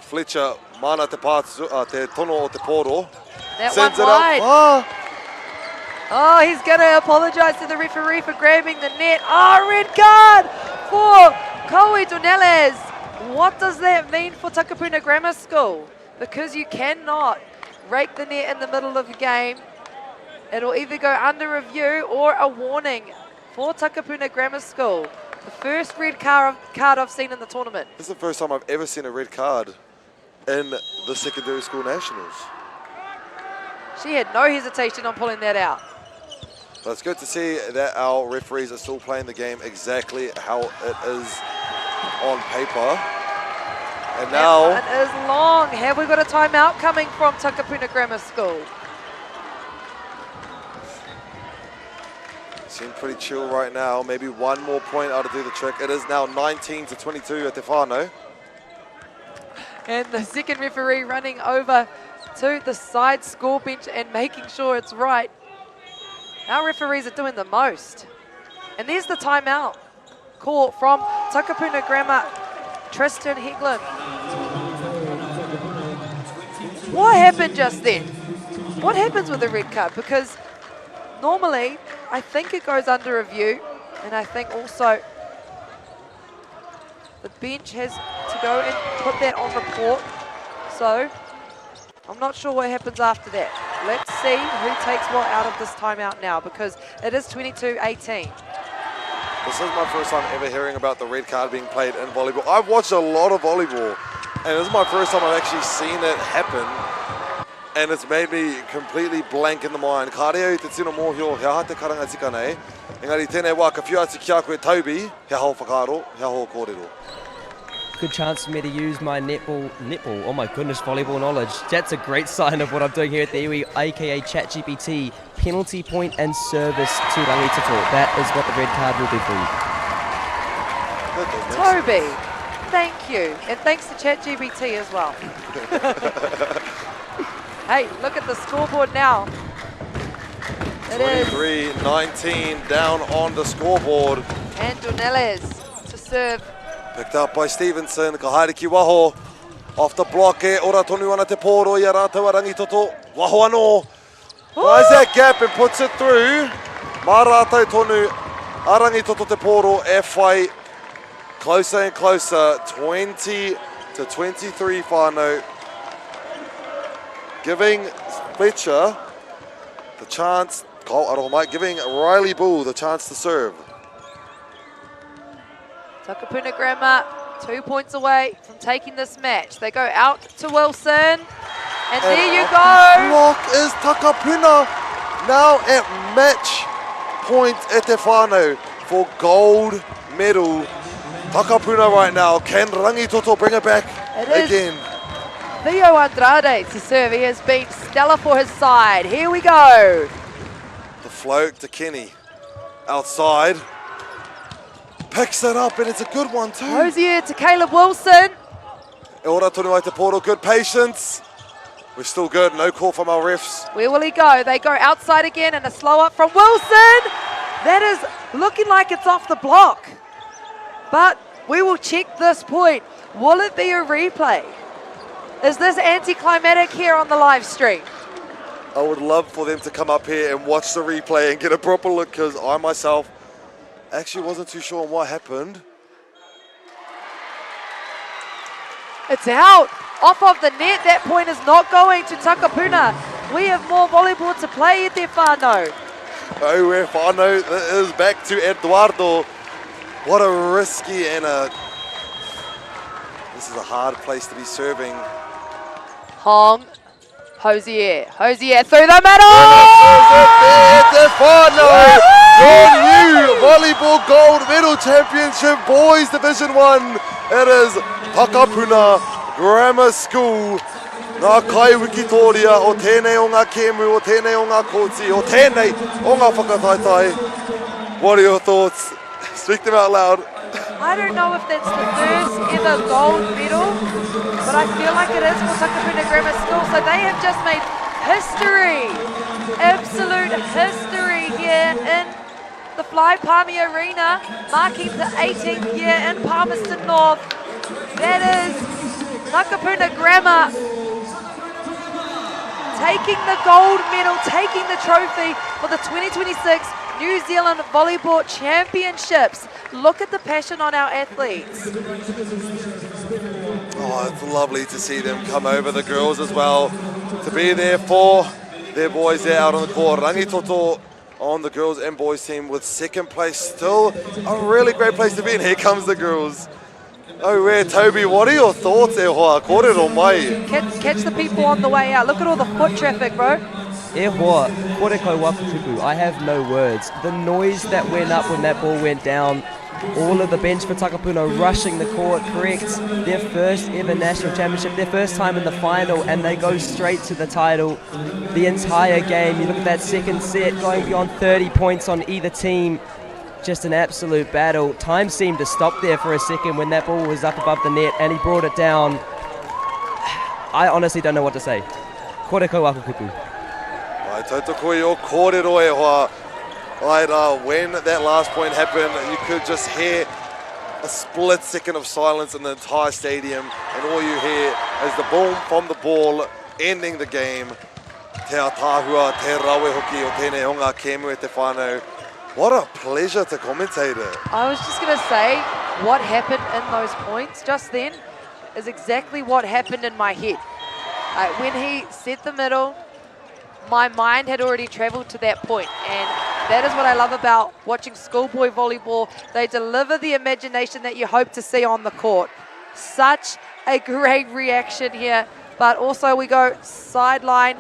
Fletcher Mana te tono o te poro. That Sends one it wide. up. Oh, he's going to apologise to the referee for grabbing the net. Oh, red card for Koe Doneles. What does that mean for Takapuna Grammar School? Because you cannot rake the net in the middle of the game. It'll either go under review or a warning for Takapuna Grammar School. The first red card I've seen in the tournament. This is the first time I've ever seen a red card in the secondary school nationals. She had no hesitation on pulling that out. But it's good to see that our referees are still playing the game exactly how it is on paper. And now... It is long. Have we got a timeout coming from Takapuna Grammar School? Seem pretty chill right now. Maybe one more point out to do the trick. It is now 19-22 at Te Whānau. And the second referee running over to the side score bench and making sure it's right. Our referees are doing the most. And there's the timeout call from Takapuna Grammar, Tristan Hegland. What happened just then? What happens with the red card? Because normally, I think it goes under review, and I think also the bench has to go and put that on report. So, I'm not sure what happens after that. Let's see who takes what out of this timeout now, because it is 22-18. This is my first time ever hearing about the red card being played in volleyball. I've watched a lot of volleyball, and this is my first time I've actually seen it happen. And it's made me completely blank in the mind. Ka reo I te tino mōhio, he aha te karanga tika nei. Engari tēnei wā, ka whiu atu ki a koe taubi, he hao whakaro, he hao kōrero. Good chance for me to use my netball, oh my goodness, volleyball knowledge. That's a great sign of what I'm doing here at the iwi, aka ChatGPT. Penalty point and service to Rangito. That is what the red card will be for you. Toby, thank you. And thanks to ChatGPT as well. Hey, look at the scoreboard now. It is 23-19 down on the scoreboard. And Doneles to serve. Picked up by Stevenson, ka haere ki waho. Off the block e, ora tonu ana te pōro i a rātou a Rangitoto. Waho anō. Finds that gap and puts it through. Mā rātou tonu a Rangitoto te pōro e whai closer and closer. 20-23 whānau. Giving Fletcher the chance, giving Riley Bull the chance to serve. Takapuna Grammar 2 points away from taking this match. They go out to Wilson, and there you go. Block is Takapuna now at match point at Te Whānau for gold medal. Takapuna right now. Can Rangitoto bring it back again? Theo Andrade to serve. He has been stellar for his side. Here we go. The float to Kenny. Outside. Picks it up, and it's a good one too. Hosier to Caleb Wilson. E ora tonu ai te poro, good patience. We're still good, no call from our refs. Where will he go? They go outside again, and a slow up from Wilson. That is looking like it's off the block. But we will check this point. Will it be a replay? Is this anticlimactic here on the live stream? I would love for them to come up here and watch the replay and get a proper look, because I myself actually wasn't too sure on what happened. It's out, off of the net. That point is not going to Takapuna. We have more volleyball to play at Te Whānau. Oh, we're Whānau. That is back to Eduardo. What a risky and this is a hard place to be serving. Hong, Hosier through the middle! Te Whānau, your new volleyball gold medal championship, boys Division 1. It is Takapuna Grammar School. Ngā kai wikitoria o tēnei o ngā kēmu, o tēnei o ngā kōti, o tēnei o ngā whakataitai. What are your thoughts? Speak them out loud. I don't know if that's the first ever gold medal, but I feel like it is for Takapuna Grammar School. So they have just made history, absolute history here in the Fly Palmy Arena, marking the 18th year in Palmerston North. That is Takapuna Grammar taking the gold medal, taking the trophy for the 2026 New Zealand Volleyball Championships. Look at the passion on our athletes. Oh, it's lovely to see them come over, the girls as well, to be there for their boys there out on the court. Rangito on the girls and boys team with second place, still a really great place to be, and here comes the girls. Oh, where Toby, what are your thoughts there, Hoa? Kōrero mai. Catch the people on the way out. Look at all the foot traffic, bro. E hoa, kore kau wakutupu. I have no words. The noise that went up when that ball went down, all of the bench for Takapuna rushing the court, correct? Their first ever national championship, their first time in the final, and they go straight to the title. The entire game, you look at that second set, going beyond 30 points on either team. Just an absolute battle. Time seemed to stop there for a second when that ball was up above the net and he brought it down. I honestly don't know what to say. Kore kau wakutupu. Ai, tauta koe o kōrero e hoa. When that last point happened, you could just hear a split second of silence in the entire stadium, and all you hear is the boom from the ball ending the game. Te atahua, te rawe hoki o tēnei honga kēmu e te whānau. What a pleasure to commentate it. I was just going to say, what happened in those points just then is exactly what happened in my head. When he set the middle, my mind had already travelled to that point, and that is what I love about watching schoolboy volleyball. They deliver the imagination that you hope to see on the court. Such a great reaction here, but also we go sideline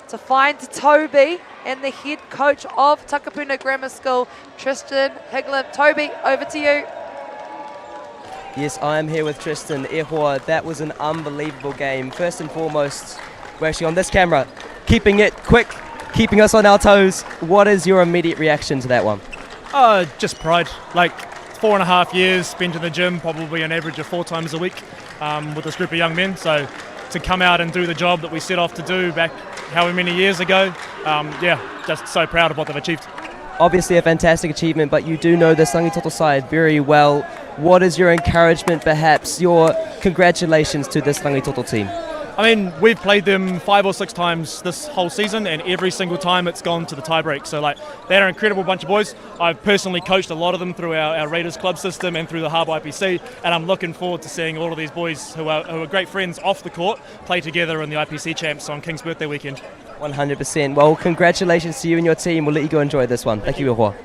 to find Toby and the head coach of Takapuna Grammar School, Tristan Higlin. Toby, over to you. Yes, I am here with Tristan. E hoa, that was an unbelievable game. First and foremost, we're actually on this camera, keeping it quick, keeping us on our toes. What is your immediate reaction to that one? Just pride. Like 4.5 years spent in the gym, probably an average of 4 times a week with this group of young men. So to come out and do the job that we set off to do back however many years ago, just so proud of what they've achieved. Obviously a fantastic achievement, but you do know the Rangito side very well. What is your encouragement, perhaps, your congratulations to this Rangito team? I mean, we've played them 5 or 6 times this whole season, and every single time it's gone to the tiebreak. So, they're an incredible bunch of boys. I've personally coached a lot of them through our Raiders club system and through the Harbour IPC, and I'm looking forward to seeing all of these boys who are great friends off the court play together in the IPC champs on King's birthday weekend. 100%. Well, congratulations to you and your team. We'll let you go enjoy this one. Thank you, Hoa.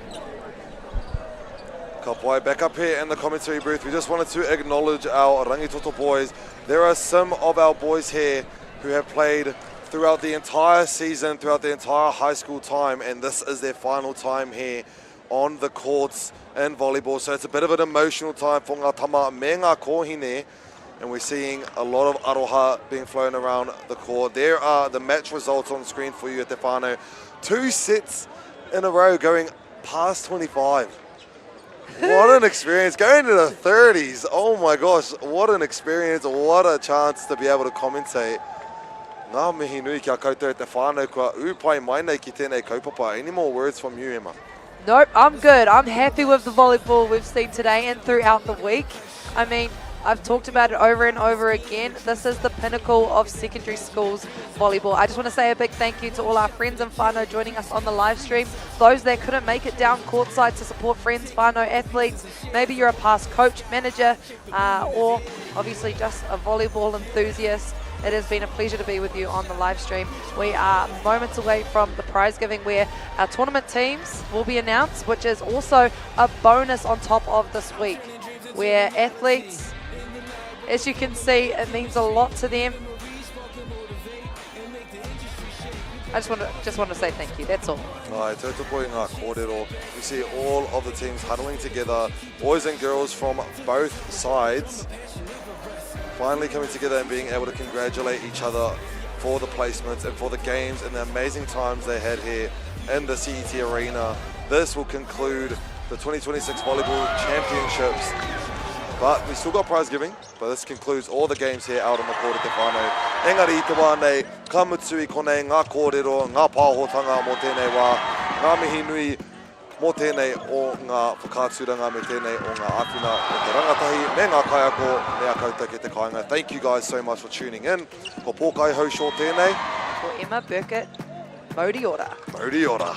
Kapai, back up here in the commentary booth. We just wanted to acknowledge our Rangitoto boys. There are some of our boys here who have played throughout the entire season, throughout the entire high school time, and this is their final time here on the courts in volleyball. So it's a bit of an emotional time for ngā tama me ngā kōhine, and we're seeing a lot of aroha being flown around the court. There are the match results on screen for you at Te Whānau. 2 sets in a row going past 25. What an experience, going to the 30s. Oh my gosh, what an experience, what a chance to be able to commentate. Ngā mihi nui kia koutou e te whānau kua upai mai nei ki tēnei kaupapa. Any more words from you, Emma? Nope, I'm good. I'm happy with the volleyball we've seen today and throughout the week. I mean, I've talked about it over and over again. This is the pinnacle of secondary schools volleyball. I just want to say a big thank you to all our friends and whānau joining us on the live stream. Those that couldn't make it down courtside to support friends, whānau, athletes. Maybe you're a past coach, manager, or obviously just a volleyball enthusiast. It has been a pleasure to be with you on the live stream. We are moments away from the prize giving where our tournament teams will be announced, which is also a bonus on top of this week, where athletes, as you can see, it means a lot to them. I just want to say thank you, that's all. Ai, tauta koe ngā kōrero. We see all of the teams huddling together, boys and girls from both sides, finally coming together and being able to congratulate each other for the placements and for the games and the amazing times they had here in the CET Arena. This will conclude the 2026 Volleyball Championships. But we still got prize giving, but this concludes all the games here out on the court at Te Whānau. Engari i te wā nei, ka mutu i konei ngā kōrero, ngā pāhotanga mō tēnei wā, ngā mihi nui mō tēnei o ngā whakāturanga me tēnei o ngā āwhina o te rangatahi me ngā kaiako mea koutou ke te kāinga. Thank you guys so much for tuning in. Ko pōkai hau short tēnei. Ko Emma Burkett, Mauri ora. Mauri ora.